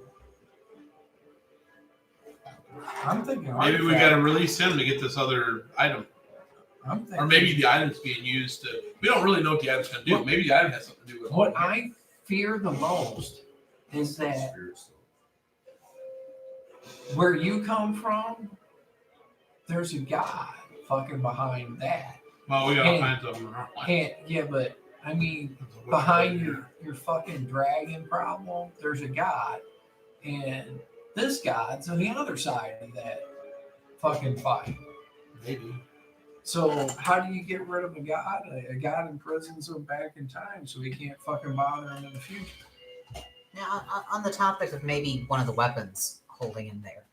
I'm thinking. Maybe we got to release him to get this other item. I'm thinking. Or maybe the item's being used to. We don't really know what the item's going to do. Maybe the item has something to do with it. What I fear the most is that where you come from, there's a god fucking behind that. Well, we got all And- kinds of them in our life. And yeah, but I mean, behind your fucking dragon problem, there's a god, and this god's on the other side of that fucking fight. Maybe. So how do you get rid of a god? A god imprisons him back in time so he can't fucking bother him in the future. Now, on the topic of maybe one of the weapons holding in there,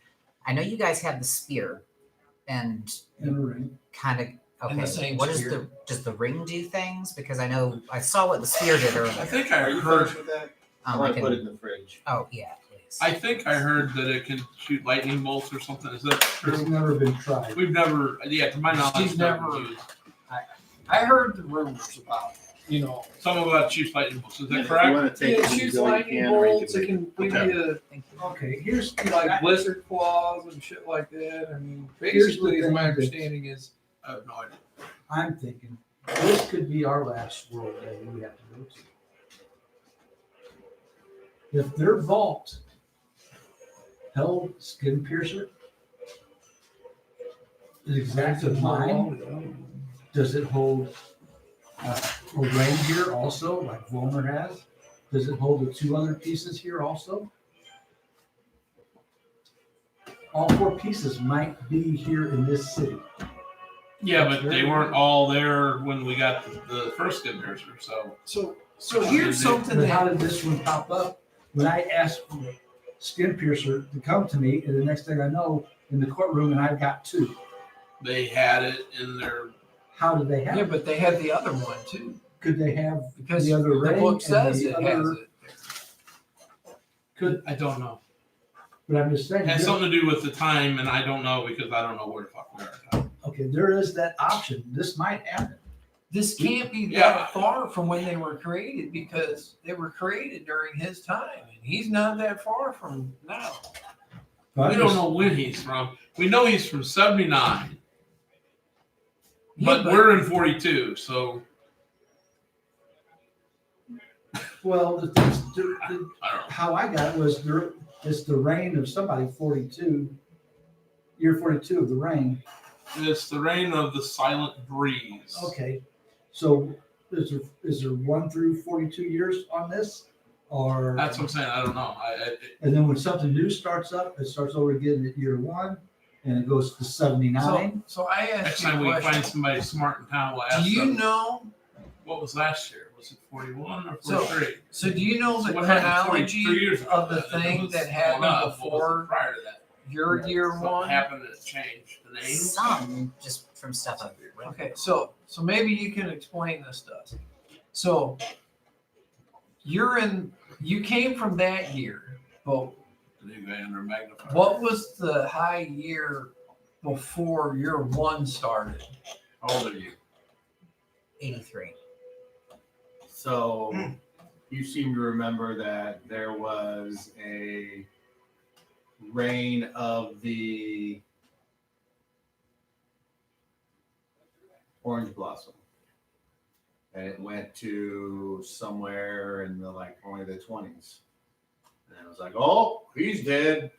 I know you guys have the spear, and In a ring. kind of And okay. the same What spear. does the ring do things? Because I know I saw what the spear did I earlier. think Are I you heard. finished with that? I I want to can- put it in the fridge. Oh yeah, please. days. I think I heard that it can shoot lightning bolts or something. Is that It's true? never been tried. We've never, yeah, to my knowledge, She's it's never never- been used. I heard the rumors about it. You know, Some about shoots lightning bolts. Is that If you correct? want to take it it, shoots you lightning can, or you bolts. It can can give you Thank you. Okay, here's like blizzard claws and shit like that. I mean, Here's basically, the my thing that- understanding is I have no idea. I'm thinking, this could be our last world day we have to go to. If their vault held skin piercer, is exact as mine, does it hold a rain gear also, like Volmer has? Does it hold the 2 other pieces here also? All 4 pieces might be here in this city. Yeah, but they weren't all there when we got the first skin piercer. So so. Here's something But how that did this one pop up? When I asked for skin piercer to come to me, and the next thing I know, in the courtroom, and I've got 2. they had it in their. How did they have yeah, it? but they had the other one too Could they have because the other ring book and says the it has other? it. Could, I don't know. but I'm just saying. It has there- something to do with the time, and I don't know because I don't know where the fuck we are. Okay, there is that option. This might happen. This can't be Yeah. that far from when they were created because they were created during his time, and he's not that far from now. But We I'm don't just- know when he's from. We know he's from '79, Yeah, but we're in '42, so Well, the things, I don't know. how I got it was there, it's the reign of somebody 42, year 42 of the reign. It's the reign of the silent breeze. Okay, so is there 1 through 42 years on this? Or? That's what I'm saying. I don't know. And then when something new starts up, it starts over again at year 1, and it goes to 79. So I Next asked you time a we question. find somebody smart in town, we'll ask Do you them. know? What was last year? Was it 41 or So- 43? So do you know the What happened chronology 43 years ago? of the That thing was that blown happened up. What was before prior to that? your year Something one? happened that changed the name. Some just from stuff I've read. Okay, so maybe you can explain this to us. So you came from that year, but The new guy under magnifier. what was the high year before year 1 started? How old are you? 83. So you seem to remember that there was a reign of the orange blossom. And it went to somewhere in the only the 20s. And it was like, oh, he's dead.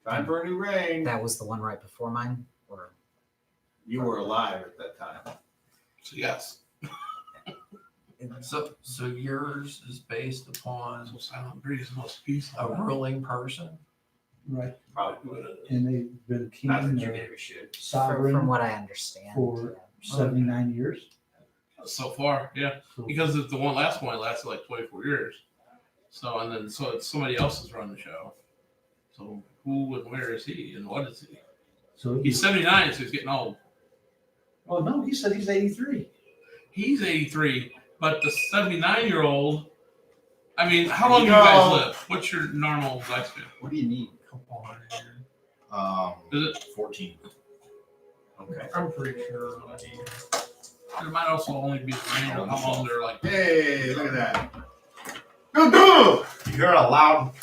Time for a new reign. That was the one right before mine? Or You were alive at that time. So yes. So yours is based upon So silent breeze must be a ruling person? Right, Probably. and they've been king Not that you or gave a shit. from sovereign what I understand. for yeah. 79 years. So far, yeah. So Because the last one lasted like 24 years. So it's somebody else is running the show. So who and where is he and what is he? so He's 79, so he's getting old. oh no, he said he's 83. He's 83, but the 79-year-old. I mean, how long do you No. guys live? What's your normal lifespan? What do you mean? Couple hundred years. Is it? 14. Okay. I'm pretty sure. There might also only be the range of how long they're like. Hey, look at that. Go, go! You hear a loud.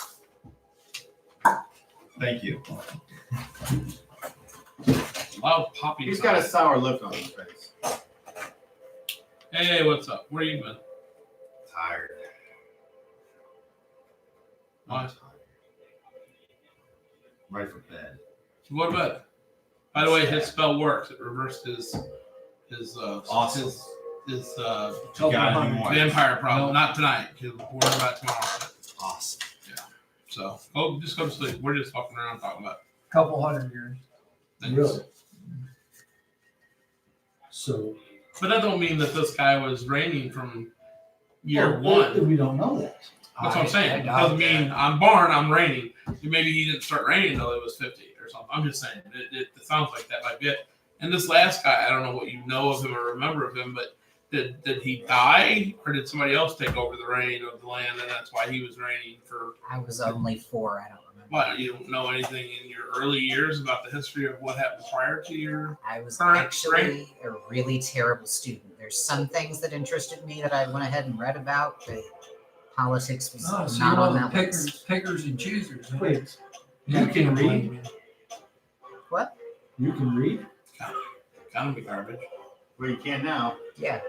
Thank you. Loud poppy. He's got a sound. sour look on his face. Hey, what's up? Where you been? Tired. What? Ready for bed. What about it? By the way, his spell works. It reversed his Awesome. his You got a new wife. vampire problem. No. Not tonight. We'll worry about it tomorrow. Awesome. So just go to sleep. We're just fucking around talking about Couple hundred years. things. Really? So But that don't mean that this guy was reigning from year well, one. we don't know that. That's what I'm saying. It doubt doesn't mean I'm born, I'm reigning. Maybe he didn't start reigning until he was 50 or something. I'm just saying. It sounds like that might be it. And this last guy, I don't know what you know of him or remember of him, but Did he die, or did somebody else take over the reign of the land, and that's why he was reigning for? I was only 4. I don't remember. What, you don't know anything in your early years about the history of what happened prior to your? I was Current actually a really terrible student. There's some things that interested me that I went ahead and read about, but politics was Oh, so not you're on one of that the list. pickers and choosers. Huh? Wait, Yeah, you can can't blame read? you. What? You can read? Kind of garbage. Well, you can now. Yeah.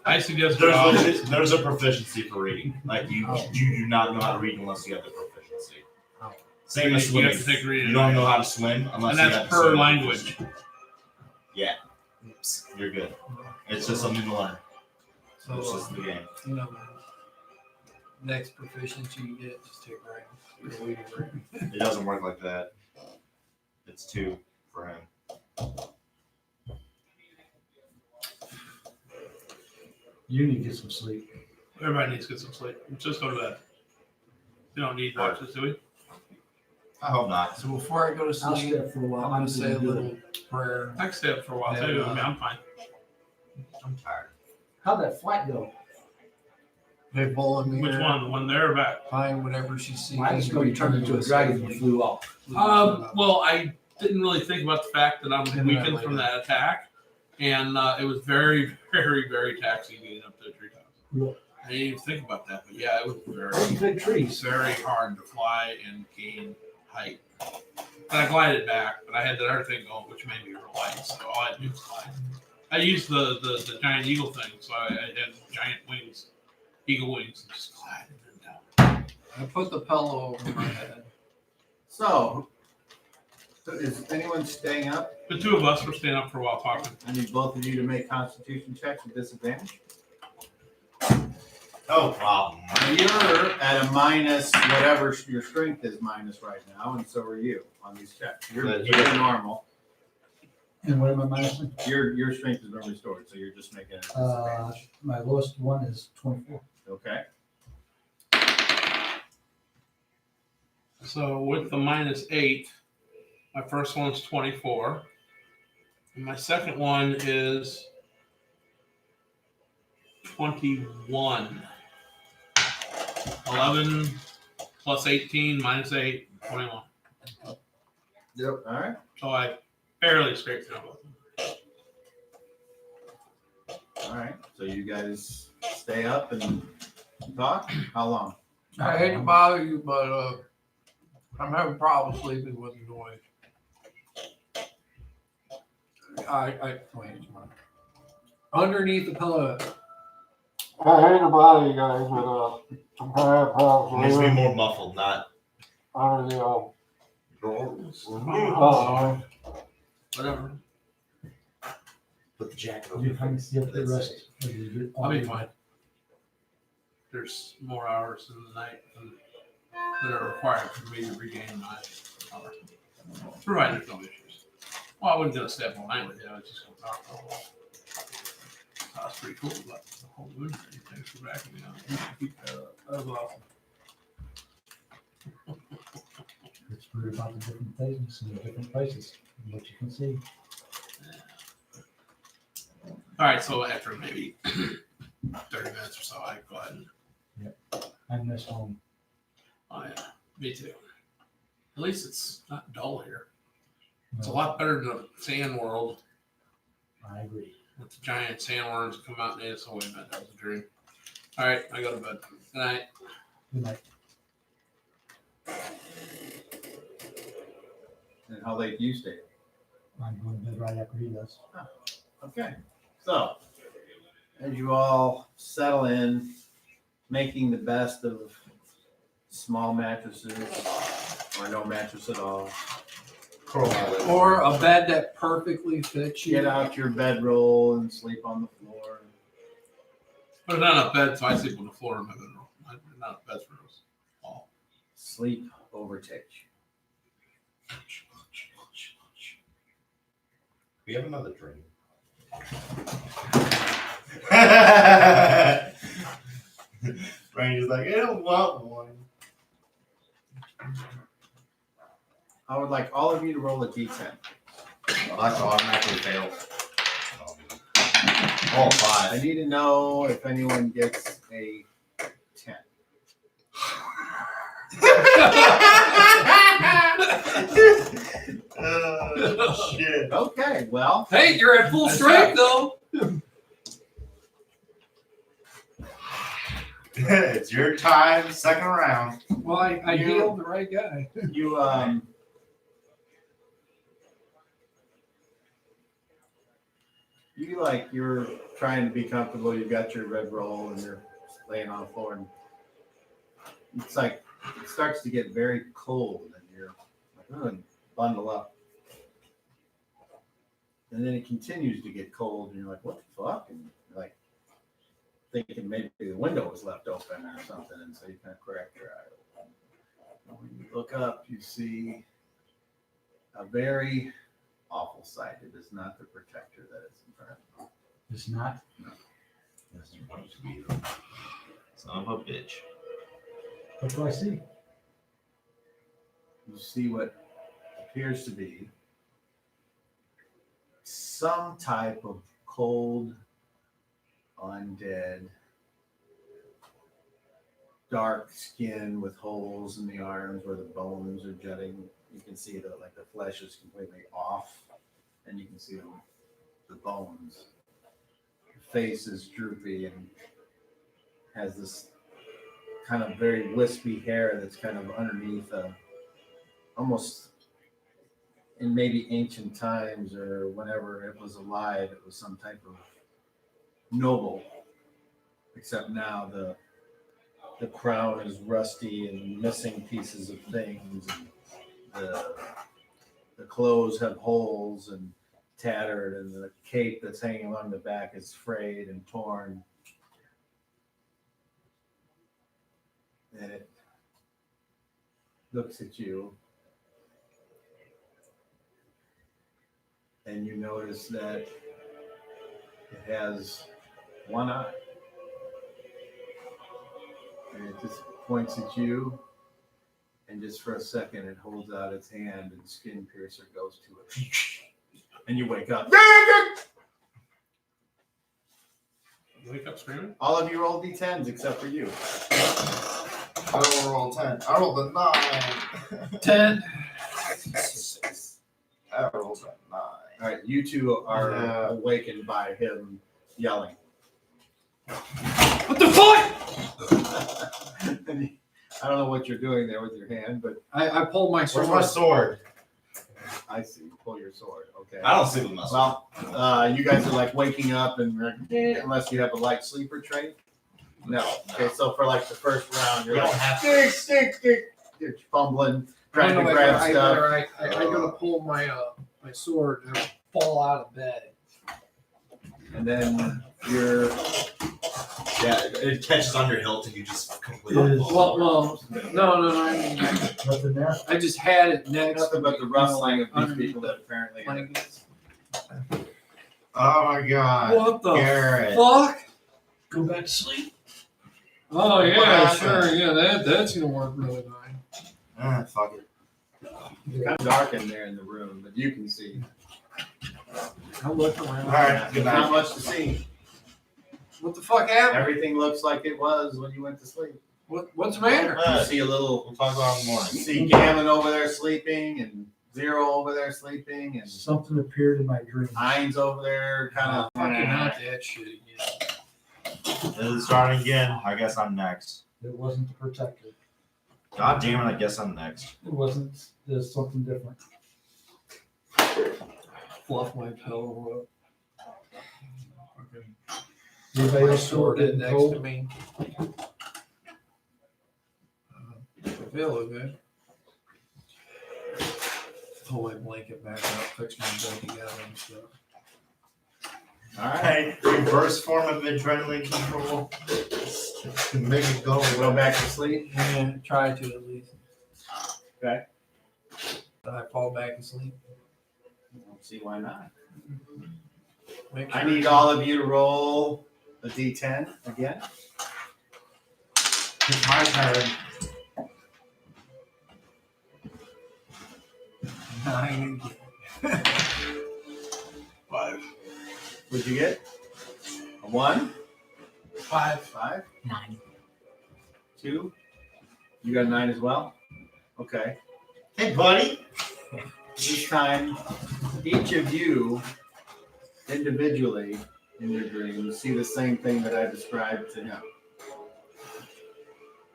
I suggest There's a proficiency for reading. Like you do not know how to read unless you have the proficiency. Oh. Same as You have swimming. to take reading. You don't know how to swim unless And you that's have the per swimming language. Yeah, Oops. you're good. It's just something to learn. So, It's just the game. you know, next proficiency you get, just take rank. It doesn't work like that. It's 2 for him. You need to get some sleep. Everybody needs to get some sleep. Just go to bed. You don't need watches, do we? I hope not. So before I go to I'll sleep, stay up for a while. I'm going I'm to say a doing little prayer. I can stay up for a while Yeah, too. I mean, I'm fine. I'm tired. How'd that flight go? They bullet me. Which one? The one there or back? Find whatever she sees. Mine just know you turned into a dragon and you flew off. Well, I didn't really think about the fact that I'm And weakened that from way. that attack, and it was very, very, very taxing getting up to the treetops. Really? I didn't even think about that, but yeah, it was Those very, big trees. very hard to fly and gain height. And I glided back, but I had that other thing going, which made me real light, so all I had to do was glide. I used the giant eagle thing, so I had giant wings, eagle wings, and just glided them down. I put the pillow over my head. So, is anyone staying up? The two of us were staying up for a while talking. I need both of you to make Constitution checks with disadvantage. No problem. You're at a minus whatever your strength is minus right now, and so are you on these checks. You're But normal. And what am I minusing? Your strength has been restored, so you're just making it a disadvantage. My lowest one is 24. Okay. So with the -8, my first one's 24. And my second one is 21. 11 plus 18 minus 8, 21. Yep. All right. So I barely scraped through both. All right. So you guys stay up and talk. How long? I hate to bother you, but I'm having problems sleeping with the noise. Wait, underneath the pillow. I hate to bother you guys, but I'm having It problems needs to be more muffled, not. under the Whatever. Put the jacket You over. can see up the rest. of you get I'll be all- fine. There's more hours in the night that are required for me to regain my power. Provided no issues. Well, I wasn't going to stay up all night with you. I was just going to talk for a while. That's pretty cool about the whole moon thing. Thanks for backing me up. Keep that up. That was awesome. It's weird about the different things in the different places, and what you can see. All right, so after maybe 30 minutes or so, I go ahead and. I miss home. Oh, yeah. Me too. At least it's not dull here. It's a No, lot better than the sand world I agree. with the giant sandworms that come out and eat us. Oh, wait a minute. That was a dream. All right, I go to bed. Good night. Good night. And how late do you stay? I'm going to bed right after he does. Okay. So, as you all settle in, making the best of small mattresses or no mattress at all, or a bed that perfectly fits you. get out your bedroll and sleep on the floor. But not enough bed, so I sleep on the floor in my bedroom. Not enough beds for us all. Sleep overtakes you. We have another dream. Randy's like, I don't want one. I would like all of you to roll a d10. I'll have to automatically fail. Oh, I 5. need to know if anyone gets a 10. Shit. Okay, well, Hey, you're at full strength though. It's your time, second round. Well, I healed the right guy. you you're trying to be comfortable. You've got your red roll and you're laying on the floor, and it's like it starts to get very cold, and you're like, bundle up. And then it continues to get cold, and you're like, what the fuck? And you're like thinking maybe the window was left open or something, and so you kind of crack your eye open. And when you look up, you see a very awful sight. It is not the protector that is in front of you. It's not. That's supposed to be. Son of a bitch. What do I see? You see what appears to be some type of cold, undead, dark skin with holes in the arms where the bones are jutting. You can see that like the flesh is completely off, and you can see the bones. The face is droopy and has this kind of very wispy hair that's kind of underneath almost in maybe ancient times or whenever it was alive, it was some type of noble, except now the crown is rusty and missing pieces of things, and the clothes have holes and tattered, and the cape that's hanging along the back is frayed and torn. And it looks at you, and you notice that it has one eye. And it just points at you, and just for a second it holds out its hand, and Skin Piercer goes to it. And you wake up. Wake up screaming. All of you roll d10s except for you. I will roll 10. I rolled a 9. 10. I rolled a 9. All right, you two are awakened by him yelling. What the fuck? And I don't know what you're doing there with your hand, but I pulled my sword. Where's my sword? I see. You pull your sword. Okay. I don't sleep with my sword. Well, you guys are like waking up, and you're like, unless you have a light sleeper trait. No. Okay, so for like the first round, you're You like, don't have to. stick. You're fumbling, trying to grab stuff. I gotta pull my my sword and fall out of bed. And then you're Yeah, it catches on your hilt and you just completely. Well, no. I mean, Nothing there? I just had it next. nothing but the rustling of these underneath people that apparently. blankets. Oh my god. What the Garrett. fuck? Go back to sleep. Oh What yeah, happened? sure. Yeah, that's gonna work really nice. Fuck it. It's kind of dark in there in the room, but you can see. I'm looking around. Alright, good Not night. much to see. What the fuck happened? Everything looks like it was when you went to sleep. What's the matter? You see a little. We'll talk about it in the You morning. see Gavin over there sleeping, and Zero over there sleeping, and Something appeared in my dream. Heinz over there kind Fucking of. not that shit again. Is it starting again? I guess I'm next. It wasn't the protector. God damn it, I guess I'm next. It wasn't. There's something different. Fluff my pillow Anybody up. My else feel sword it is getting next cold? to me. I feel good. Pull my blanket back up, fix my bed together and stuff. All right. Hey, reverse form of adrenaline control. Make it go Go back to sleep. Yeah, try to at least. Okay. Then I fall back asleep. Don't see why not. Make I sure- need all of you to roll a d10 again. It's my turn. 9 again. 5. What'd you get? A 1? 5. 5? 9. 2? You got a 9 as well? Okay. Hey, buddy. This time, each of you individually in your dreams see the same thing that I described to him.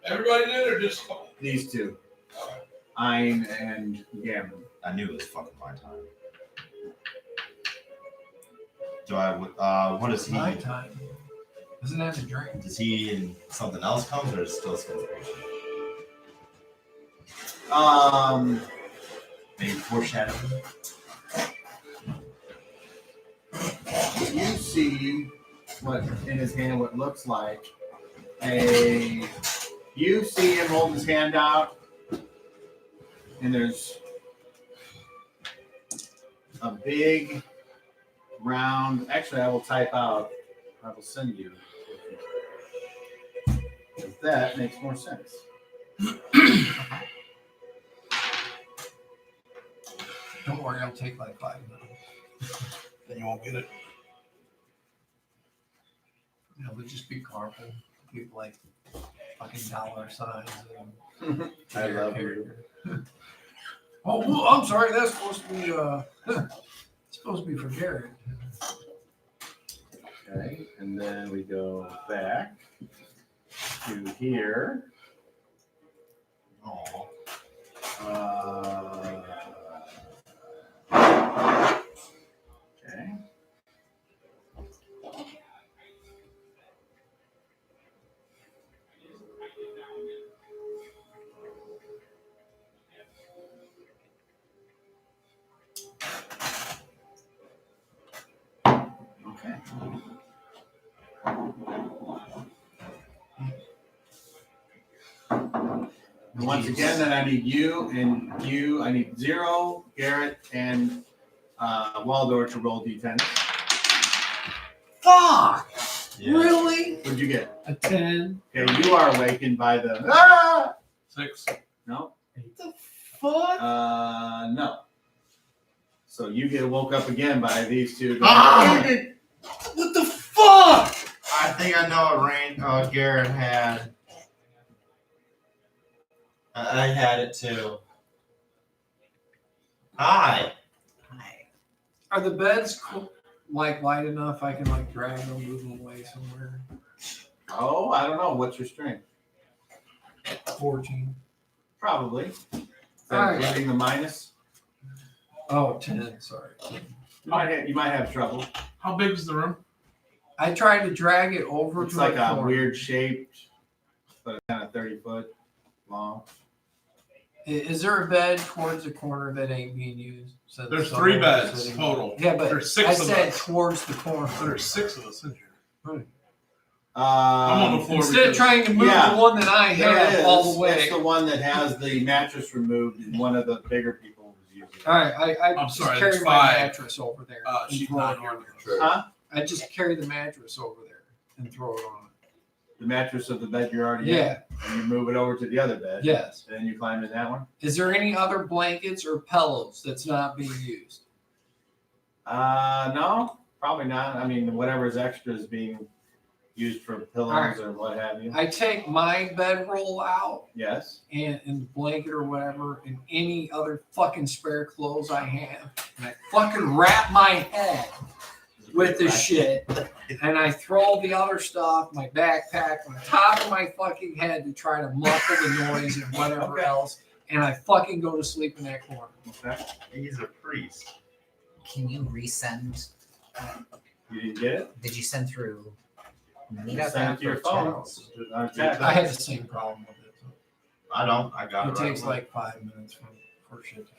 Everybody did or just These two, Ein and Gammon. I knew it was fucking my time. Do I? What is he? My time. Isn't that a drink? Does he and something else comes, or is it still skills? Maybe foreshadowing. You see what in his hand, what looks like a. You see him hold his hand out, and there's a big, round. Actually, I will type out. I will send you. If that makes more sense. Don't worry, I'll take like 5 minutes. then you won't get it. You know, they'll just be colorful. People like fucking dollar signs. And I love you. Oh, well, I'm sorry. That's supposed to be supposed to be for Garrett. Okay, and then we go back to here. Oh. Okay. Okay. And once again, then I need you and you. I need Zero, Garrett, and Waldor to roll d10. Fuck! Yeah. Really? What'd you get? A 10. Okay, you are awakened by the. Ah! 6. No. The fuck? No. So you get woke up again by these two. Ah! What the fuck? I think I know what Garrett had. I had it too. Hi. Hi. Are the beds like light enough I can like drag them, move them away somewhere? Oh, I don't know. What's your strength? 14. Probably. Is that All right. including the minus? Oh, 10. Sorry. You might have trouble. How big is the room? I tried to drag it over It's to like the a corner. weird shaped, but kind of 30 foot long. Is there a bed towards the corner that ain't being used? So There's someone 3 beds sitting- total. Yeah, but There's 6 I of said us. towards the corner. There's 6 of us in here. I'm on the floor. Instead of trying to move Yeah. the one that I have all the way. It's the one that has the mattress removed, and one of the bigger people was using it. All right, I I'm just sorry, carry it's my 5. mattress over there. and She's throw not it here. on there. Huh? I just carry the mattress over there and throw it on. The mattress of the bed you're already in. Yeah. And you move it over to the other bed. Yes. And then you climb in that one. Is there any other blankets or pillows that's not being used? No, probably not. I mean, whatever's extra is being used for pillows Alright. or what have you. I take my bedroll out Yes. and the blanket or whatever and any other fucking spare clothes I have. And I fucking wrap my head with this shit. And I throw the other stuff, my backpack, on top of my fucking head to try to muffle the noise and whatever Okay. else. And I fucking go to sleep in that corner. Okay. He's a priest. Can you resend? You didn't get it? Did you send through You Meetup send it app to your or phone. text? On text. I had the same problem with it. I don't. I got it. It right takes away. like 5 minutes for shit to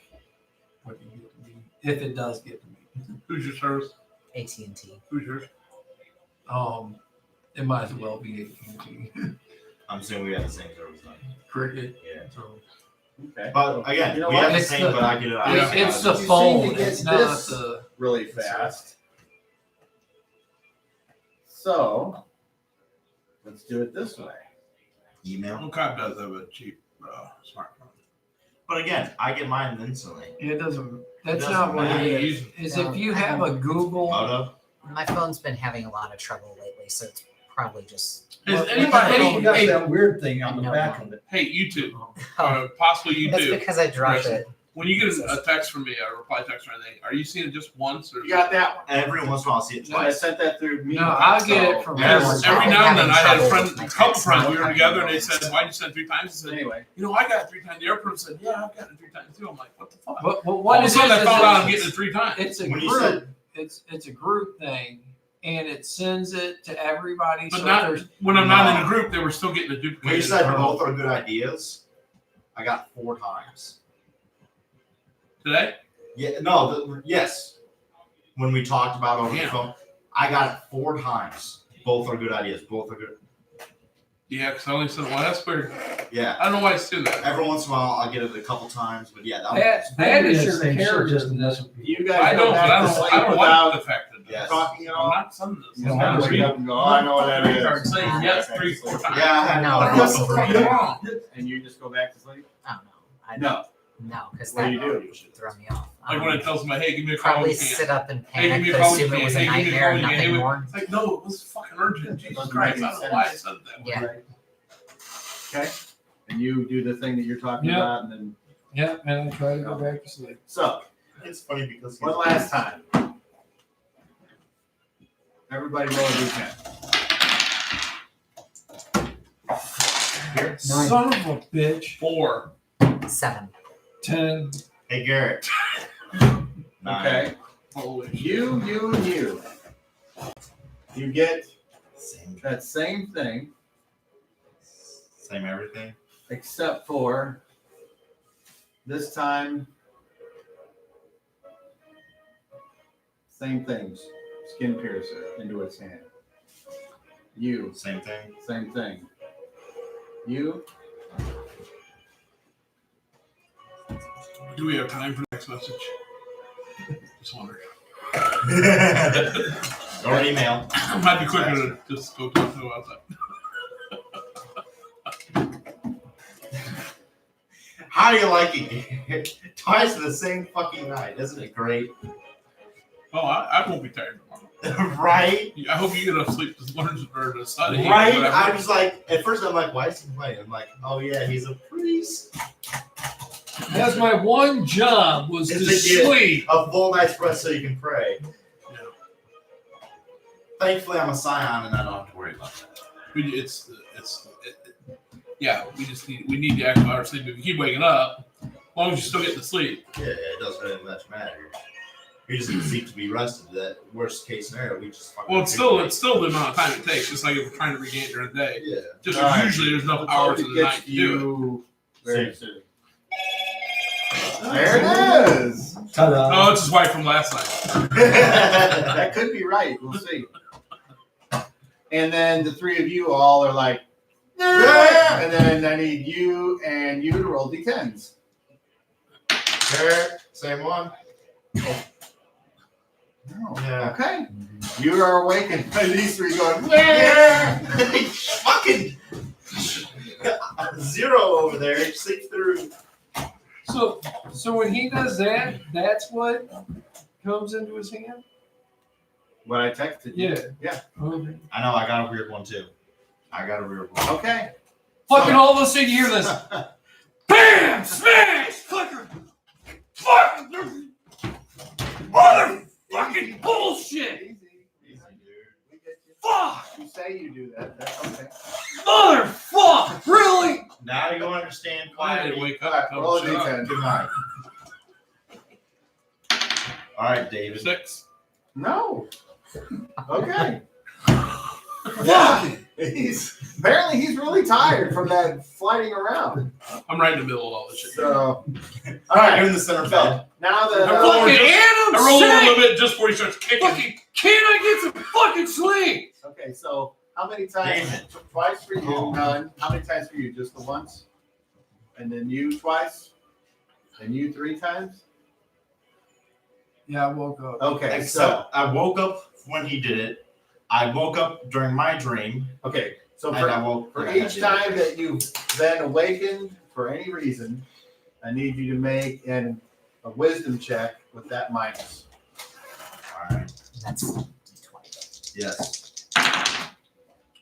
fucking get to me. If it does get to me. Who's your service? AT&T. Who's yours? It might as well be AT&T. I'm assuming we have the same service. Then. Cricket. Yeah. So Okay. But again, You know we what? have the It's same, the- but I get it. Yeah. it's the You seem phone. to get It's not this. the. Really fast. So let's do it this way. email. Cop does have a cheap smartphone. But again, I get mine instantly. It doesn't. That's Doesn't not what matter. it is. Is if you have a Google. Moto. My phone's been having a lot of trouble lately, so it's probably just. Is Well, anybody? You got Hey, that weird thing on the No. back of it. hey, YouTube, Oh, possibly that's YouTube. because I dropped Right. it. When you get a text from me, a reply text or anything, are you seeing it just once or? You got that one. Every once in a while, I see it I twice. sent that through me. No, I'll get it from Yes, I've every been now and then having I had a trouble friend, with my a couple text friends, not we were coming together and they over. said, why'd you send 3 times? I said, Anyway, I got it 3 times. The air person said, yeah, I've gotten it 3 times too. I'm like, what the fuck? But All what of a it is, sudden I is found out I'm it's- getting it 3 times. it's a When you group. said- It's a group thing, and it sends it to everybody. But so not there's when I'm not in No. a group, they were still getting a When you duplicate. said both are good ideas, I got 4 times. Today? Yeah, no, yes. When we talked about over the Yeah. phone, I got it 4 times. Both are good ideas. Both are good. Yeah, because I only said, well, that's weird. Yeah. I don't know why it's doing that. Every once in a while, I'll get it a couple times, but yeah, that that Maybe is it's your same shit, character. just in this one. you guys I go don't, but back I to don't, sleep I don't without like the fact that Yes. talking at I'm all. not sending this. You don't I'm have not to Wake reading. up and go, oh, I know what that is. Card saying yes 3-4 times. Yeah, I had No, one. it wasn't What's right. wrong? And you just go back to sleep? I don't know. I No. No, because What that do you do? would throw me off. Like when it tells me, hey, give me a call. Probably You can't. sit up and Hey, give panic, me a but call. assume You it was a can't. Hey, give me a nightmare call. and You can't. nothing Hey, more. It's like, no, it was fucking urgent. Jesus Doesn't Christ. make I any don't know why I sense. said it that way. Yeah. Okay. And you do the thing that you're talking Yeah. about, and then Yeah, and I try to go back to sleep. so It's funny because one last time. Everybody roll a d10. Son of a bitch. 4. 7. 10. Hey, Garrett. 9. Okay. Holy shit. You. You get Same, that same thing, same everything. except for this time, same things. Skin piercer into its hand. You, Same thing. same thing. You, Do we have time for next message? Just wondering. Or email. It might be quicker to just go talk to them about that. How do you like it? Twice in the same fucking night. Isn't it great? Oh, I won't be tired tomorrow. Right? I hope you get enough sleep to learn or to study. Right? Whatever. I was like, at first I'm like, why is he playing? I'm like, oh yeah, he's a priest. That's my one job was to Is to get sleep. a full night's rest so you can pray. Yeah. Thankfully, I'm a scion and I don't have to worry about that. Yeah, we need to act about our sleep. If you keep waking up, as long as you still get to sleep. Yeah, it doesn't really much matter. We just need to be rested. That worst case scenario, we just fucking. Well, it's still the amount of time it takes. Just like if we're trying to regain it during the day. Yeah. Just All right. usually there's enough let's hours hope in it the gets night to do it. you very soon. There it is. Ta-da. Oh, it's his wife from last night. That could be right. We'll see. And then the three of you all are like, Yeah. and then I need you and you to roll d10s. Sure. Same one. No. Yeah. Okay. You are awake and these three going, Yeah. Fucking 0 over there. Sleep through. So when he does that, that's what comes into his hand? what I texted you. Yeah. Yeah. Okay. I know. I got a weird one too. Okay. Fucking all of a sudden you hear this. BAM! Smash! Fucker! Fucking motherfucking bullshit! Easy, dude. We get you. Fuck! You say you do that. That's okay. Motherfuck! Really? Now you understand Why why. did they wake All up? right, and roll a tell them, shut up? d10. Good night. All right, David. 6. No. Okay. Fuck! Apparently he's really tired from that flighting around. I'm right in the middle of all this shit. So, all You're right. in the center So bed. now that I rolled Fucking just- Adam I rolled over a sick! little bit just before he starts kicking. Fucking, can I get some fucking sleep? okay, so how many times? David. Twice for you, Oh. none. How many times for you? Just the once, and then you twice, and you 3 times. Yeah, I woke up. Okay, so Except I woke up when he did it. I woke up during my dream, okay, so and for I woke For and I each did time that you've been awakened for any reason, I need you to make a wisdom check with that minus. All right. That's 20. Yes.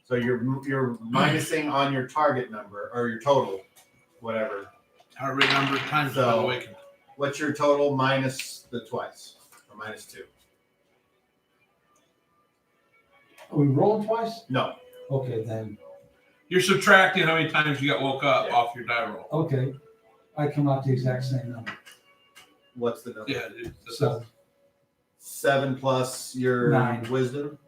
So you're minusing on your target number or your total, whatever. However many number of times So- I've awakened. What's your total minus the twice or minus 2? Are we rolling twice? No. Okay, then, You're subtracting how many times you got woke up Yeah. off your die roll. okay. I come out the exact same number. What's the number? Yeah. So 7 plus your 9. wisdom.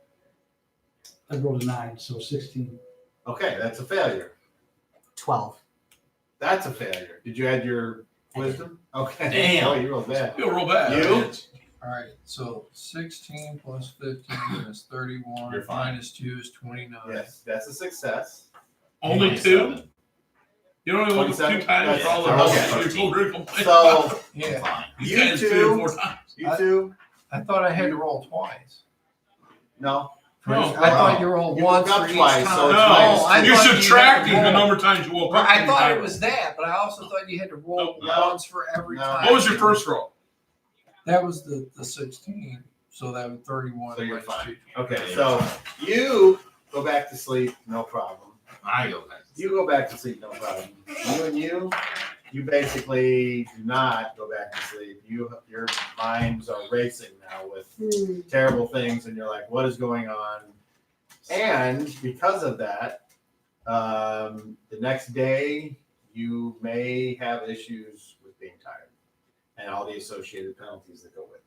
I rolled a 9, so 16. Okay, that's a failure. 12. That's a failure. Did you add your wisdom? Okay. Damn. Oh, you rolled bad. You'll roll back. You? All right, so 16 plus 15 is 31. You're fine. Minus 2 is 29. Yes, that's a success. Only 2? You only woke up 2 27? times for all the Okay. rolls you told her to complain So about. Yeah, Fine. You you guys 3 two- or 4 times. you two, I thought I had to roll twice. no. No. I thought you rolled You once woke up for each twice, time. so it's No, minus I two. you're thought you had to subtracting the roll. number of times you woke Well, up. I from thought your it die was that, but I also thought you had to roll No. once for every No. time. roll. What was your first roll? That was the 16. So that was 31. So you're minus fine. 2. Okay, so you go back to sleep, no problem. I go back. You go back to sleep, no problem. You basically do not go back to sleep. Your minds are racing now with terrible things, and you're like, what is going on? And because of that, the next day you may have issues with being tired and all the associated penalties that go with that.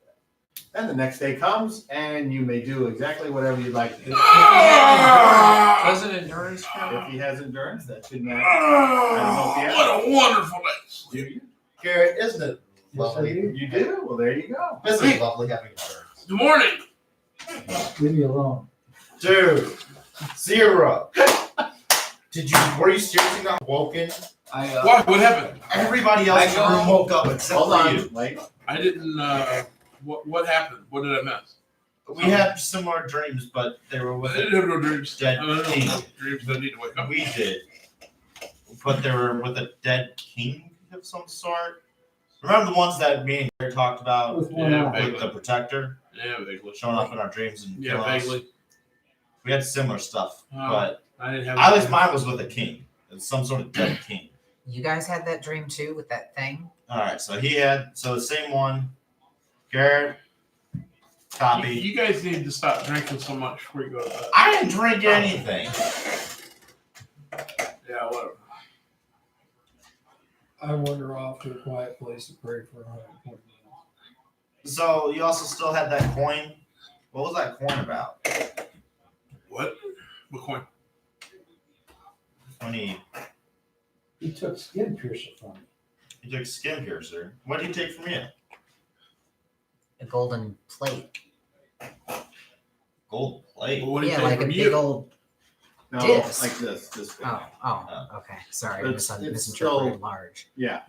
Then the next day comes, and you may do exactly whatever you'd like to do. Doesn't endurance count? If he has endurance, that should matter. know if you have- What a wonderful day. Do you? Garrett, isn't it Yes, I lovely? do. You do? Well, there you go. Isn't it lovely having insurance? Good morning. Leave me alone. Dude, 0. Were you seriously not woken? What happened? Everybody else in the room woke up except Hold for on. you. Wait. I didn't, what happened? What did I miss? We had similar dreams, but they were I with didn't have no dreams. Dead I don't king. know dreams that I need to wake up. We did. But they were with a dead king of some sort. Remember the ones that me and Gary talked about With one Yeah, eye. with the protector Yeah, vaguely. showing up in our dreams and Yeah, killing us? vaguely. We had similar stuff, Oh. but I didn't have. at least mine was with a king. It's some sort of dead king. You guys had that dream too with that thing? All right, so the same one. Garrett, copy. You guys need to stop drinking so much before you go to bed. I didn't drink anything. Yeah, whatever. I wander off to a quiet place to pray for 120 minutes. So you also still had that coin. What was that coin about? What? What coin? Funny. He took skin piercer from me. You took skin piercer. What did he take from you? A golden plate. Gold plate. What did he Yeah, take like a from big you? old. No, Disc. like this. This big. Oh, okay. Sorry, I It's misinterpreted still- large. Yeah.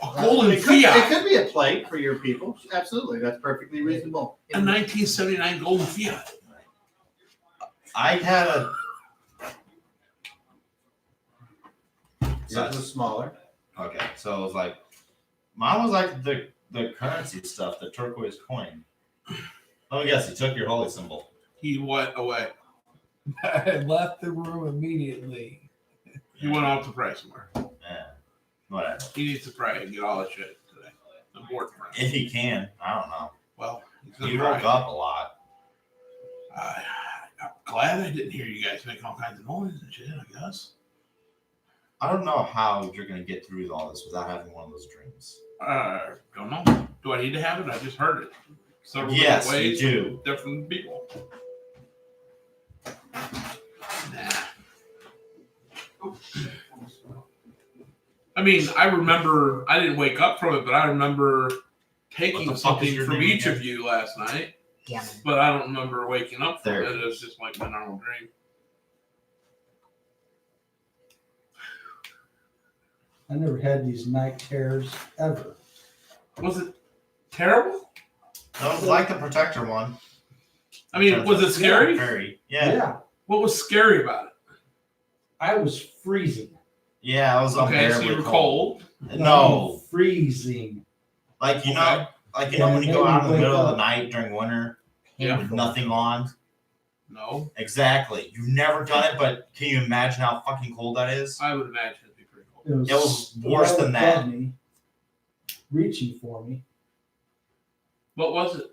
A golden It could Fiat. be a plate for your people. Absolutely. That's perfectly reasonable. A 1979 golden Fiat. I had a. Yours was smaller. Okay, so it was like, mine was like the currency stuff, the turquoise coin. Let me guess, he took your holy symbol. He went away. I left the room immediately. He went off to pray somewhere. Yeah, whatever. He needs to pray and get all that shit today. Important for him. If he can, I don't know. Well, he's He gonna woke pray. up a lot. I'm glad I didn't hear you guys make all kinds of noise and shit, I guess. I don't know how you're gonna get through all this without having one of those dreams. Don't know. Do I need to have it? I just heard it. Several Yes, different ways you do. from different people. Nah. I mean, I remember I didn't wake up from it, but I remember What taking the fuck is something your from name each again? of you last night, Gammon. but I don't remember waking up from There. it. It was just like my normal dream. I never had these night terrors ever. Was it terrible? That was like the protector one. I mean, was it scary? Very. Yeah. Yeah. What was scary about it? I was freezing. Yeah, I was Okay, so unbearably you were cold. No. freezing. Like you Okay. know, like you know And when you it go made out me in the middle wake of the up. night during winter Yeah. with nothing on. No, Exactly. You've never done it, but can you imagine how fucking cold that is? I would imagine it'd be pretty cold. It It was worse right than that. above me, reaching for me. What was it?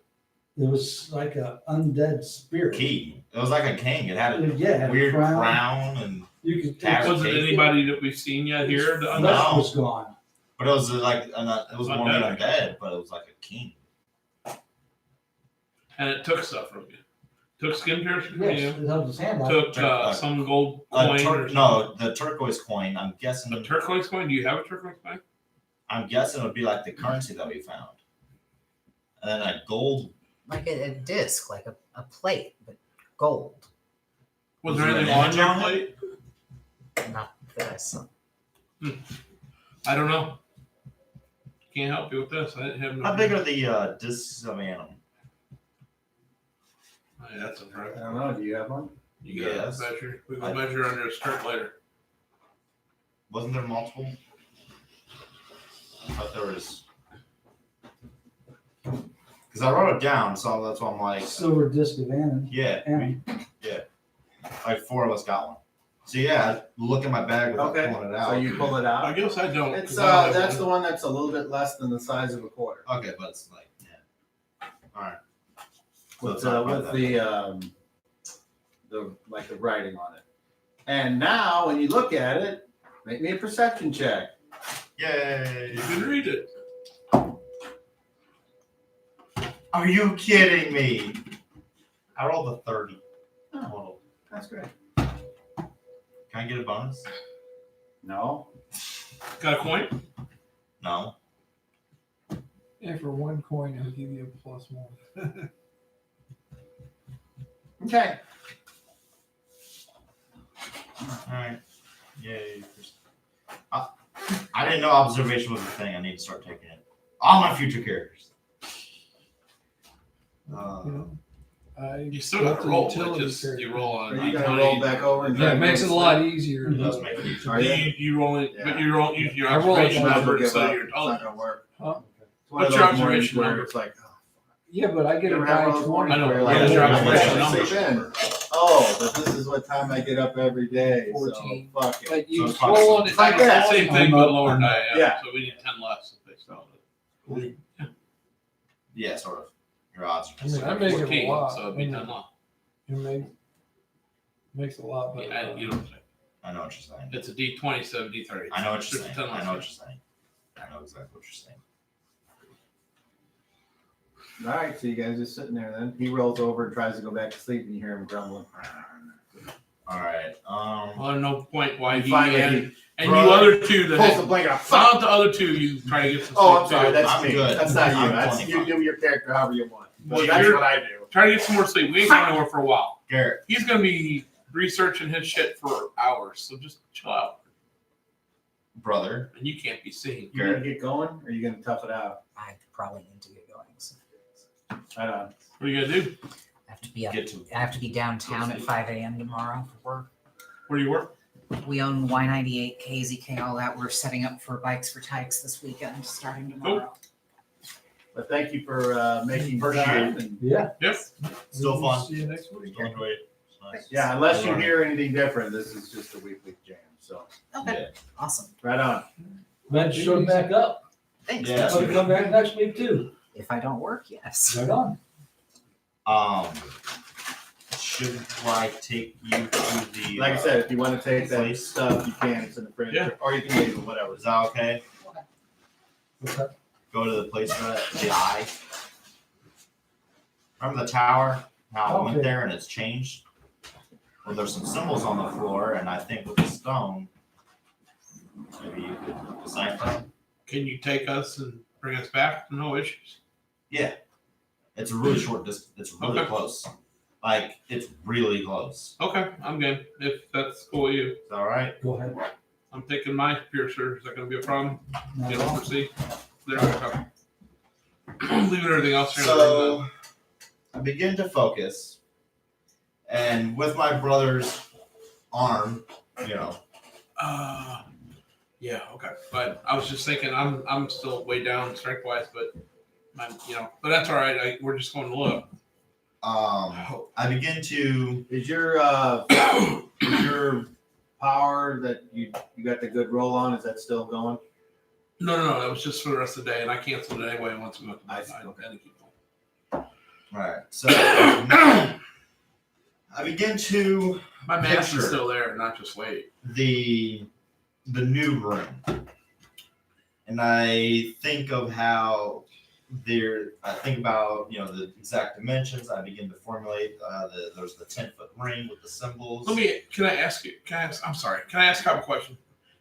It was like a undead spirit. Key. It was like a king. It had a Yeah, it had a weird crown. crown, and You could Cat- Was it Its anybody that we've seen yet here? flesh No. was gone. but it was like it was more than Undead. undead, but it was like a king. And it took stuff from you. Took skin piercing from Yes, you. it held his hand out. Took some gold A coin. tur- or no, the turquoise coin. I'm guessing. A turquoise coin? Do you have a turquoise coin? I'm guessing it would be like the currency that we found, and then a gold. Like a disc, like a plate, but gold. Was Was there there anything an on image your on it? plate? Not that I saw. I don't know. Can't help you with this. I didn't have no. How big are the discs of animal? Oh, yeah, that's a I right. don't know. Do you have one? You got Yes. to measure. We can measure under a skirt later. Wasn't there multiple? I thought there was. Because I wrote it down, so that's why I'm like, Silver disc of Anon. yeah, Anon. like 4 of us got one. So yeah, look at my bag without Okay. pulling it So out. you pull it I out. guess I don't. It's 'cause I don't have that's one. the one that's a little bit less than the size of a quarter. Okay, but it's like, yeah. All right. So With it's not quite with that the like the writing on it. And now when you look at it, make me a perception check. Yay! You can read it. Are you kidding me? I rolled a 30. Total. That's great. Can I get a bonus? No. Got a coin? No. And for one coin, he'll give you a +1. Okay. All right. Yay. I didn't know observation was a thing. I need to start taking it. All my future characters. You know, I You still got to roll. It utility just character. you roll on. Are you gonna roll back over and Yeah, it makes it a lot easier. It does make it easier. Are you? You roll it, but you don't use your I roll it observation down. number Give instead up. of your It's not total. gonna work. Huh? It's one of What's your those mornings observation where number? it's like, oh, Yeah, but I get you a ever have guy those 20. mornings I know. where you're What like, is your "Oh, observation I'm gonna number?" sleep in. Oh, but this is what time I get up every day. 14. So fuck it. But you So it's roll on it. It's like that. the same thing I'm but up, lower I'm die. Yeah. Yeah. So we need 10 less. If they sell it. Yeah, sort of. Your odds are I mean, just I make it 14, a lot. so it'd be 10 less. It makes a lot better. Yeah, you know what I'm saying. I know what you're saying. It's a D20, so D30. I know what you're Just saying. 10 I less. know what you're saying. I know exactly what you're saying. All right, so you guys just sitting there then. He rolls over and tries to go back to sleep, and you hear him grumbling. All right. Well, there's no point why he Finally, and you brother other two pulls that the blanket up. not the other two you try to get some Oh, I'm sleep sorry. too. That's I'm me. good. That's not you. I'm That's plenty you. fine. Do your character however you want. Well, That's you're- what I do. Try to get some more sleep. We ain't going anywhere for a while. Garrett, He's gonna be researching his shit for hours, so just chill out. brother. And you can't be seen. You gonna get going, or are you gonna tough it out? I probably need to get going. So Right on. What are you gonna do? I have to be up. Get to I have to be downtown at 5 a.m. tomorrow for work. Where do you work? We own Y98, KZK, all that. We're setting up for Bikes for Tykes this weekend, starting tomorrow. But thank you for making the Appreciate time. it. And, Yeah. Yes. Still fun. See you next week. Still enjoy it. It's nice. yeah, unless you hear anything different, this is just a weekly jam. So Okay, Yeah. awesome. right on. Glad you showed back up. Thanks. Yeah. Want to come back next week too? If I don't work, yes. Right on. Should I take you to the? Like I said, if you want to take that place. stuff, you can. It's in the fridge, Yeah. or you can leave it, whatever. Is that okay? What's that? Go to the place that the eye. Remember the tower? How I went Okay. there and it's changed. Well, there's some symbols on the floor, and I think with the stone, maybe you could decipher them. Can you take us and bring us back? No issues. Yeah, it's a really short distance. It's really Okay. close. Like it's really close. Okay, I'm good. If that's cool with you. Is that all right? Go ahead. I'm taking my piercer. Is that gonna be a problem? Not Get at all. over see. There we go. Leaving everything else here. So I begin to focus, and with my brother's arm, you know, Yeah, okay. But I was just thinking, I'm still way down strength wise, but but that's all right. We're just going to look. I begin to. Is your power that you got the good roll on? Is that still going? No. That was just for the rest of the day, and I canceled it anyway once we went to bed. I see, okay. had to keep going. All right, so I begin to My mask Picture. is still there, not just weight. the new room, and I think of how I think about the exact dimensions. I begin to formulate there's the 10-foot ring with the symbols. Can I ask I'm sorry. Can I ask a couple questions?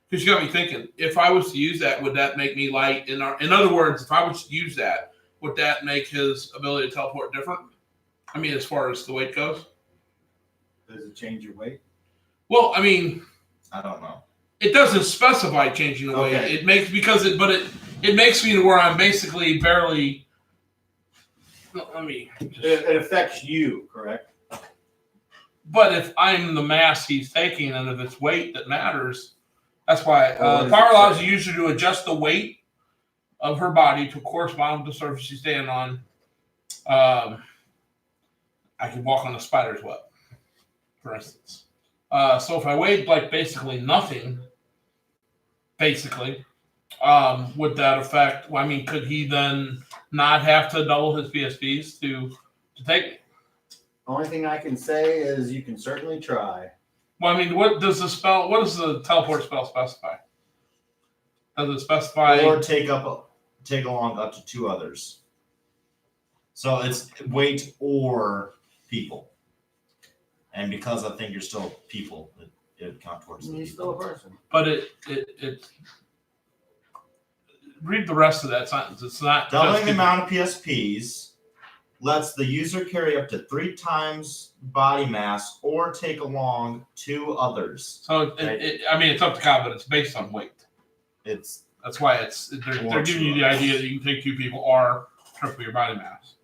Because you got me thinking. If I was to use that, would that make me light? In other words, if I was to use that, would that make his ability to teleport different? I mean, as far as the weight goes. Does it change your weight? Well, I mean, I don't know. it doesn't specify changing the weight. Okay. It makes it makes me to where I'm basically barely. Let me. It affects you, correct? But if I'm the mass he's taking, and if it's weight that matters, that's why Well, what does power it allows say? the user to adjust the weight of her body to correspond with the surface she's standing on. I can walk on a spider's web, for instance. So if I weighed like basically nothing, would that affect? Well, I mean, could he then not have to double his PSPs to take me? Only thing I can say is you can certainly try. Well, I mean, what does the teleport spell specify? Does it specify? Or take along up to 2 others. So it's weight or people. And because I think you're still people, it would count towards the He's people. still a person. But it read the rest of that sentence. It's not Doubling just the amount of PSPs lets the user carry up to 3 times body mass or take along 2 others. So I mean, it's up to God, but it's based on weight. That's why they're giving you the idea that you can take 2 people or triple your body mass.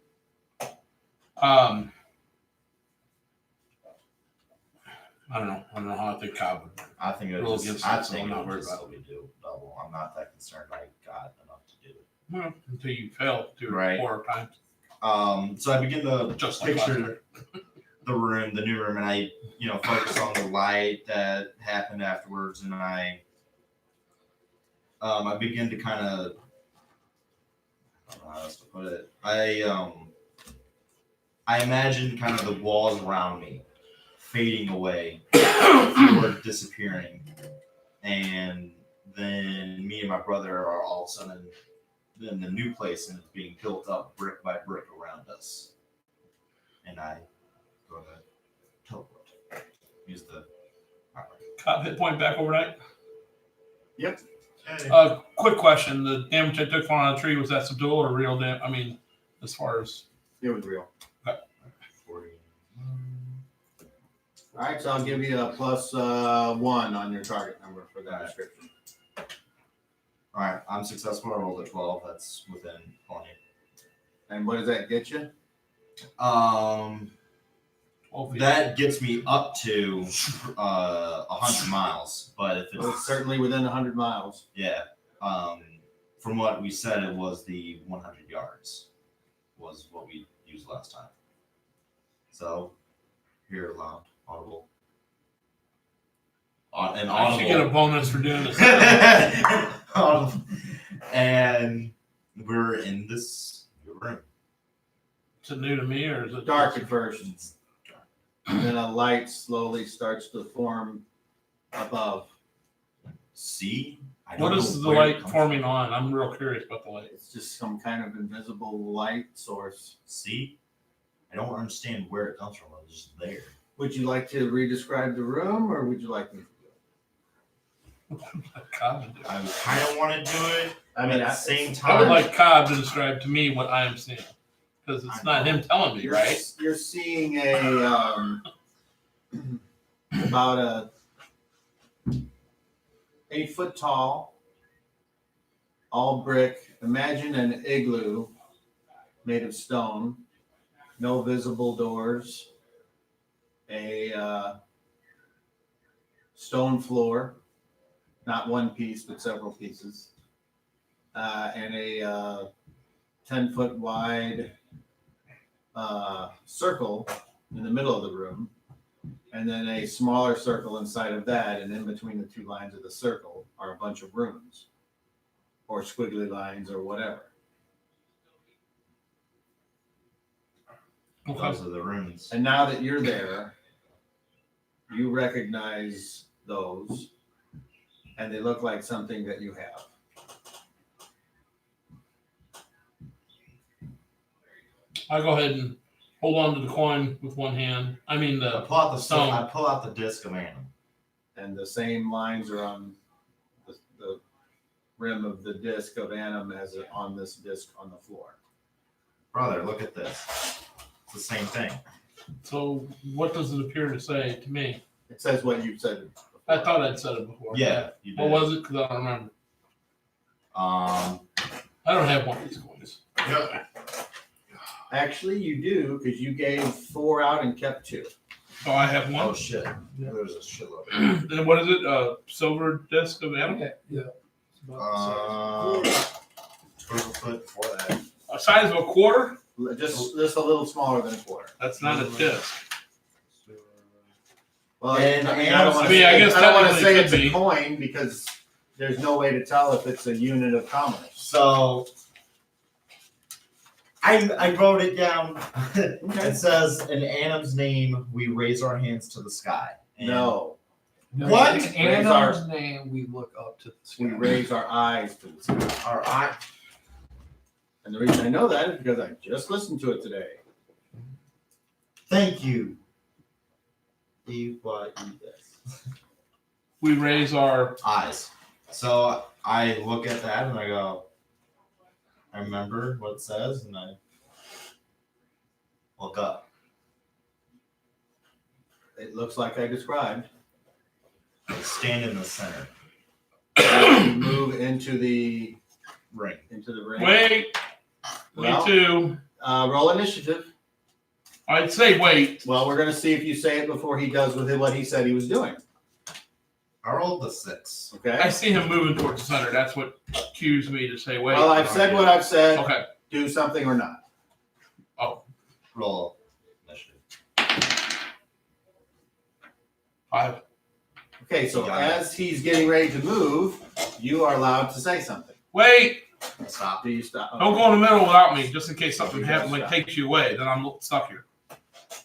I don't know how I think God would. I think it Roll would against just, I it, so think I'm it not would worried just about still be double. I'm not that concerned. I got enough to do it. Well, until you fail 2 Right. or 4 times. So I begin to Just like last picture the new room, and I, focus on the light that happened afterwards, and I begin to kind of, I don't know how else to put it. I imagine kind of the walls around me fading away, or disappearing, and then me and my brother are all of a sudden in the new place, and it's being built up brick by brick around us. And I go to teleport. Use the power. God hit point back overnight. Yep. Quick question: the damage I took falling on a tree, was that subdual or real damage? I mean, as far as It was real. 40. All right, so I'll give you a plus 1 on your target number for that description. All right, I'm successful. I rolled a 12. That's within 20. And what does that get you? That gets me up to 100 miles. But if Well, it's it's certainly within 100 miles. yeah, from what we said, it was the 100 yards was what we used last time. So here, loud, audible. And I should get a bonus for doing this. And we're in this room. Is it new to me or is it Dark at first. And then a light slowly starts to form above. See? What is the where it light comes forming on? I'm real curious about the light. It's just some kind of invisible light source. from. See? I don't understand where it comes from. It's just there. Would you like to re-describe the room, or would you like me to do it? Cobb to do. I kind of want to do it. I mean, at the same I would time. like Cobb to describe to me what I am seeing, because it's not him telling me, right? You're seeing a about a 8 foot tall, all brick. Imagine an igloo made of stone, no visible doors, a stone floor, not one piece, but several pieces, and a 10-foot wide circle in the middle of the room, and then a smaller circle inside of that, and in between the two lines of the circle are a bunch of runes or squiggly lines or whatever. Okay. Those are the runes. And now that you're there, you recognize those, and they look like something that you have. I go ahead and hold on to the coin with one hand. I mean I the pull out the stone. I pull out the disc of Anum. And the same lines are on the rim of the disc of Anum as on this disc on the floor. Brother, look at this. It's the same thing. So what does it appear to say to me? It says what you said. I thought I'd said it before. Yeah, you did. What was it? Because I don't remember. I don't have one of these coins. Yep. Actually, you do, because you gave 4 out and kept 2. So I have Oh one. shit. There's a shitload. Then what is it? Silver disc of animal? Yeah. It's about the size. 12 foot for that. A size of a quarter? Just a little smaller than a quarter. That's not a disc. Well, And I mean, I don't want I mean, I guess to technically say it it's could a be. coin because there's no way to tell if it's a unit of commerce. So I wrote it down. It says, in Anum's name, we raise our hands to the sky. And No, What? In Anum's name, we look up to the sky. we raise our eyes to the sky. Our eye. And the reason I know that is because I just listened to it today. Thank you. E-Y-E-S. We raise our. Eyes. So I look at that and I go, I remember what it says, and I look up. It looks like I described. I stand in the center. You move into the Ring. ring. Wait. Well- Me too. Roll initiative. I'd say wait. Well, we're going to see if you say it before he does with what he said he was doing. I rolled the 6. Okay. I see him moving towards the center. That's what cues me to say wait. Well, I've said what I've said. Okay. Do something or not. Roll initiative. 5. Okay, so Got it. as he's getting ready to move, you are allowed to say something. Wait. Stop. Do you stop? Don't go in the middle without me, just in case something You happens, gotta like stop. takes you away. Then I'm stuck here.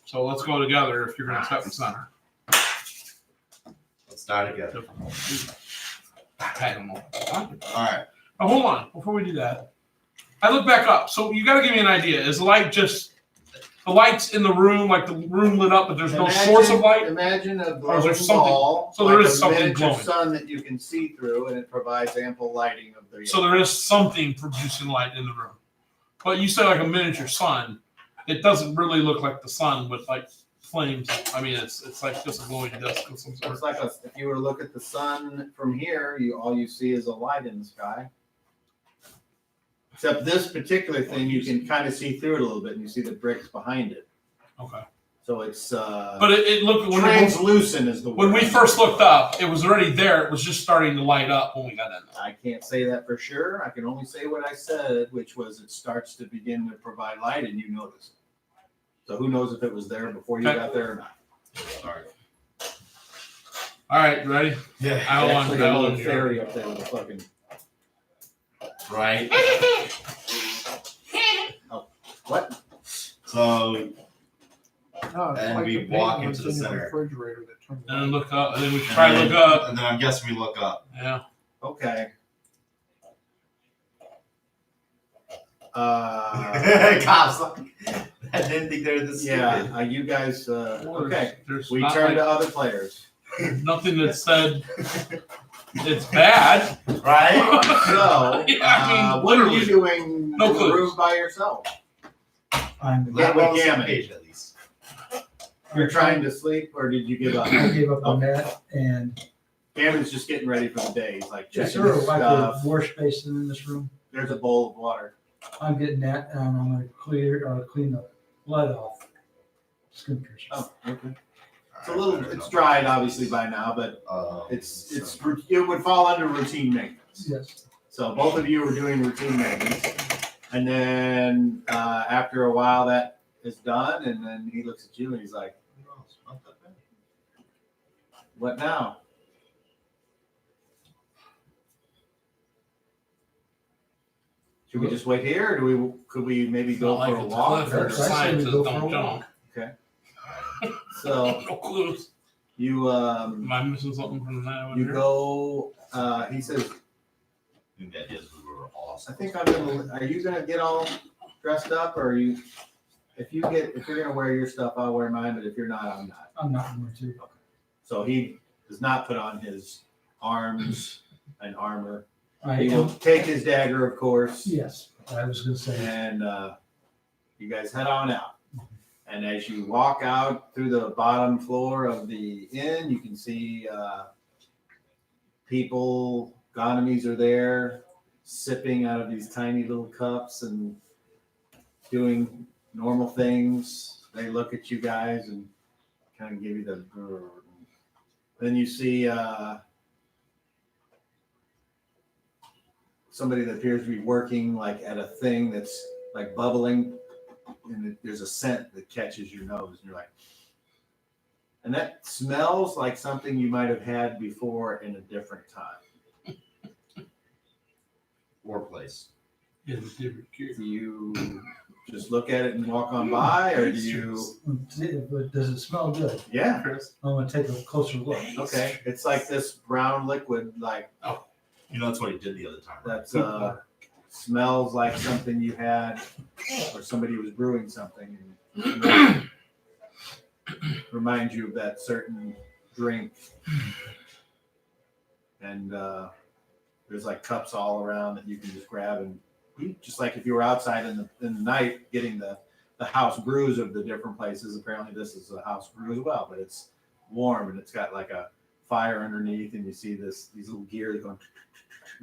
So let's go together if you're going to step in center. Let's die together. I don't know. Alright. Now, hold on. Before we do that, I look back up. So you got to give me an idea. Is the light just the lights in the room, like the room lit up, but there's no source of light? Imagine a Or is there glowing something- ball, so there like is a something miniature glowing. sun that you can see through, and it provides ample lighting of the. So there is something producing light in the room. But you say like a miniature sun. It doesn't really look like the sun with like flames. I mean, it's like just a glowing disc of some sort. It's like if you were to look at the sun from here, all you see is a light in the sky. Except this particular thing, you can kind of see through it a little bit, and you see the bricks behind it. Okay. So it's But it looked translucent is the word. when we first looked up, it was already there. It was just starting to light up when we got in there. I can't say that for sure. I can only say what I said, which was it starts to begin to provide light, and you notice it. So who knows if it was there before you Okay. got there or not? Sorry. All right, you ready? Yeah. I want Actually, that a little one. fairy up there with a fucking. Right. What? So No, it's And like we the big walk ones into the in center. refrigerator that turns And then look up, and then we and try to then- look up. And then I'm guessing we look up. Yeah. Okay. Cops. I didn't think they were this Yeah, stupid. you guys. Okay. There's We not turn like, to other players. nothing that said it's bad. Right? So, Yeah, I mean, what are literally. you doing No in the clues. room by yourself? I'm, Yeah, We're on with the same Gammon. page at least. You're trying to sleep, or did you give up? I gave up on that, and Gammon's just getting ready for the day. He's like is checking there his like stuff. a wash basin in this room? There's a bowl of water. I'm getting that, and I'm gonna clean the blood off. Scriptures. Oh, okay. It's a little, it's dried obviously by now, but it would fall under routine maintenance. Yes. So both of you were doing routine maintenance. And then after a while that is done, and then he looks at you and he's like, what now? Should we just wait here, or could we maybe go Not for like a it's walk? cliff or Or- That's- scientists we go for don't a jump. So No clues. you Am I missing something from the night over you here? go. He says, And that is we were awesome. I think I'm gonna. Are you gonna get all dressed up, or are you? If you're gonna wear your stuff, I'll wear mine. But if you're not, I'm not. I'm not going to. So he does not put on his arms and armor. I He will take his dagger, of course, Yes, I was going to say. and you guys head on out. And as you walk out through the bottom floor of the inn, you can see people. Gonomies are there, sipping out of these tiny little cups and doing normal things. They look at you guys and kind of give you the grrr. Then you see somebody that appears to be working like at a thing that's like bubbling, and there's a scent that catches your nose, and you're like, and that smells like something you might have had before in a different time. Or place. Yeah, the different cure. Do you just look at it and walk on by, or do you? But does it smell good? Yeah. I'm going to take a closer look. Okay. It's like this brown liquid, like You know, that's what he did the other time. Right? that smells like something you had, or somebody was brewing something, and reminds you of that certain drink. And there's like cups all around that you can just grab and eat, just like if you were outside in the night getting the house brews of the different places. Apparently this is a house brew as well, but it's warm and it's got like a fire underneath, and you see these little gears going,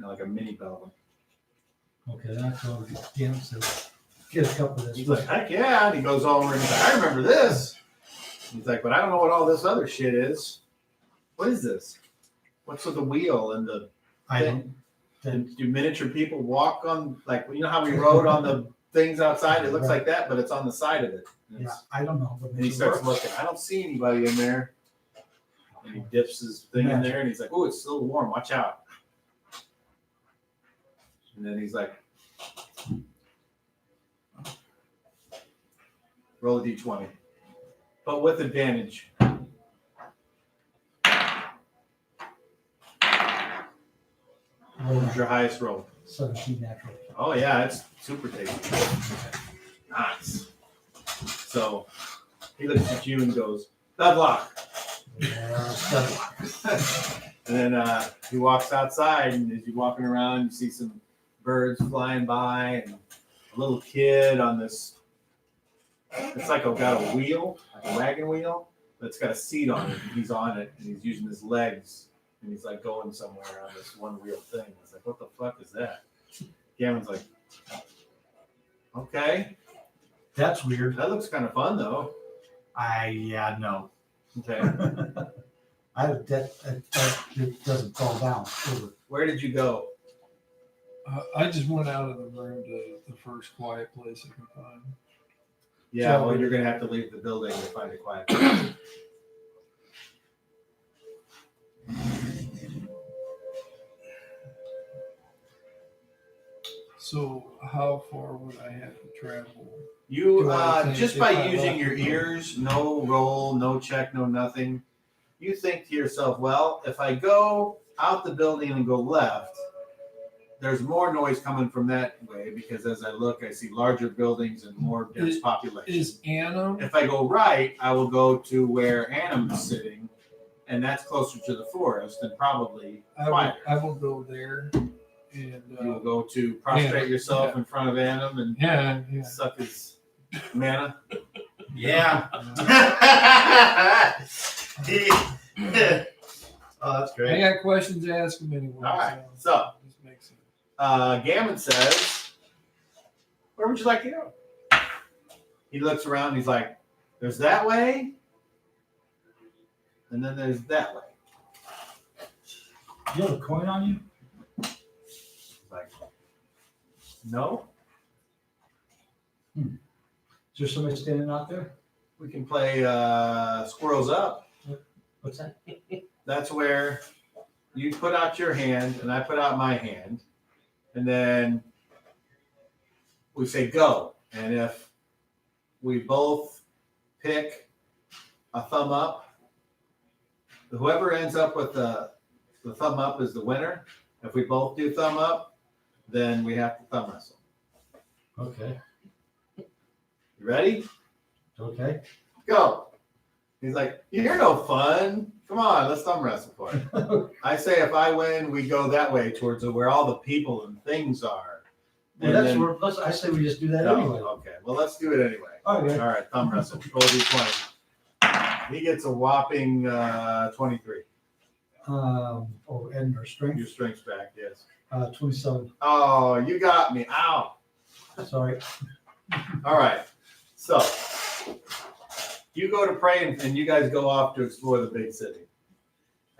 like a mini bell. Okay, that's all. Yeah, so get a couple of this. He's like, heck yeah, and he goes over and he's like, I remember this. He's like, but I don't know what all this other shit is. What is this? What's with the wheel and the I don't. and do miniature people walk on, like, you know how we rode on the things outside? It looks like that, but it's on the side of it. And Yeah, it's- I don't know. But And he starts looking. I don't see anybody in there. And he dips his thing in there and he's like, oh, it's still warm. Watch out. And then he's like, roll a d20. But with advantage. What was your highest roll? 17 natural. Oh, yeah, it's super tasty. Nice. So he looks at you and goes, bad luck. Yeah, stuff. And then he walks outside, and as you're walking around, you see some birds flying by, and a little kid on this. It's like got a wheel, like a wagon wheel, but it's got a seat on it, and he's on it, and he's using his legs, and he's like going somewhere on this one wheel thing. It's like, what the fuck is that? Gavin's like, okay, That's weird. that looks kind of fun though. Yeah, no. Okay, It doesn't fall down. Over. where did you go? I just went out of the room to the first quiet place I can find. Yeah, So- well, you're gonna have to leave the building to find a quiet place. So how far would I have to travel? You Do I think just if by I using left your the room? ears, no roll, no check, no nothing. You think to yourself, well, if I go out the building and go left, there's more noise coming from that way because as I look, I see larger buildings and more dense population. Is Anna? If I go right, I will go to where Annam is sitting, and that's closer to the forest and probably quieter. I will go there, and You will go to prostrate yourself in front of Annam and yeah. suck his mana. Yeah. Oh, that's I great. got questions to ask him anyway. All right, so this makes sense. Gammon says, where would you like to go? He looks around and he's like, there's that way, and then there's that way. Do you have a coin on you? Like, no, Is there somebody standing out there? we can play Squirrels Up. What's that? That's where you put out your hand and I put out my hand, and then we say go. And if we both pick a thumb up, whoever ends up with the thumb up is the winner. If we both do thumb up, then we have to thumb wrestle. Okay. You ready? Okay. Go. He's like, you're no fun. Come on, let's thumb wrestle for it. I say if I win, we go that way towards where all the people and things are. Well, And that's then- where, I say we just do that No, anyway. okay, well, let's do it anyway. Okay. All right, thumb wrestle. Roll D20. He gets a whopping 23. And our strength, Your strength's back, yes. 27. Oh, you got me. Ow. Sorry. All right. So you go to pray and you guys go off to explore the big city.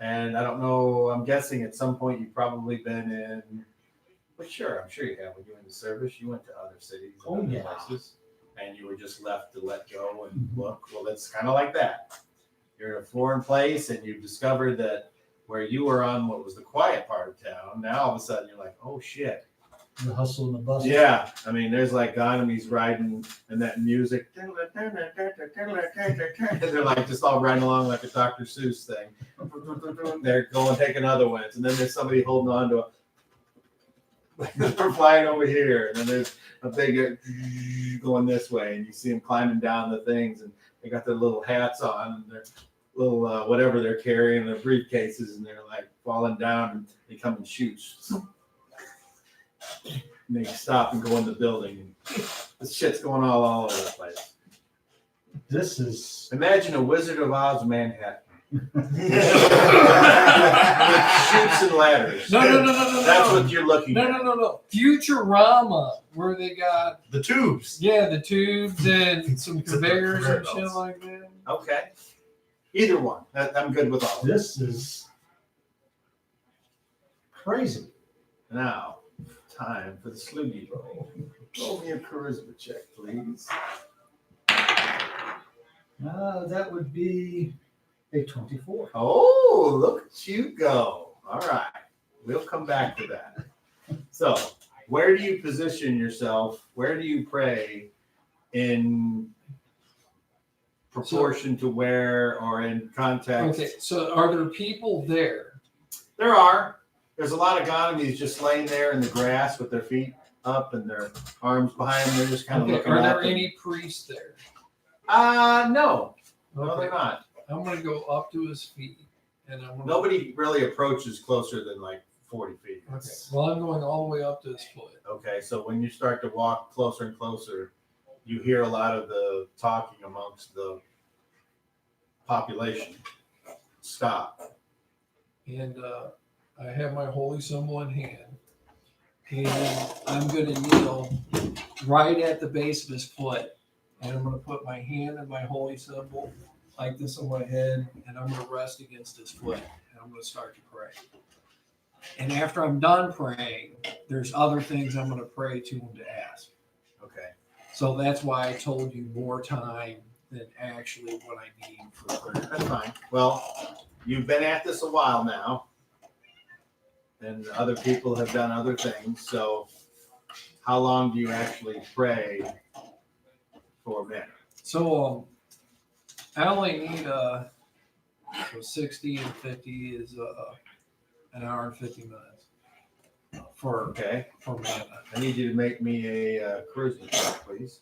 And I don't know, I'm guessing at some point you've probably been in, well, sure, I'm sure you have. When you were in the service, you went to other cities and Oh, other yeah. places, and you were just left to let go and Mhm. look. Well, it's kind of like that. You're in a foreign place and you've discovered that where you were on what was the quiet part of town, now all of a sudden you're like, oh shit. The hustle and the bustle. Yeah, I mean, there's like gonomies riding and that music. And they're like just all riding along like a Dr. Seuss thing. They're going taking other ones. And then there's somebody holding on to they're flying over here. And then there's a big going this way. And you see them climbing down the things. And they got their little hats on and their little whatever they're carrying, their briefcases. And they're like falling down and they come and shoot. And they stop and go in the building. This shit's going all over the place. This is. Imagine a Wizard of Oz Manhattan. With chutes and ladders. No. That's what you're looking at. No. Futurama, where they got, The tubes. yeah, the tubes and some It's a conveyors and conveyor shit like that. Okay. Either one. I'm good with all of it. This is crazy. Now, time for the sloogie roll. Roll me a charisma check, please. That would be a 24. Oh, look at you go. All right. We'll come back to that. So, where do you position yourself? Where do you pray in proportion to where or in context? Okay, so are there people there? There are. There's a lot of gonomies just laying there in the grass with their feet up and their arms behind them. They're just kind of Okay, looking are up. there and- any priests there? No. No, Okay, they're not. I'm gonna go up to his feet, and I'm gonna. Nobody really approaches closer than like 40 feet. Okay, well, I'm going all the way up to his foot. Okay, so when you start to walk closer and closer, you hear a lot of the talking amongst the population. Stop. And I have my holy symbol in hand, and I'm gonna kneel right at the base of his foot, and I'm gonna put my hand and my holy symbol like this on my head, and I'm gonna rest against his foot, and I'm gonna start to pray. And after I'm done praying, there's other things I'm gonna pray to him to ask. Okay. So that's why I told you more time than actually what I need for prayer. That's fine. Well, you've been at this a while now, and other people have done other things. So, how long do you actually pray for men? So I only need so 60 and 50 is an hour and 50 minutes for Okay. mana. I need you to make me a charisma check, please.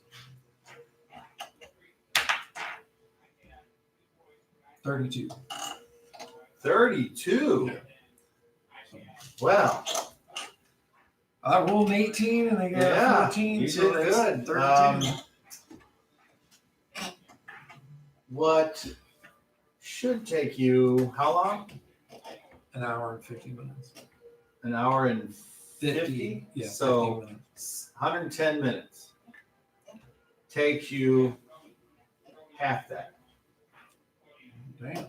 32. 32. Well, I rolled an 18 and I got yeah, a 14. you so did that's good. 32. What should take you how long? An hour and 50 minutes. An hour and 50. 50? Yeah. So 50 minutes. 110 minutes. Takes you half that. Damn.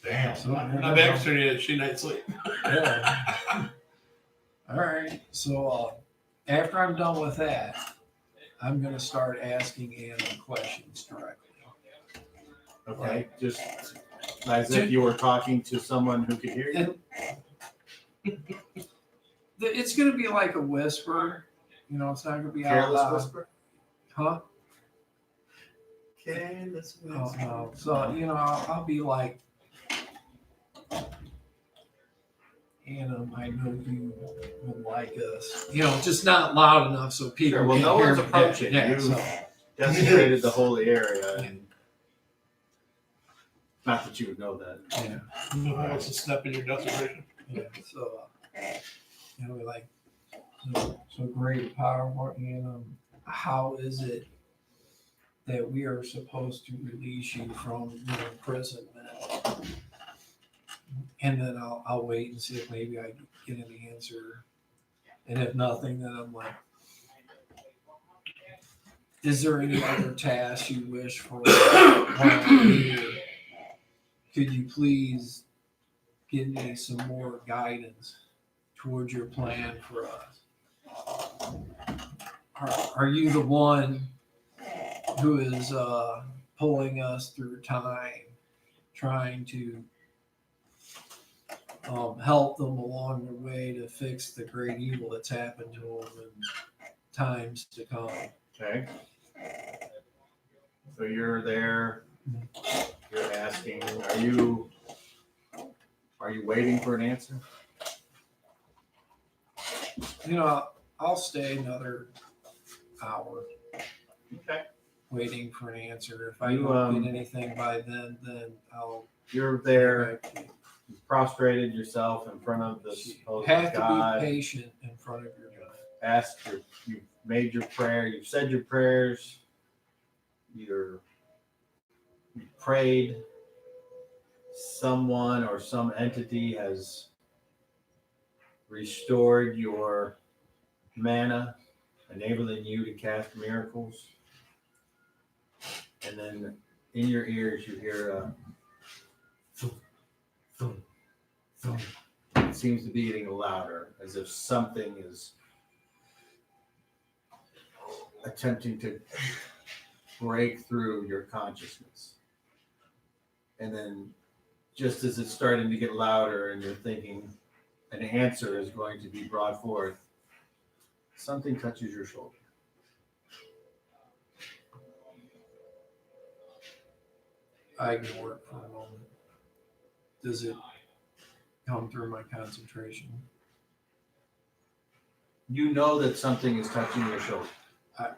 Damn. So, I've extra needed she night's sleep. yeah. All right. So after I'm done with that, I'm going to start asking Anna questions directly. Okay, just as if you were talking to someone who could hear you. It's going to be like a whisper. You know, it's not going to be out Careless loud. whisper. Huh? Careless Oh, whisper. no. So, you know, I'll be like, Anna, I know you would like us. You know, just not loud enough so people Sure, well, can no hear one's me. approaching. Yeah, You so, desecrated the holy area. And not that you would know that. yeah. No one wants to step in your desecration. Yeah, so, you know, like, so great, powerful, and how is it that we are supposed to release you from your imprisonment? And then I'll wait and see if maybe I get an answer. And if nothing, then I'm like, is there any other tasks you wish for while I'm here? Could you please give me some more guidance towards your plan for us? Are you the one who is pulling us through time, trying to help them along their way to fix the great evil that's happened to them in times to come? Okay. So you're there. You're asking. Are you waiting for an answer? You know, I'll stay another hour Okay. waiting for an answer. If I You, don't get anything by then I'll You're there. get back to you. You prostrated yourself in front of the supposed Have to God. be patient in front of your God. You've made your prayer. You've said your prayers. You prayed. Someone or some entity has restored your mana, enabling you to cast miracles. And then in your ears, you hear a thump, thump, thump. It seems to be getting louder, as if something is attempting to break through your consciousness. And then just as it's starting to get louder and you're thinking an answer is going to be brought forth, something touches your shoulder. I ignore it for a moment. Does it come through my concentration? You know that something is touching your shoulder. I-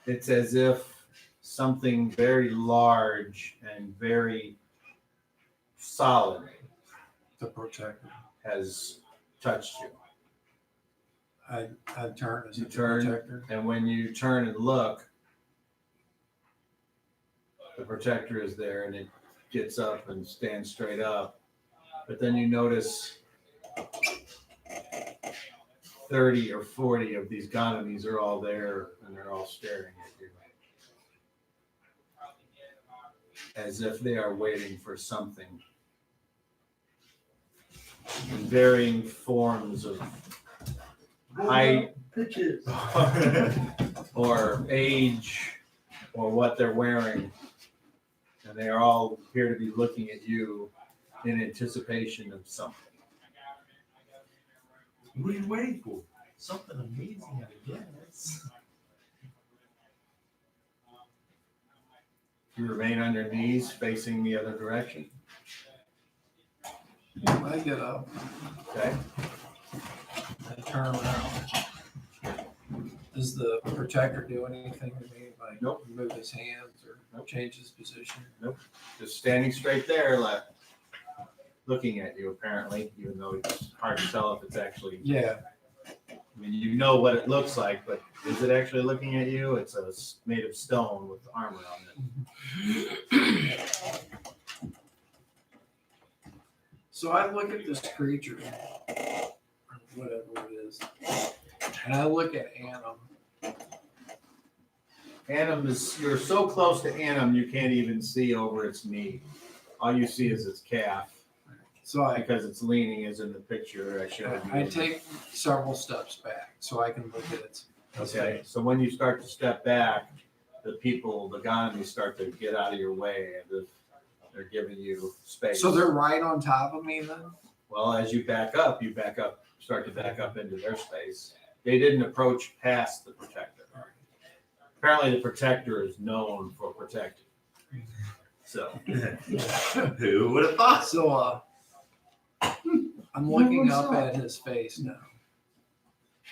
It's as if something very large and very solid The protector. has touched you. I turn as You a turn, protector. and when you turn and look, the protector is there and it gets up and stands straight up. But then you notice 30 or 40 of these gonomies are all there and they're all staring at you. As if they are waiting for something. In varying forms of height, Pitches. or age, or what they're wearing. And they all appear to be looking at you in anticipation of something. What are you waiting for? Something amazing, I guess. You remain on your knees facing the other direction. I get up. Okay. I turn around. Does the protector do anything to me? Like Nope. move his hands or Nope. change his position? Just standing straight there, like looking at you apparently, even though it's hard to tell if it's actually, Yeah. I mean, you know what it looks like, but is it actually looking at you? It's made of stone with armor on it. So I look at this creature, or whatever it is, and I look at Annam. Annam you're so close to Annam, you can't even see over its knee. All you see is its calf. So because it's leaning as in the picture I showed you. I take several steps back so I can look at its Okay, so when you start to step back, the gonomies start to get out of your way and they're giving you space. So they're right on top of me then? Well, as you back up, start to back up into their space. They didn't approach past the protector. Apparently the protector is known for protecting. So. Who would have thought? So I'm looking up at his face now.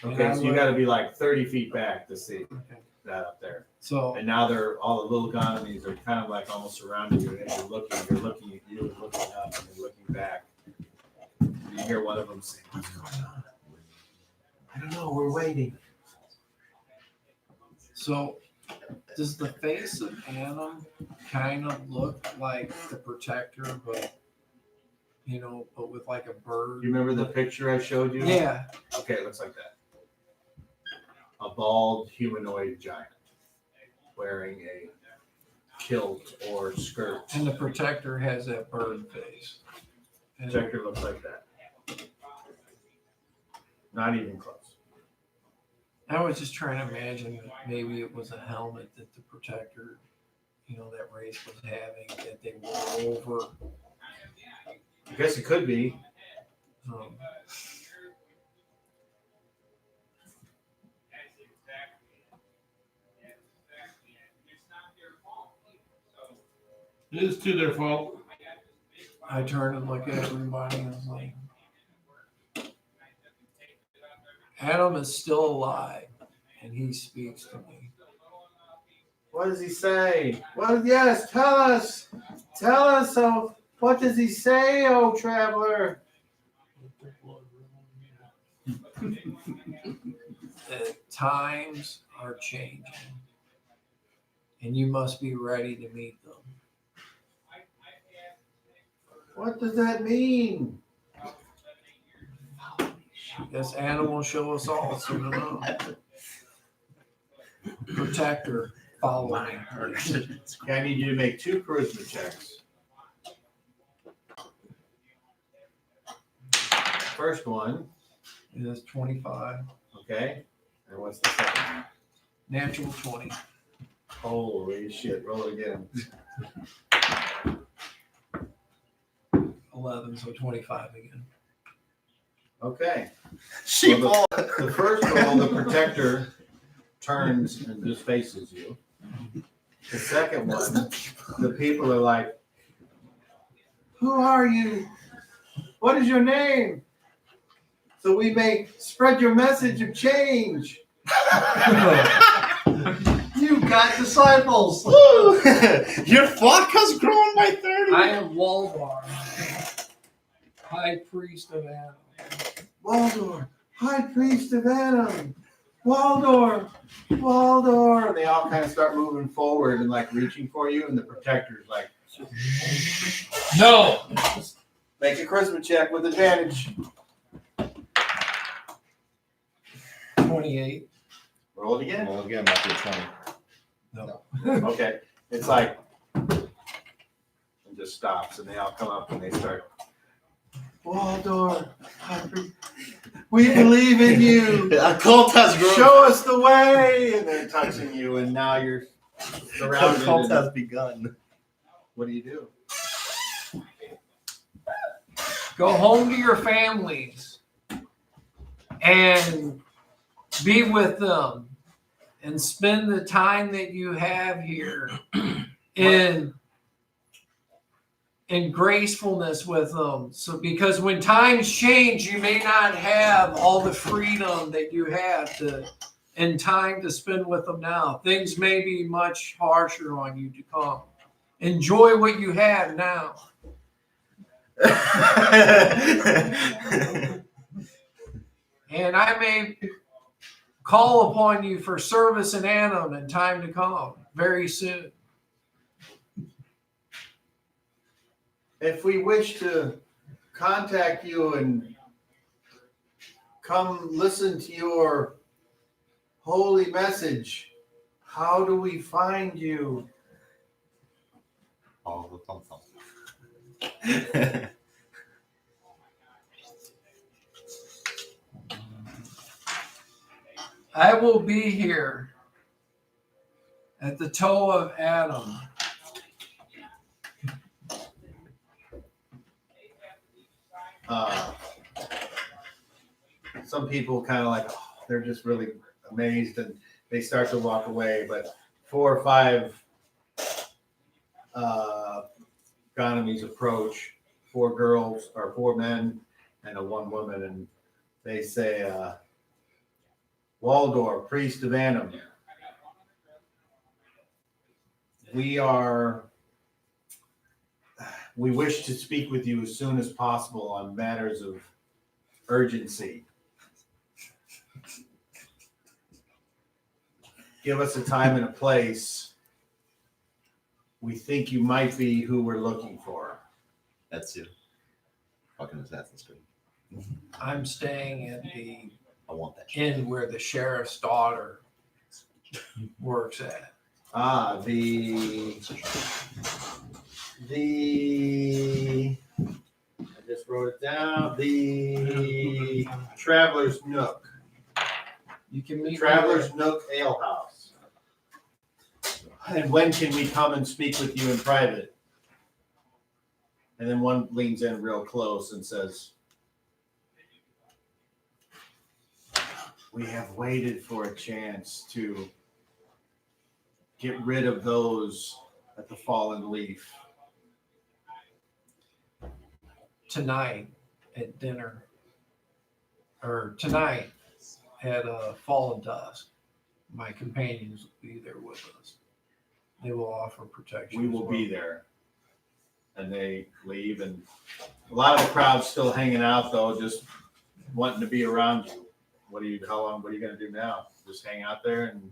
Okay, so you gotta be like 30 feet back to see Okay. that up there. So And now all the little gonomies are kind of like almost surrounding you, and you're looking at you, and looking up, and you're looking back. You hear one of them say, "What's going on?" I don't know. We're waiting. So does the face of Adam kind of look like the protector, but but with like a bird? You remember the picture I showed you? Yeah. Okay, it looks like that. A bald humanoid giant wearing a kilt or skirt. And the protector has that bird face. And Protector looks like that. Not even close. I was just trying to imagine that maybe it was a helmet that the protector, that race was having that they wore over. I guess it could be. It is to their fault. I turn and look at everybody and was like, Adam is still alive, and he speaks to me. What does he say? Yes, tell us. Tell us. So, what does he say, oh traveler? The times are changing, and you must be ready to meet them. What does that mean? This animal will show us all soon enough. Protector, follow me. Okay, I need you to make 2 charisma checks. First one, It is 25. okay. And what's the second? Natural 20. Holy shit! Roll it again. 11, so 25 again. Okay. She Well, the first roll, the protector turns and just faces you. The second one, the people are like, "Who are you? What is your name? So we may spread your message of change." You got disciples. Woo! Your flock has grown by 30. I am Waldar, High Priest of Adam. Waldor, High Priest of Adam. Waldor. And they all kind of start moving forward and like reaching for you, and the protector's like, No. make a charisma check with advantage. 28. Roll it again. Well, again, might be a 20. No. Okay. It's like, it just stops, and they all come up and they start, Waldor, we believe in you. A cult has grown. Show us the way. And they're touching you, and now you're surrounded. A cult and- has begun. What do you do? Go home to your families and be with them and spend the time that you have here in gracefulness with them. So because when times change, you may not have all the freedom that you have in time to spend with them now. Things may be much harsher on you to come. Enjoy what you have now. And I may call upon you for service in Adam in time to come, very soon. If we wish to contact you and come listen to your holy message, how do we find you? All the thumb. I will be here at the toe of Adam. Some people kind of like, they're just really amazed and they start to walk away. But 4 or 5 gonomies approach, 4 girls or 4 men and a 1 woman, and they say, Waldor, priest of Annam, we wish to speak with you as soon as possible on matters of urgency. Give us a time and a place. We think you might be who we're looking for. That's you. Fucking Assassin's Creed. I'm staying at the I want that shit. inn where the sheriff's daughter works at. The I just wrote it down. The Traveler's Nook. You can meet Traveler's Nook Ale House. And when can we come and speak with you in private? And then one leans in real close and says, we have waited for a chance to get rid of those at the Fallen Leaf. tonight at dinner, or tonight at Fall of Dusk. My companions will be there with us. They will offer protection. We as will well. be there. And they leave, and a lot of the crowd's still hanging out though, just wanting to be around you. What are you going to do now? Just hang out there and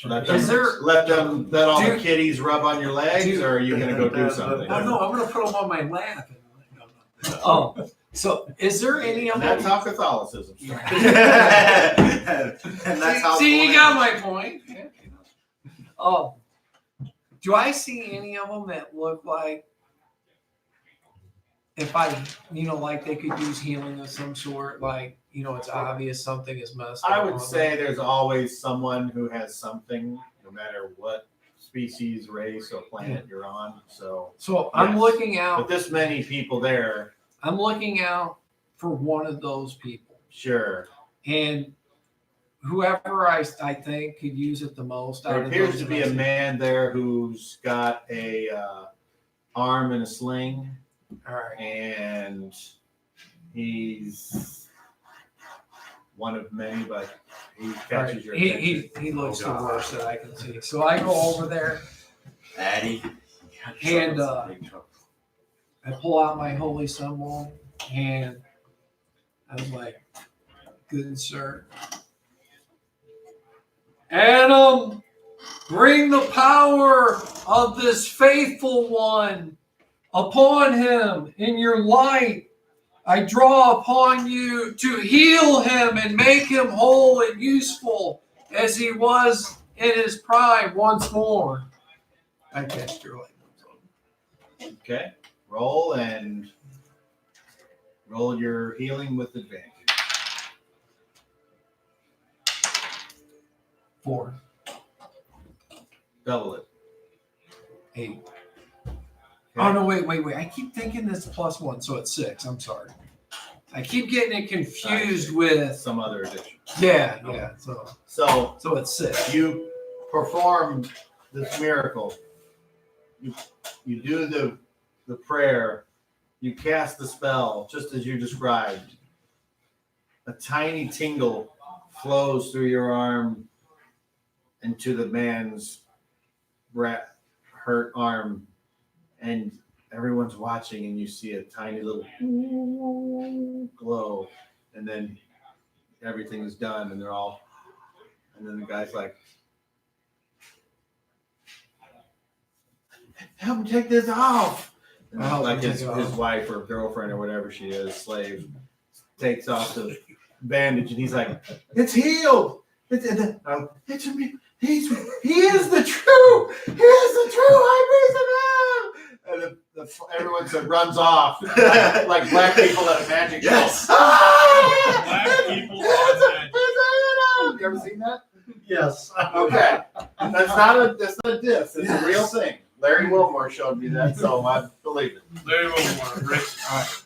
let all the kitties rub on your legs, or are you going to go do something? Oh no, I'm going to put them on my lap. Oh, so is there any of And them? that's how Catholicism starts. And that's how. See, you got my point. Yeah. Oh, do I see any of them that look like if like they could use healing of some sort? Like, it's obvious something is messed up. I would say there's always someone who has something, no matter what species, race, or planet you're on. So I'm yes. looking out. But this many people there. I'm looking out for one of those people. Sure. And whoever I think could use it the most. There appears to be a man there who's got a arm in a sling. All right. And he's one of many, but he catches your attention. He looks the worst that I can see. So I go over there Addy. and I pull out my holy symbol and I was like, good sir. Adam, bring the power of this faithful one upon him in your light. I draw upon you to heal him and make him whole and useful as he was in his prime once more. I cast your light. Okay. Roll your healing with advantage. 4, Double it. 8. Okay. Oh no! Wait! I keep thinking it's +1, so it's 6. I'm sorry. I keep getting it confused with Some other addition. yeah. So So it's 6. you perform this miracle. You do the prayer. You cast the spell just as you described. A tiny tingle flows through your arm into the man's hurt arm, and everyone's watching, and you see a tiny little glow, and then everything is done, and and then the guy's like, help me take this off. And like his wife or girlfriend or whatever she is, slave, takes off the bandage, and he's like, it's healed. It's me. He is the true high priest of hell. And everyone runs off like black people at a magic show. Black people at a magic You ever seen that? Yes. Okay. That's not a diss. It's a real thing. Larry Wilmore showed me that, so I believe it. Larry Wilmore, Rick.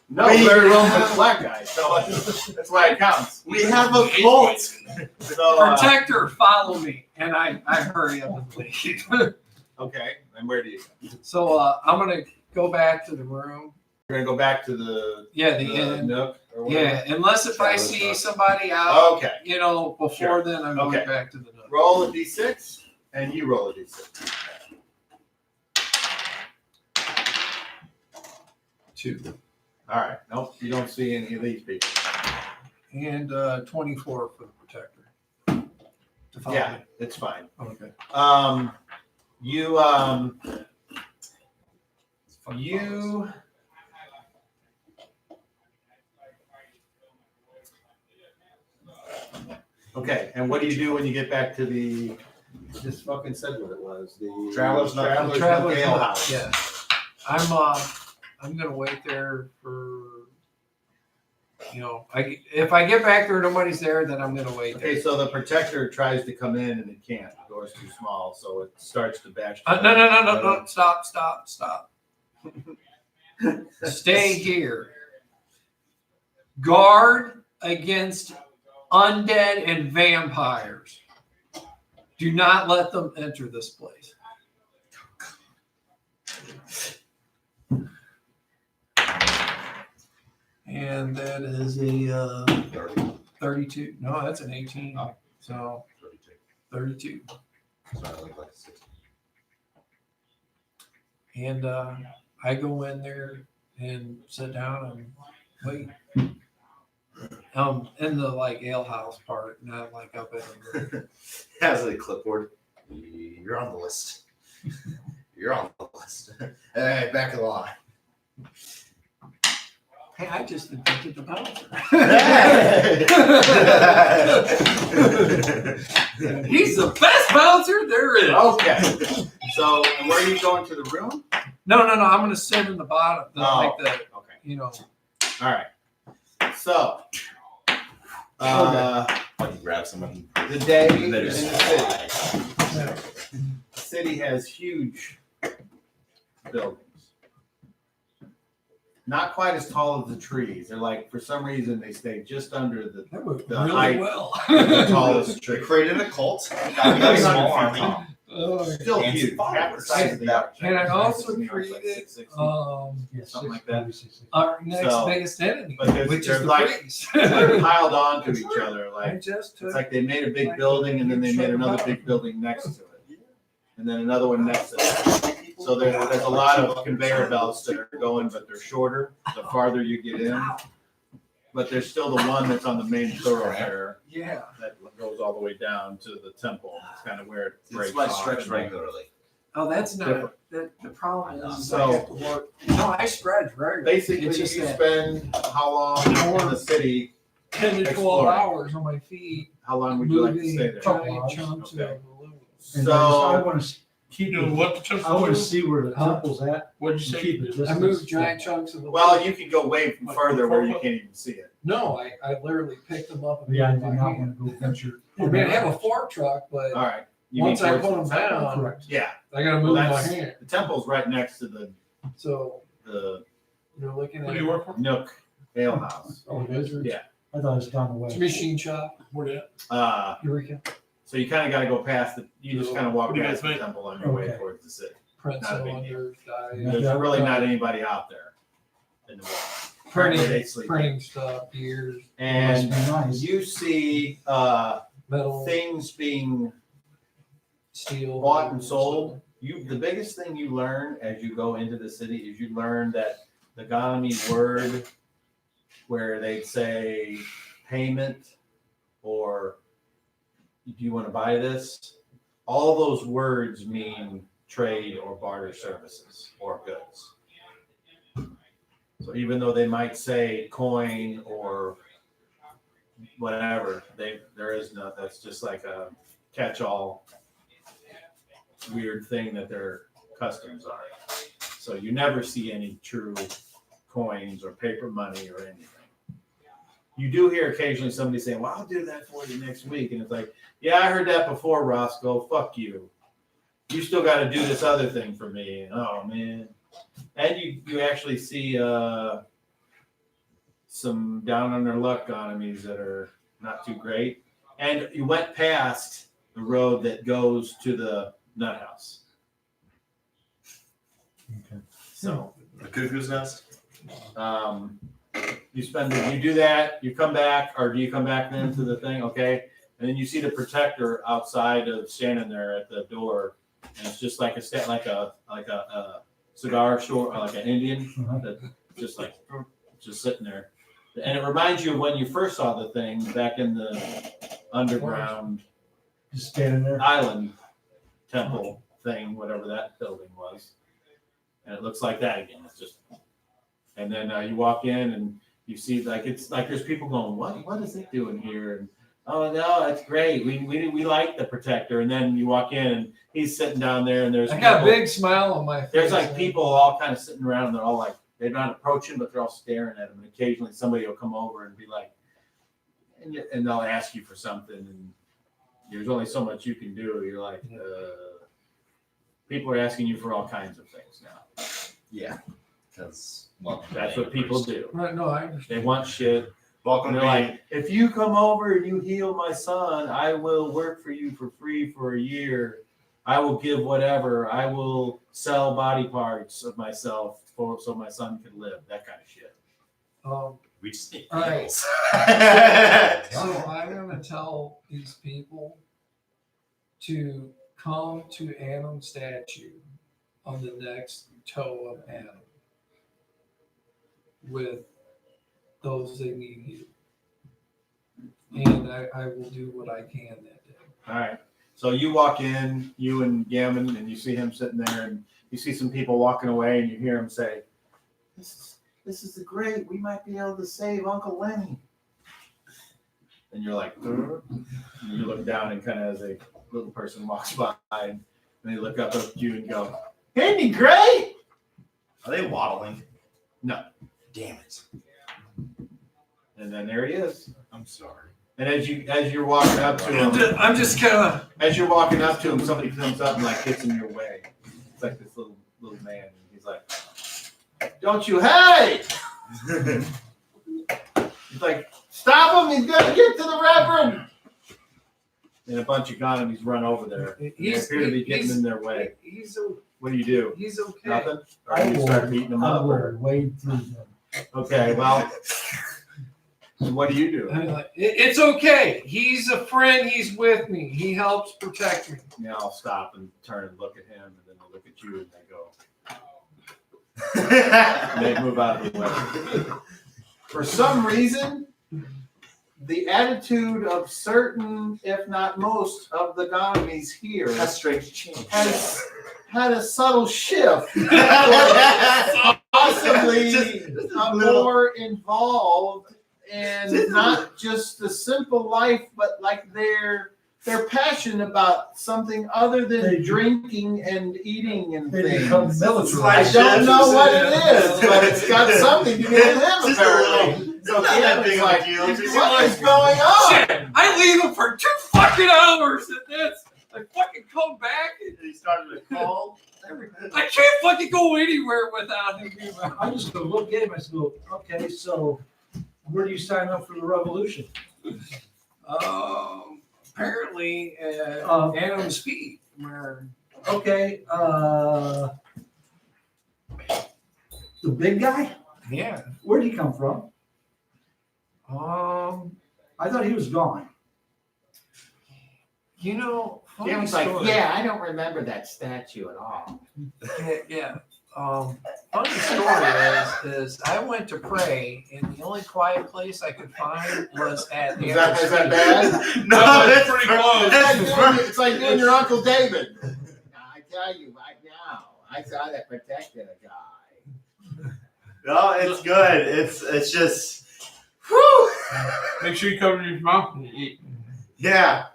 No, Larry Wilmore's a black guy, so that's why it counts. We have a cult. So, Protector, follow me, and I hurry up and leave. okay, and where do you go? So I'm gonna go back to the room. You're gonna go back to the Yeah, the end. nook or whatever? Yeah, unless if I Traveler's see nook. somebody out, Okay. before Sure. then I'm going Okay. back to the nook. Roll a d6, and you roll a d6. 2. All right. Nope, you don't see any of these people. And 24 for the protector. To follow Yeah, me. it's fine. Okay. You okay, and what do you do when you get back to the just fucking said what it was. The Traveler's Nook. Traveler's Ale Nook, House. Yeah. I'm gonna wait there for if I get back there nobody's there, then I'm gonna wait there. Okay, so the protector tries to come in and it can't. The door's too small, so it starts to bash. No. Stop. Stay here. Guard against undead and vampires. Do not let them enter this place. And that is a 32. No, that's an 18. So 32. And I go in there and sit down and wait. In the ale house part, not up in the room. Has a clipboard. You're on the list. You're on the list. Hey, back of the line. Hey, I just invented the bouncer. He's the best bouncer there is. Okay. So where are you going to the room? No. I'm gonna sit in the bottom, Okay. All right. So Let me grab someone. the day in the There's- city. The city has huge buildings. Not quite as tall as the trees. They're for some reason they stay just under the That worked The really height. well. the tallest They tree. created a cult. Got a small 300 feet army. tall. Oh, Still And huge. some Half the size of the arch. And I also New York's created 660. Yes, Something like that. our next So, biggest enemy, but there's- which is there's the like- freeze. They're piled onto each other. I just took. It's like they made a big building and then they made another big building next to it. And then another one next to it. So there's a lot of conveyor belts that are going, but they're shorter the farther you get in. But there's still the one that's on the main thoroughfare Yeah. that goes all the way down to the temple. It's kind of where it breaks It's my off. stretch regularly. Oh, that's not. Different. The problem is So- I have to work. No, I stretch regularly. Basically, It's you just that spend how long in the city? 10 to 12 exploring. hours on my feet How long would you like to moving stay there? giant chunks Okay. of aluminum. And I So want to keep You know it, what the chunks I want to of see where the Huh? temple's at. What'd you and say? keep it you did? just I moved giant chunks of aluminum. well, you can go way further where you can't even see it. No, I literally picked them up and Yeah, I put did them in not my hand. want to go venture. I mean, I have a fork truck, but All right. You once mean I towards put them the temple? down, Correct. Yeah. I gotta Well, move my that's- hand. The temple's right next to the So you're looking What at do you work for? Nook Ale House. Oh, it is? Yeah. I thought it was down the way. machine shop. Where did? Eureka. So you kind of got to go past the. You just kind of walk What do you past guys the think? temple on your way Okay. towards the city. Print Not a big cylinders, Yeah. There's really not anybody out there in the morning. Apparently they sleep. printing stuff, gears, And Must be nice. you see metal, things being steel, bought and sold. The biggest thing you learn as you go into the city is you learn that the gonomy word where they'd say payment or do you want to buy this? All those words mean trade or barter services or goods. So even though they might say coin or whatever, there is no, that's just like a catch-all weird thing that their customs are. So you never see any true coins or paper money or anything. you do hear occasionally somebody saying, well, I'll do that for you next week. And it's like, yeah, I heard that before, Roscoe. Fuck you. You still got to do this other thing for me. Oh, man. And you actually see some down on their luck gonomies that are not too great. And you went past the road that goes to the nut house. Okay. So The cuckoo's nest. you do that, you come back, or do you come back then to the thing? Okay. And then you see the protector outside of standing there at the door. And it's just like a cigar store, like an Indian, that just sitting there. And it reminds you of when you first saw the thing back in the underground Just standing there. island temple thing, whatever that building was. And it looks like that again. It's just, and then you walk in and you see it's like there's people going, what is it doing here? And oh no, that's great. We like the protector. And then you walk in and he's sitting down there and there's I got a people- big smile on my face. there's like people all kind of sitting around. They're all like, they're not approaching, but they're all staring at him. And occasionally somebody will come over and be like, and they'll ask you for something. And there's only so much you can do. You're like, people are asking you for all kinds of things now. Yeah. Because That's what people do. Right, no, I understand. They want shit. Welcome And to they're being like, if you come over and you heal my son, I will work for you for free for a year. I will give whatever. I will sell body parts of myself so my son can live. That kind of shit. we just need All right. deals. So I'm gonna tell these people to come to Adam statue on the next toe of Adam with those they need healed. And I will do what I can that day. All right. So you walk in, you and Gammon, and you see him sitting there, and you see some people walking away, and you hear him say, This is great. We might be able to save Uncle Lenny. And you're like, and you look down, and kind of as a little person walks by, and they look up at you and go, "Isn't he great?" Are they waddling? No. Damn it. And then there he is. I'm sorry. And as you're walking up to him, I'm just kind of. as you're walking up to him, somebody comes up and like gets in your way. It's like this little man, and he's like, "Don't you hey!" He's like, "Stop him! He's gonna get to the Reverend!" And a bunch of gonomies run over there. They appear to be getting in their way. He's What do you do? he's okay. Nothing? Or do you start beating them I up? Or? will wade through them. Okay, well, what do you do? I'm like, it's okay. He's a friend. He's with me. He helps protect me. Yeah, I'll stop and turn and look at him, and then they look at you and they go. And they move out of the way. For some reason, the attitude of certain, if not most, of the gonomies here That's strange change. has had a subtle shift. Possibly Just a a little- more involved and not just the simple life, but like they're passionate about something other than They- drinking and eating and They things. become I militarized. don't know what it is, but it's got something to do with him Just a apparently. little- So not that Gavin's big of a like, deal. what Just is going on? Shit! I leave him for 2 fucking hours at this. I fucking come back. And He started to call. I can't fucking go anywhere without him being around. I just go look at him. I go, okay, so where do you sign up for the revolution? Apparently, Adam's feet. Where Okay, the big guy. yeah. Where'd he come from? I I thought he was gone. You know, funny Gavin's like, story. yeah, I don't remember that statue at all. Yeah. Funny story is I went to pray, and the only quiet place I could find was at Is that bad? No, that's pretty close. It's like doing your Uncle David. I tell you right now, I saw that protected a guy. No, it's good. It's just, whew. Make sure you cover your mouth when you eat. Yeah.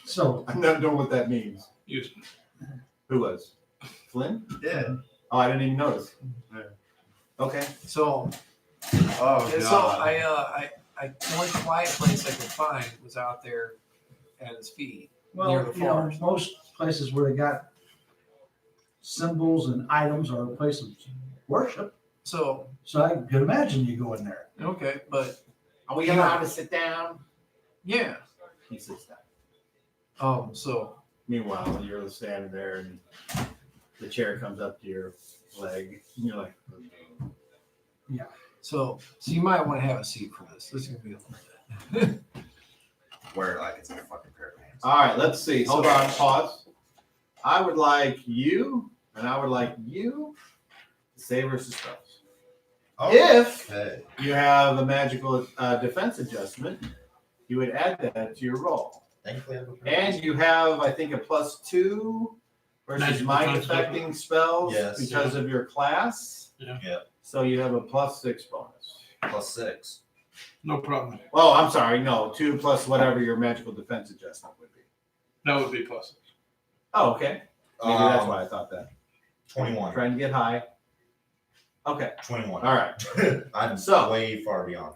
So I don't know what that means. Use Who was? Flynn? Yeah. Oh, I didn't even notice. Okay. So Oh And so I the only quiet place I could find was out there at his feet. Well, Near the forest. most places where they got symbols and items are a place of worship. So, So I could imagine you go in there. okay, but Are we allowed to sit down? yeah. He sits down. So Meanwhile, you're standing there and the chair comes up to your leg. And you're like, so you might want to have a seat for this. This is gonna be a little bit. Where like it's a fucking pair of pants. all right, let's see. Hold on, pause. I would like you and I would like you to say versus spells. If Okay. you have a magical defense adjustment, you would add that to your roll. Thankfully, I have a pair. And you have, I think, a +2 versus Magical mind defense affecting spells Yes. because of your class. Yeah. Yep. So you have a +6 bonus. +6. No problem. Oh, I'm sorry. No, 2 plus whatever your magical defense adjustment would be. That would be plus. Oh, okay. Maybe that's why I thought that. 21. Trying to get high. Okay. 21. All right. I'm So- way far beyond.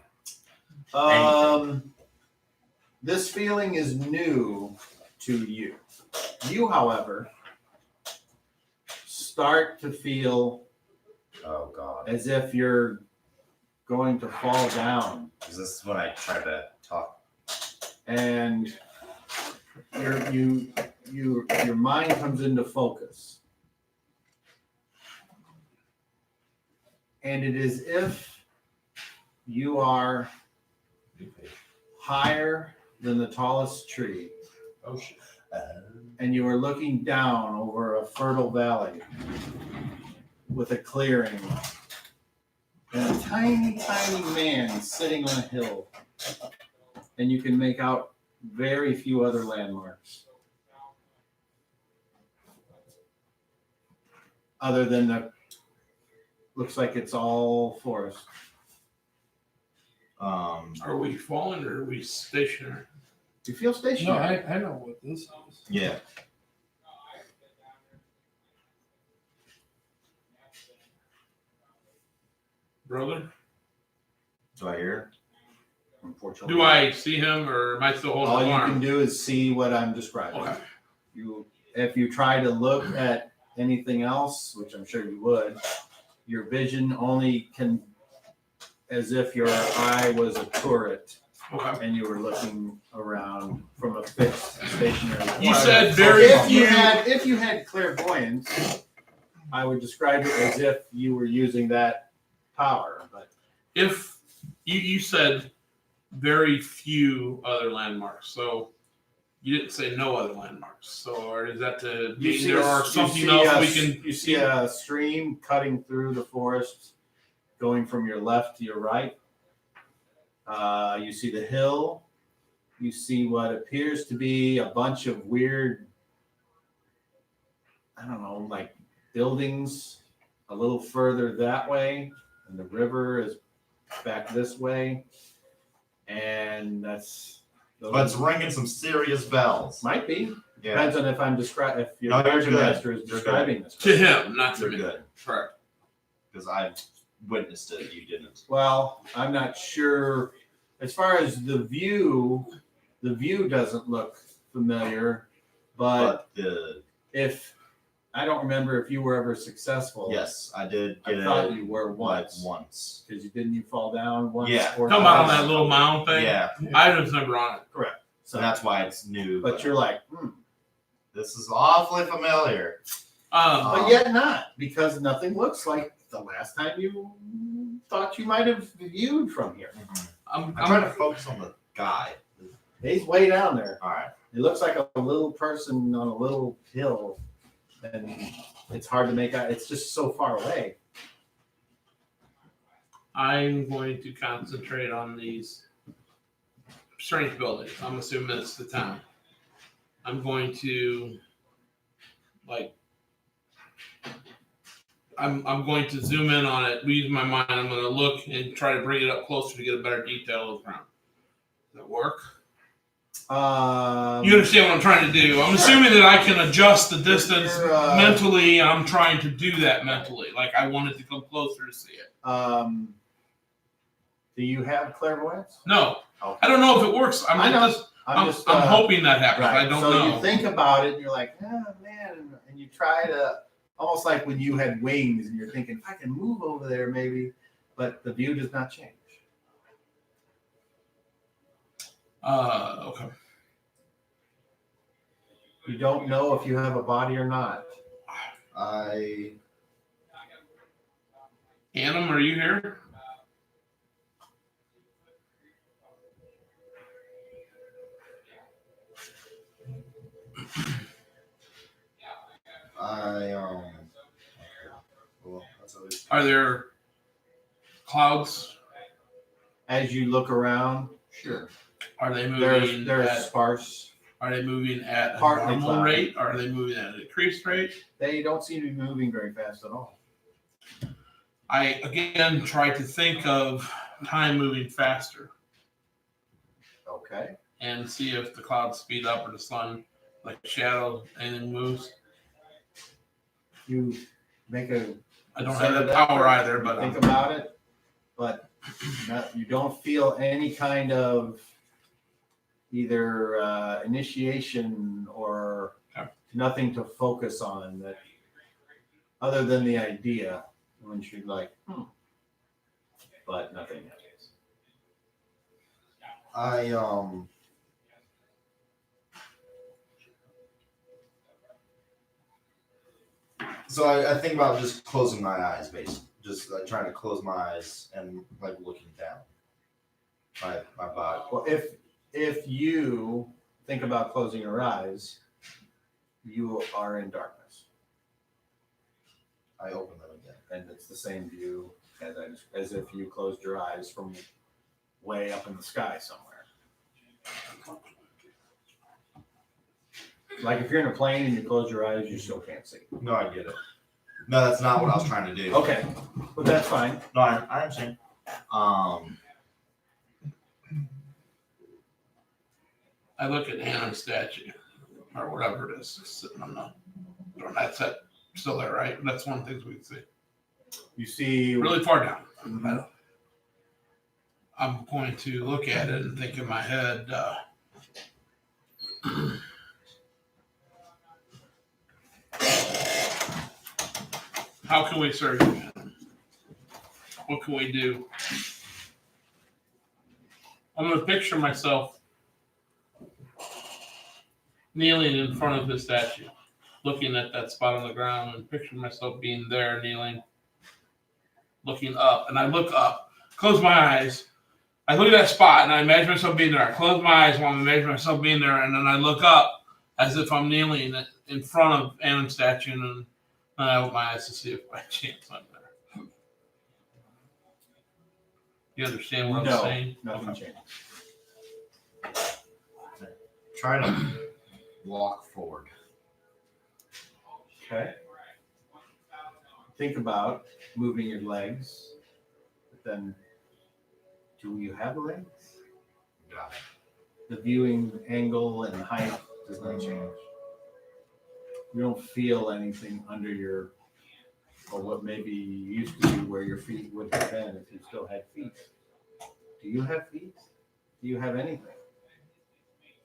This feeling is new to you. You, however, start to feel Oh god. as if you're going to fall down, Is this when I try to talk? and your mind comes into focus, and it is if you are higher than the tallest tree, Oh shit. and you are looking down over a fertile valley with a clearing, and a tiny, tiny man sitting on a hill, and you can make out very few other landmarks other than looks like it's all forest. Are we falling or are we stationary? You feel No, stationary. I know what this is. Yeah. Brother? Do I hear? Unfortunately, Do I see him or am I still holding all the you arm? can do is see what I'm describing. Okay. If you try to look at anything else, which I'm sure you would, your vision only can, as if your eye was a turret Okay. and you were looking around from a fixed stationary point. You said very few. If you had clairvoyance, I would describe it as if you were using that power. But If you said very few other landmarks, so you didn't say no other landmarks. So, or is that to mean there are something else we can you see a stream cutting through the forest, going from your left to your right. You see the hill. You see what appears to be a bunch of weird, I don't know, like buildings a little further that way, and the river is back this way. And that's But it's ringing some serious bells. might be. Yeah. Depends on if I'm describing, if your No, you're dungeon good. master is You're describing this. to him, not to You're me. good. Correct. Because I've witnessed it. You didn't. Well, I'm not sure. As far as the view doesn't look familiar, but But the if I don't remember if you were ever successful. yes, I did get I thought it you were like once. once. Because didn't you fall down once? Yeah. Or Talking about on twice? that little mound thing. Yeah. I was never on it. So that's why it's new. But you're like, this is awfully familiar. but yet not, because nothing looks like the last time you thought you might have viewed from here. I'm I'm trying to focus on the guy. He's way down there. All right. It looks like a little person on a little hill, and it's hard to make out. It's just so far away. I'm going to concentrate on these strength buildings. I'm assuming it's the town. I'm going to I'm going to zoom in on it, use my mind. I'm going to look and try to bring it up closer to get a better detail of the ground. Does that work? You understand what I'm trying to do? I'm assuming that I can adjust the distance mentally. I'm trying to do that mentally. Like I wanted to come closer to see it. Do you have clairvoyance? No, Okay. I don't know if it works. I know. I'm hoping that happens. Right. I don't so know. you think about it, and you're like, oh man, and you try to, almost like when you had wings, and you're thinking, if I can move over there, maybe, but the view does not change. Okay. You don't know if you have a body or not. Annam, are you here? Well, that's always. Are there clouds? As you look around, sure. Are they moving? There's sparse. Are they moving at a Partly normal cloudy. rate? Or are they moving at a decreased rate? They don't seem to be moving very fast at all. I again try to think of time moving faster Okay. and see if the clouds speed up or the sun, like shadow, anything moves. You make a. I don't have that power either, but think about it, but you don't feel any kind of either initiation or nothing to focus on that, other than the idea. When you're like, but nothing happens. So I think about just closing my eyes, basically, just like trying to close my eyes and like looking down my body. Well, if you think about closing your eyes, you are in darkness, I open them again. and it's the same view as if you closed your eyes from way up in the sky somewhere. Like if you're in a plane and you close your eyes, you still can't see. No, I get it. No, that's not what I was trying to do. Okay, but that's fine. No, I understand. I look at Annam's statue or whatever it is sitting on the. That's it. Still there, right? That's one of the things we can see. You see Really far down. I'm going to look at it and think in my head. How can we serve you? What can we do? I'm going to picture myself kneeling in front of the statue, looking at that spot on the ground, and picture myself being there, kneeling, looking up. And I look up, close my eyes. I look at that spot, and I imagine myself being there. I close my eyes while I imagine myself being there, and then I look up as if I'm kneeling in front of Annam's statue, and I open my eyes to see if by chance I'm there. You understand what I'm saying? Nothing changed. Try to walk forward. Okay. Think about moving your legs, but then do you have legs? Got The viewing angle and height does not change. You don't feel anything under your, or what maybe used to be where your feet would have been if you still had feet. Do you have feet? Do you have anything?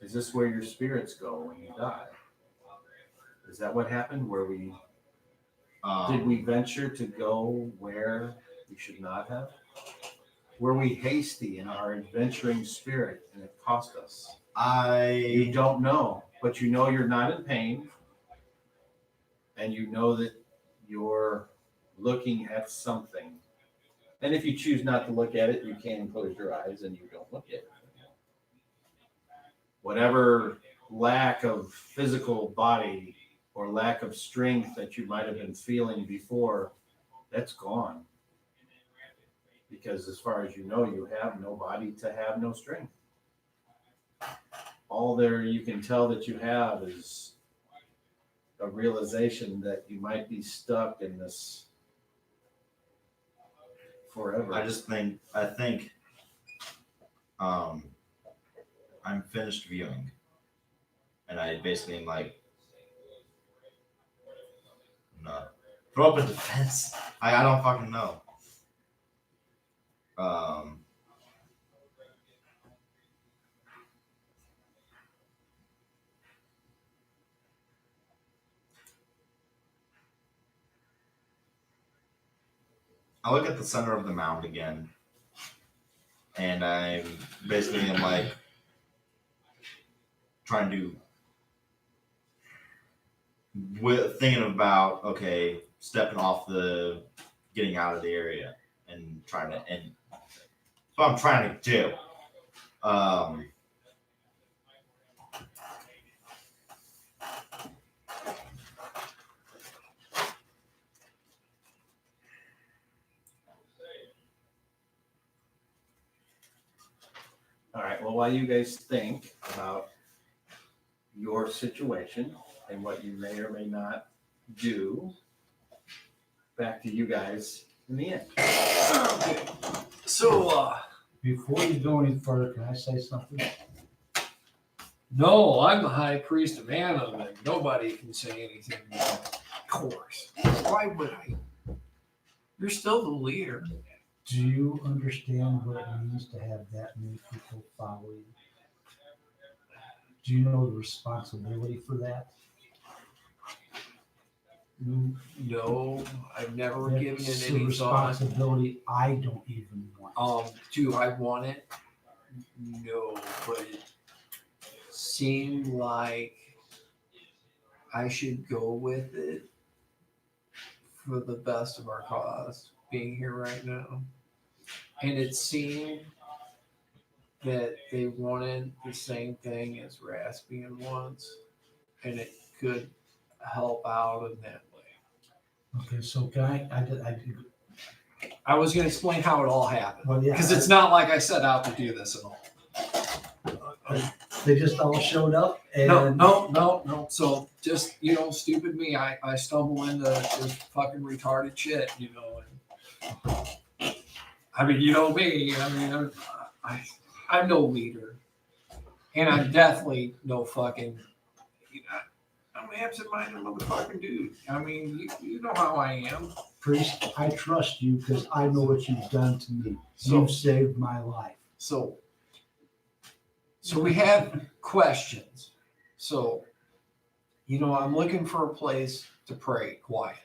Is this where your spirits go when you die? Is that what happened? Did we venture to go where we should not have? Were we hasty in our adventuring spirit and it cost us? You don't know, but you know you're not in pain, and you know that you're looking at something. And if you choose not to look at it, you can close your eyes and you don't look at it. Whatever lack of physical body or lack of strength that you might have been feeling before, that's gone. Because as far as you know, you have no body to have no strength. All there you can tell that you have is a realization that you might be stuck in this forever. I think I'm finished viewing, and I basically am like, no, throw up a defense. I don't fucking know. I look at the center of the mound again, and I'm basically am like trying to thinking about stepping off getting out of the area and trying to end. So I'm trying to do. All right. Well, while you guys think about your situation and what you may or may not do, back to you guys in the end. Okay. So, Before you go any further, can I say something? no, I'm the high priest of Anna, and nobody can say anything more. Of course. Why would I? You're still the leader. Do you understand what it means to have that many people follow you? Do you know the responsibility for that? No, I've never given It's it a any thought. responsibility I don't even want. Do I want it? No, but it seemed like I should go with it for the best of our cause, being here right now. And it seemed that they wanted the same thing as Raspian wants, and it could help out in that way. Okay, so can I was going to explain how it all happened, well, yeah, because it's not like I set out to do this at all. they just all showed up and No. So just, stupid me. I stumble into this fucking retarded shit, and I mean, you know me. I mean, I'm no leader, and I'm definitely no fucking. I'm an absent-minded motherfucking dude. I mean, you know how I am. Priest, I trust you because I know what you've done to me. So- You've saved my life. So we have questions. So, I'm looking for a place to pray quietly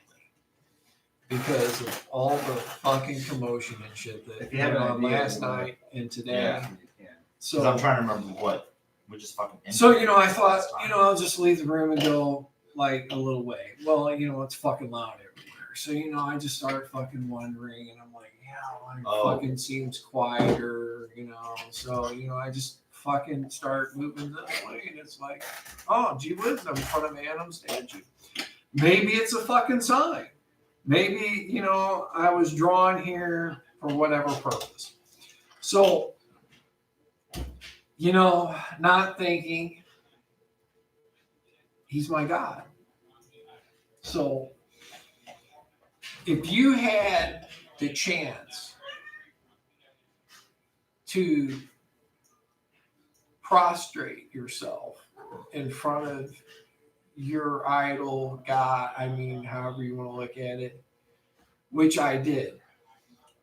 because of all the fucking commotion and shit that If you have an went on idea, last night and today. Yeah. Because I'm trying to remember what we just fucking. So, I thought, I'll just leave the room and go like a little way. Well, it's fucking loud everywhere. So, I just started fucking wondering and I'm like, fucking seems quieter, So, I just fucking start moving this way and it's like, oh, gee whiz, I'm in front of Adam's statue. Maybe it's a fucking sign. Maybe, I was drawn here for whatever purpose. So, not thinking he's my God. So if you had the chance to prostrate yourself in front of your idol, God, however you want to look at it, which I did,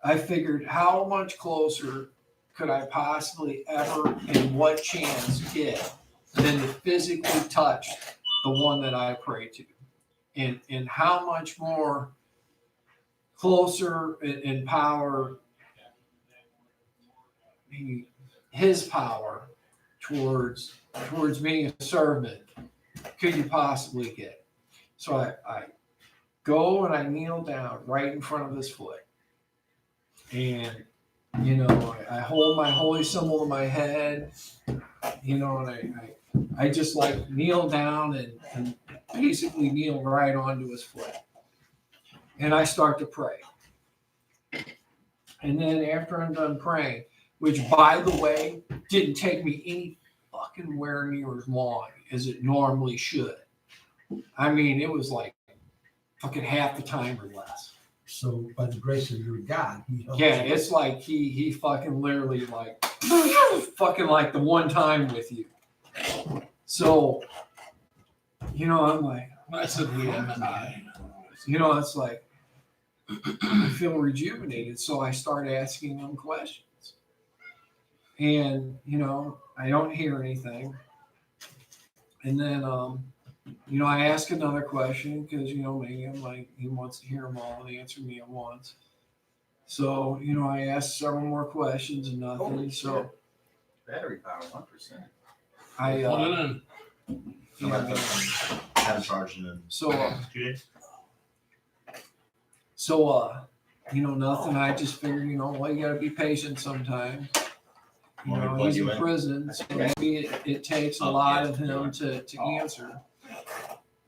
I figured how much closer could I possibly ever and what chance get than to physically touch the one that I pray to? And how much more closer in power, his power towards being a servant could you possibly get? So I go and I kneel down right in front of his foot. And I hold my holy symbol to my head, and I just like kneel down and basically kneel right onto his foot. And I start to pray. And then after I'm done praying, which by the way, didn't take me any fucking where near as long as it normally should. It was like fucking half the time or less. So by the grace of your God, he helped Yeah, you. it's like he fucking literally like fucking like the one time with you. So, I'm like, I said we have an eye. it's like I feel rejuvenated. So I start asking them questions. And, I don't hear anything. And then I ask another question because, maybe I'm like, he wants to hear them all and answer me at once. So, I asked several more questions and nothing. Holy So Battery power 1%. I, Plug it in. Have it charging in so, 2 days. nothing. I just figured, well, you gotta be patient sometimes. Want me to plug He's you in in? prison, so maybe it takes a Oh, lot yeah. of him to answer.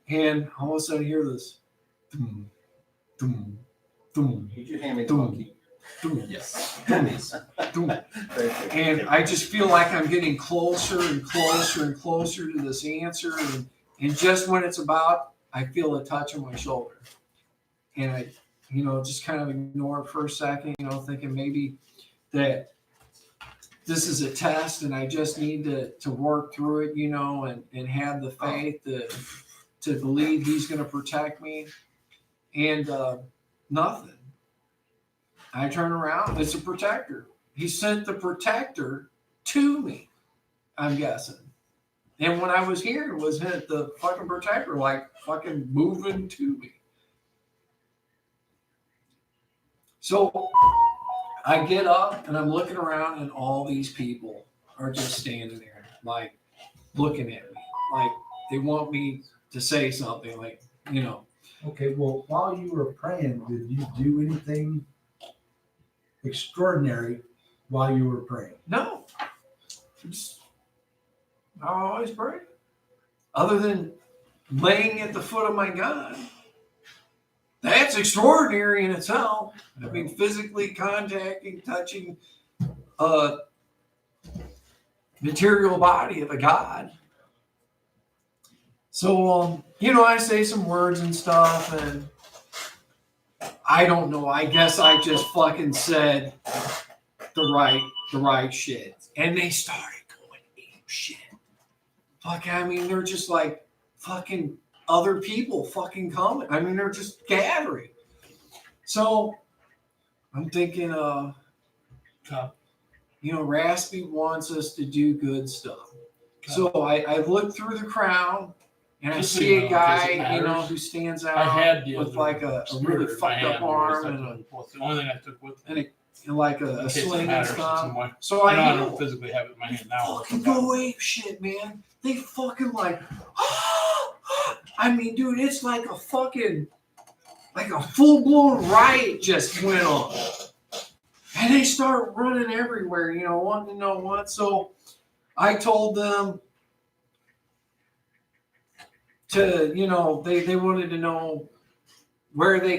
And all of a sudden, I hear this. Doom, doom, doom, Did you hand me the doom, monkey? doom, Yes. doom. And I just feel like I'm getting closer and closer and closer to this answer. And just when it's about, I feel a touch on my shoulder. And I, just kind of ignore it for a second, thinking maybe that this is a test and I just need to work through it, and have the faith to believe he's going to protect me. And nothing. I turn around, it's a protector. He sent the protector to me, I'm guessing. And when I was here, it was the fucking protector, like fucking moving to me. So I get up and I'm looking around, and all these people are just standing there, like looking at me, like they want me to say something, like, Okay, well, while you were praying, did you do anything extraordinary while you were praying? no. I always pray. Other than laying at the foot of my God. That's extraordinary in itself. I mean, physically contacting, touching a material body of a God. So, I say some words and stuff, and I don't know. I guess I just fucking said the right shit. And they started going ape shit. Fuck, I mean, they're just like fucking other people fucking coming. I mean, they're just gathering. So I'm thinking, Raspy wants us to do good stuff. So I look through the crowd and I Just so see you know, a in case it guy, matters, who stands I out had the with other like a really spirit in my fucked up hand when I was arm and talking before. It's the only thing I took with me. and like In a case it sling and matters in stuff. some way. So I I don't heal. physically have it in my hand now. Fucking go ape shit, man. They fucking like, I mean, dude, it's like a fucking, like a full-blown riot just went on. And they start running everywhere, wanting to know what. So I told them to, they wanted to know where they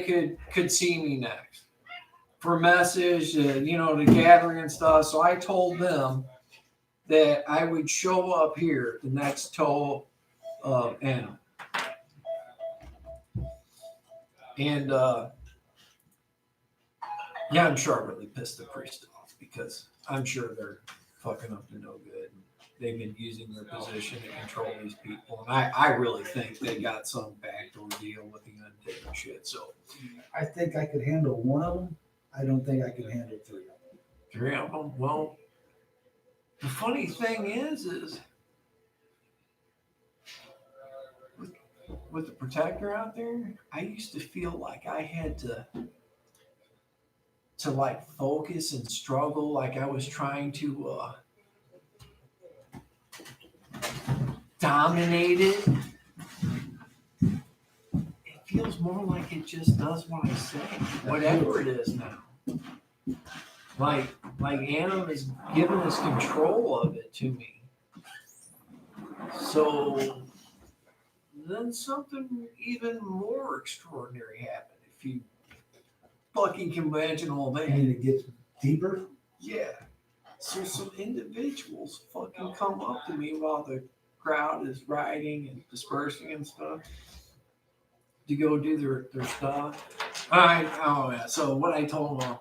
could see me next for a message, to gathering and stuff. So I told them that I would show up here the next toe animal. And I'm sure I really pissed the priest off, because I'm sure they're fucking up to no good. They've been using their position to control these people. And I really think they got some backdoor deal with the undead and shit. So I think I could handle one of them. I don't think I could handle three of them. 3 of them. Well, the funny thing is with the protector out there, I used to feel like I had to like focus and struggle, like I was trying to dominate it. It feels more like it just does what I say, whatever it is now. Like Anna is giving us control of it to me. So then something even more extraordinary happened. If you fucking can imagine all that. And it gets deeper. Yeah. So some individuals fucking come up to me while the crowd is riding and dispersing and stuff to go do their stuff. So what I told them,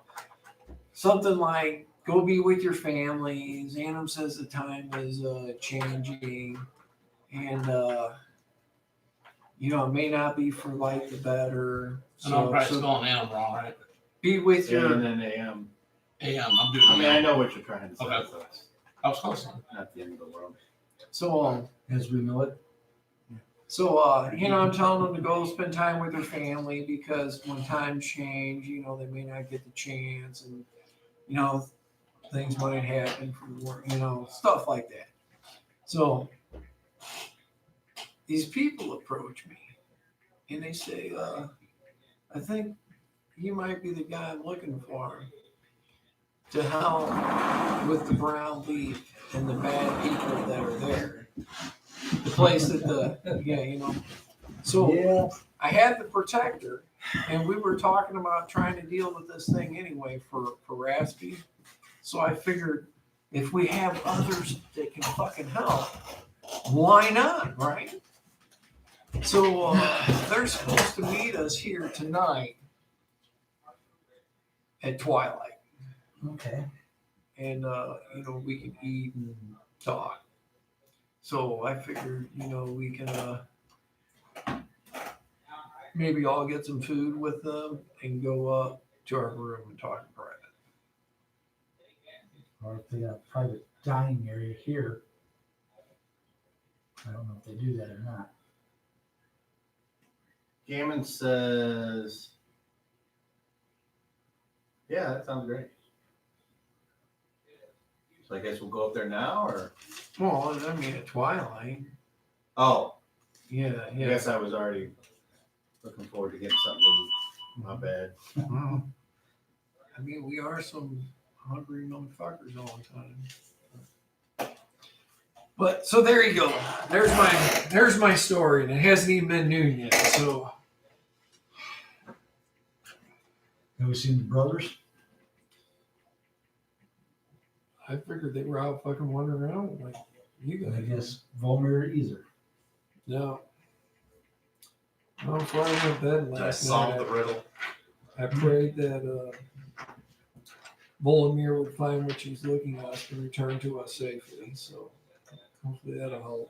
something like, go be with your families. Annam says the time is changing, and it may not be for like the better. And I'm probably spelling AM wrong, right? Be with your And then AM. AM, I'm doing I mean, I know what you're trying to say. Okay. So it's I was close. not the end of the world. so As we know it. So, I'm telling them to go spend time with their family because when times change, they may not get the chance and, things might happen from work, stuff like that. So, these people approach me and they say, I think you might be the guy I'm looking for to help with the brown leaf and the bad people that are there. The place that So Yeah. I had the protector, and we were talking about trying to deal with this thing anyway for Raspy. So I figured if we have others that can fucking help, why not, right? So they're supposed to meet us here tonight at twilight, Okay. and we can eat and talk. So I figured, we can maybe I'll get some food with them and go up to our room and talk in private. Or if they got a private dining area here. I don't know if they do that or not. Gammon says, yeah, that sounds great. So I guess we'll go up there now, or? Well, I mean, at twilight. Oh, Yeah, I guess I was already looking forward to getting something to eat. My bad. Well, I mean, we are some hungry motherfuckers all the time. But so there you go. There's my story, and it hasn't even been noon yet. So Have we seen the brothers? I figured they were out fucking wandering around like you I guys. guess Volmir either. No. No, before I went to bed Did I last solve night, the riddle? I prayed that Volmir would find what she's looking at and return to us safely. So hopefully that'll help.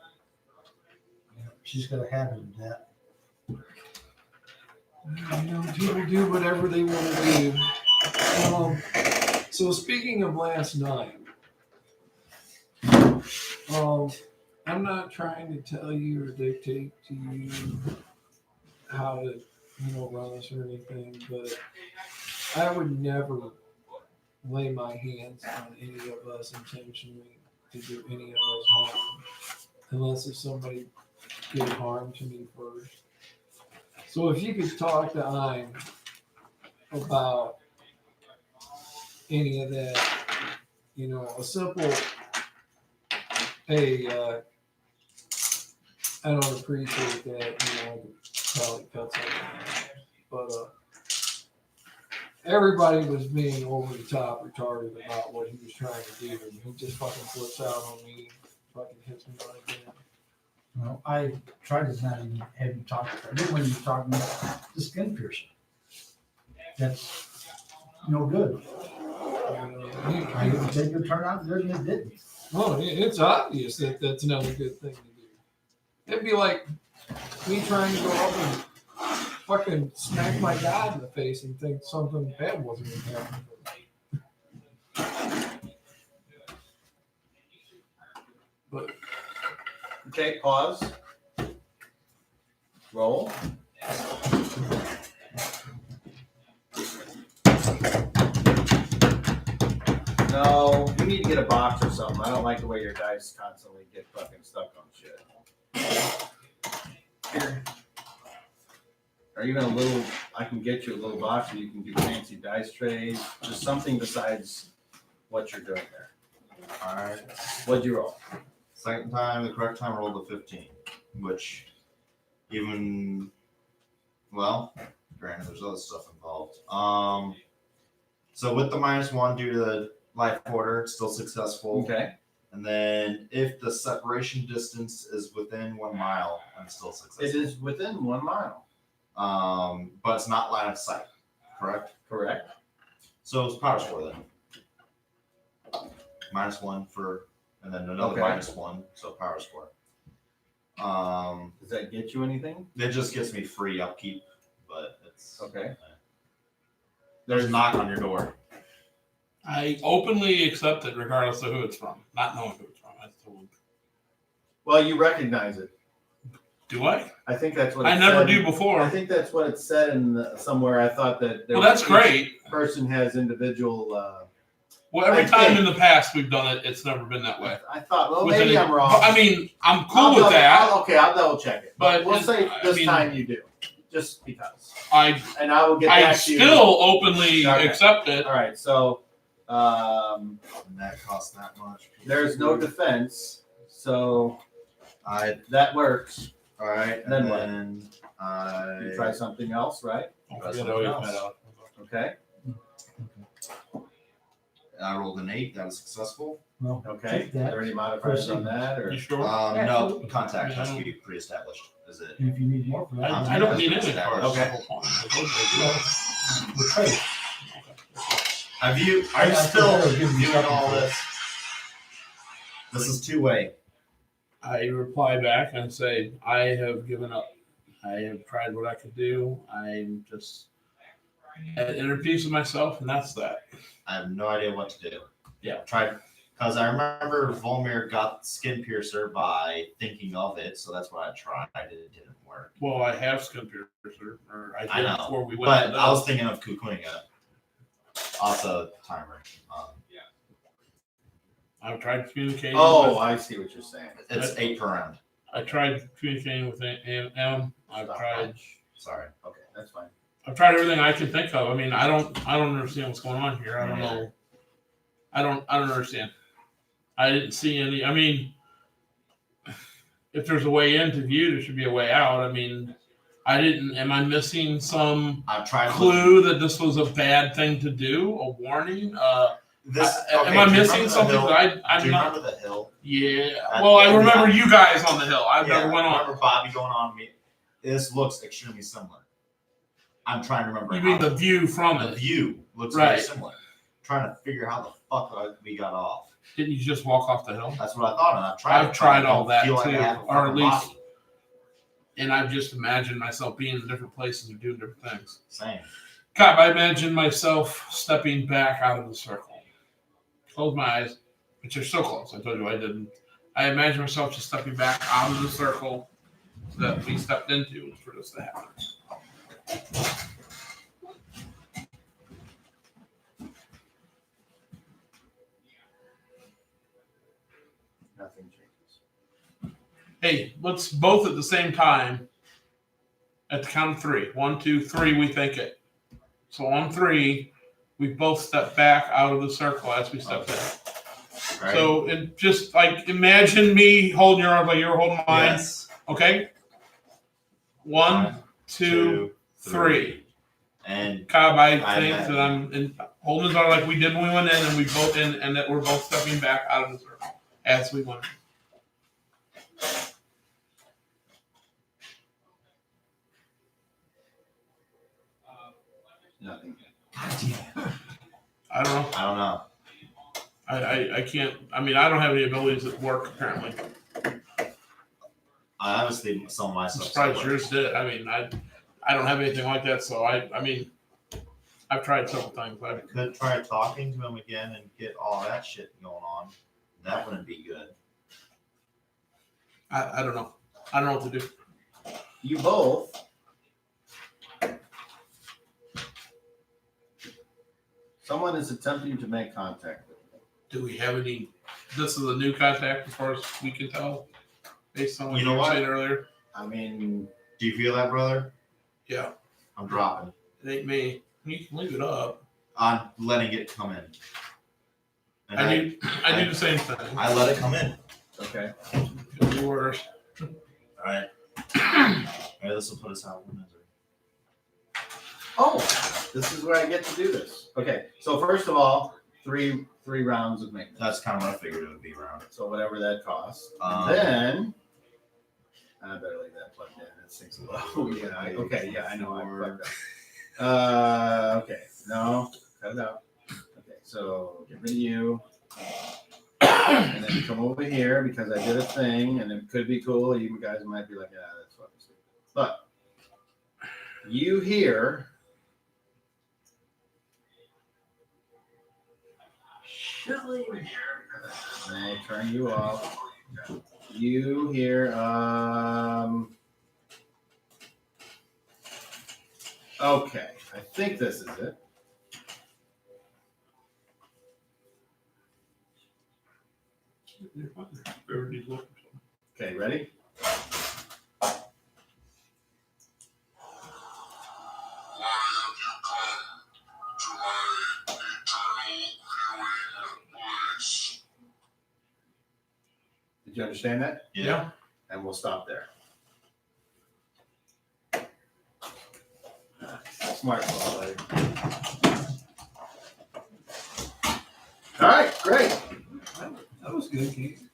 Yeah, she's got a habit of that. People do whatever they want to do. So speaking of last night, I'm not trying to tell you or dictate to you how to, run us or anything, but I would never lay my hands on any of us intentionally to do any of us harm, unless if somebody did harm to me first. So if you could talk to Ein about any of that, a simple, hey, I don't appreciate that, I could probably cut something out. But everybody was being over the top retarded about what he was trying to do, and he just fucking flips out on me, fucking hits me like that. Well, I tried to not even have you talk to her. Then when you talk about the skin piercing, that's no good. I didn't think it would turn out good and it didn't. Oh, it's obvious that that's not a good thing to do. It'd be like me trying to go up and fucking smack my dad in the face and think something bad wasn't going to happen. But Okay, pause. Roll. No, you need to get a box or something. I don't like the way your dice constantly get fucking stuck on shit. here, Or even a little, I can get you a little box where you can do fancy dice trays. Just something besides what you're doing there. Alright. What'd you roll? Second time, the correct time rolled a 15, which even, well, granted, there's other stuff involved. So with the -1 due to the life order, it's still successful. Okay. And then if the separation distance is within 1 mile, I'm still successful. It is within 1 mile. But it's not line of sight, correct? Correct. So it's power score then. -1 for, and then another Okay. -1, so power score. Does that get you anything? It just gets me free upkeep, but it's Okay. there's a knock on your door. I openly accept it regardless of who it's from, not knowing who it's from. That's the one. Well, you recognize it. Do I? I think that's what I it never said. do before. I think that's what it said somewhere. I thought that Well, that's each great. person has individual. Well, every I time think- in the past we've done it, it's never been that way. I thought, well, With maybe any- I'm wrong. But, I mean, I'm cool I'll with double- that. I'll double check it. But But we'll say I this mean- time you do, just because. I And I will get I back to you. still openly Okay. accept it. All right, so And that costs that much. there's no defense, so that works. All right. Then and what? then You try something else, right? Try You something know, else. Okay. I rolled an 8. That was successful. No. Okay. Take Are that. there any modifiers on that, or You sure? No, Absolutely. contact has to be pre-established. Is it? And if you need more for that. I don't need any Okay. cards. Okay. We'll trade. Are you I still prefer giving you doing all something. this? This is two-way. I reply back and say, I have given up. I have tried what I could do. I'm just at inner peace with myself, and that's that. I have no idea what to do. Yeah. Tried because I remember Volmir got skin piercer by thinking of it, so that's what I tried. It didn't work. Well, I have skin piercer, or I I did know, before we went But to I was those. thinking of Kukuninga. Also, timer. I've tried communicating. Oh, with, I see what you're saying. It's 8 per round. I tried communicating with M. I've Stop. tried. Sorry. Okay, that's fine. I've tried everything I can think of. I mean, I don't understand what's going on here. I don't know. I don't understand. I didn't see any. I mean, if there's a way into view, there should be a way out. I mean, I didn't. Am I missing some I've tried. clue that this was a bad thing to do? A warning? This. Am okay, I do you missing remember the something hill? that I'm Do you not? remember the hill? Yeah. At Well, the I end of the remember alley. you guys on the hill. I've Yeah, never went I on. remember Bobby going on me. This looks extremely similar. I'm trying to remember. You mean how the view from the it? view looks very Right. similar. Trying to figure how the fuck we got off. Didn't you just walk off the hill? That's what I thought, and I've tried. I've tried all that feel like I too, have a or at fucking least- body. And I've just imagined myself being in different places and doing different things. Same. God, I imagine myself stepping back out of the circle. Close my eyes, which are so close. I told you I didn't. I imagine myself just stepping back out of the circle that we stepped into for this to happen. Nothing changes. Hey, let's both at the same time at the count of 3. 1, 2, 3, we think it. So on 3, we both step back out of the circle as we step in. Right? So it just like imagine me holding your arm like you were holding mine. Yes. Okay. 1, 2, 3. And Cobb, I I think imagine. that I'm in, holding his arm like we did when we went in, and we both and that we're both stepping back out of the circle as we went. Nothing. I don't know. I don't know. I can't. I mean, I don't have any abilities that work apparently. I honestly, some of my I'm stuff. surprised still yours works. did. I mean, I don't have anything like that. So I mean, I've tried several things. I could try talking to him again and get all that shit going on. That wouldn't be good. I don't know. I don't know what to do. You both. Someone is attempting to make contact with you. Do we have any? This is a new contact as far as we can tell, based on what You you know were what? saying earlier. I mean, Do you feel that, brother? Yeah, I'm dropping. it ain't me. You can leave it up. I'm letting it come in. And I do the same thing. I let it come in. okay. Could be worse. All right. All right. This will put us out of misery. Oh, this is where I get to do this. Okay, so first of all, three rounds of maintenance. That's kind of what I figured it would be around. So whatever that costs. Um, Then I better leave that plugged in. That stinks a little. Yeah. Okay. Yeah, I know. I fucked up. Okay. No, cut it out. Okay. So get rid of you, and then come over here because I did a thing, and it could be cool. You guys might be like, yeah, that's fucking stupid. But you here. I turn you off. You here, Okay, I think this is it. Everybody's looking. Okay, ready? Did you understand that? Yeah. And we'll stop there. Smart ball, buddy. All right, great. That was good, Keith.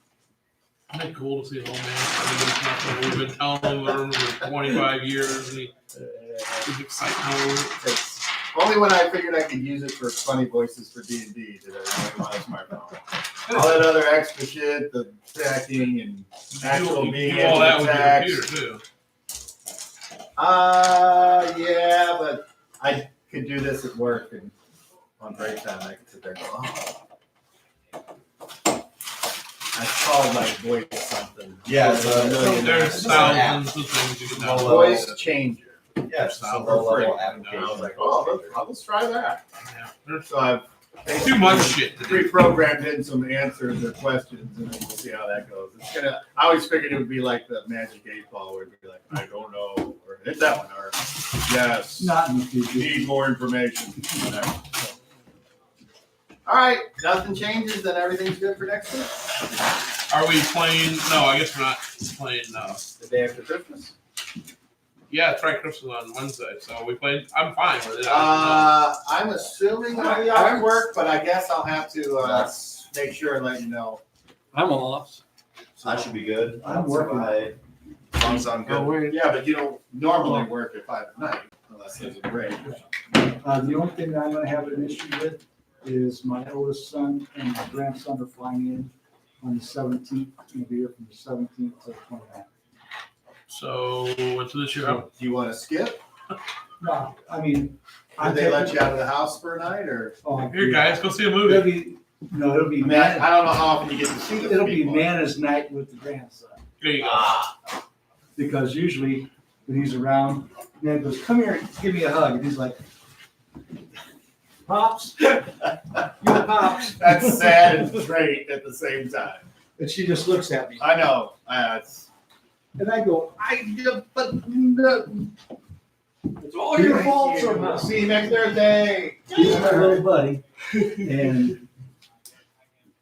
Isn't it cool to see an old man? I mean, we've been telling him for 25 years, and he's excited over it. It's only when I figured I could use it for funny voices for D&D did I really want a smartphone. All that other extra shit, the tracking and actual You being do all able that to with your text. computer too. Yeah, but I could do this at work and on break time I could sit there and go, oh. I called my voice something. Yeah, it's a million. There's thousands of things you can download. Voice changer. Yeah, it's a For low free. level I application. was like, oh, let's try that. Yeah. There's So I've too much shit to do. pre-programmed in some answers or questions, and then we'll see how that goes. It's gonna. I always figured it would be like the Magic 8 Ball, where it'd be like, I don't know, or hit that one, or yes, Not in the future. need more information. Whatever. So. All right, nothing changes, then everything's good for next week. Are we playing? No, I guess we're not playing. The day after Christmas. Yeah, try Christmas on Wednesday. So we played. I'm fine with it. I'm assuming I'll be off work, but I guess I'll have to That's, make sure and let you know. I'm off. that should be good. I'm working. As long as I'm Oh, good. wait. Yeah, but you don't normally work at 5 at night unless there's a break. The only thing that I'm gonna have an issue with is my oldest son and my grandson are flying in on the 17th. Gonna be here from the 17th to the 29th. So what's this year? Do you want to skip? No, I mean. Did they let you out of the house for a night, or? Oh, Here, yeah. guys, go see a It'll movie. be, no, it'll be, I mean, I don't know how often you get to see the it'll be people. Nana's night with the grandson. There you go. Because usually when he's around, Nana goes, come here, give me a hug. And he's like, Pops, you Pops. That's sad and great at the same time. And she just looks at me. I know. And I go, but no. It's all your fault somehow. See you next Thursday. He's my little buddy. And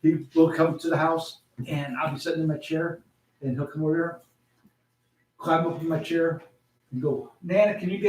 he will come to the house and I'll be sitting in my chair and he'll come over here, climb up in my chair and go, Nana, can you get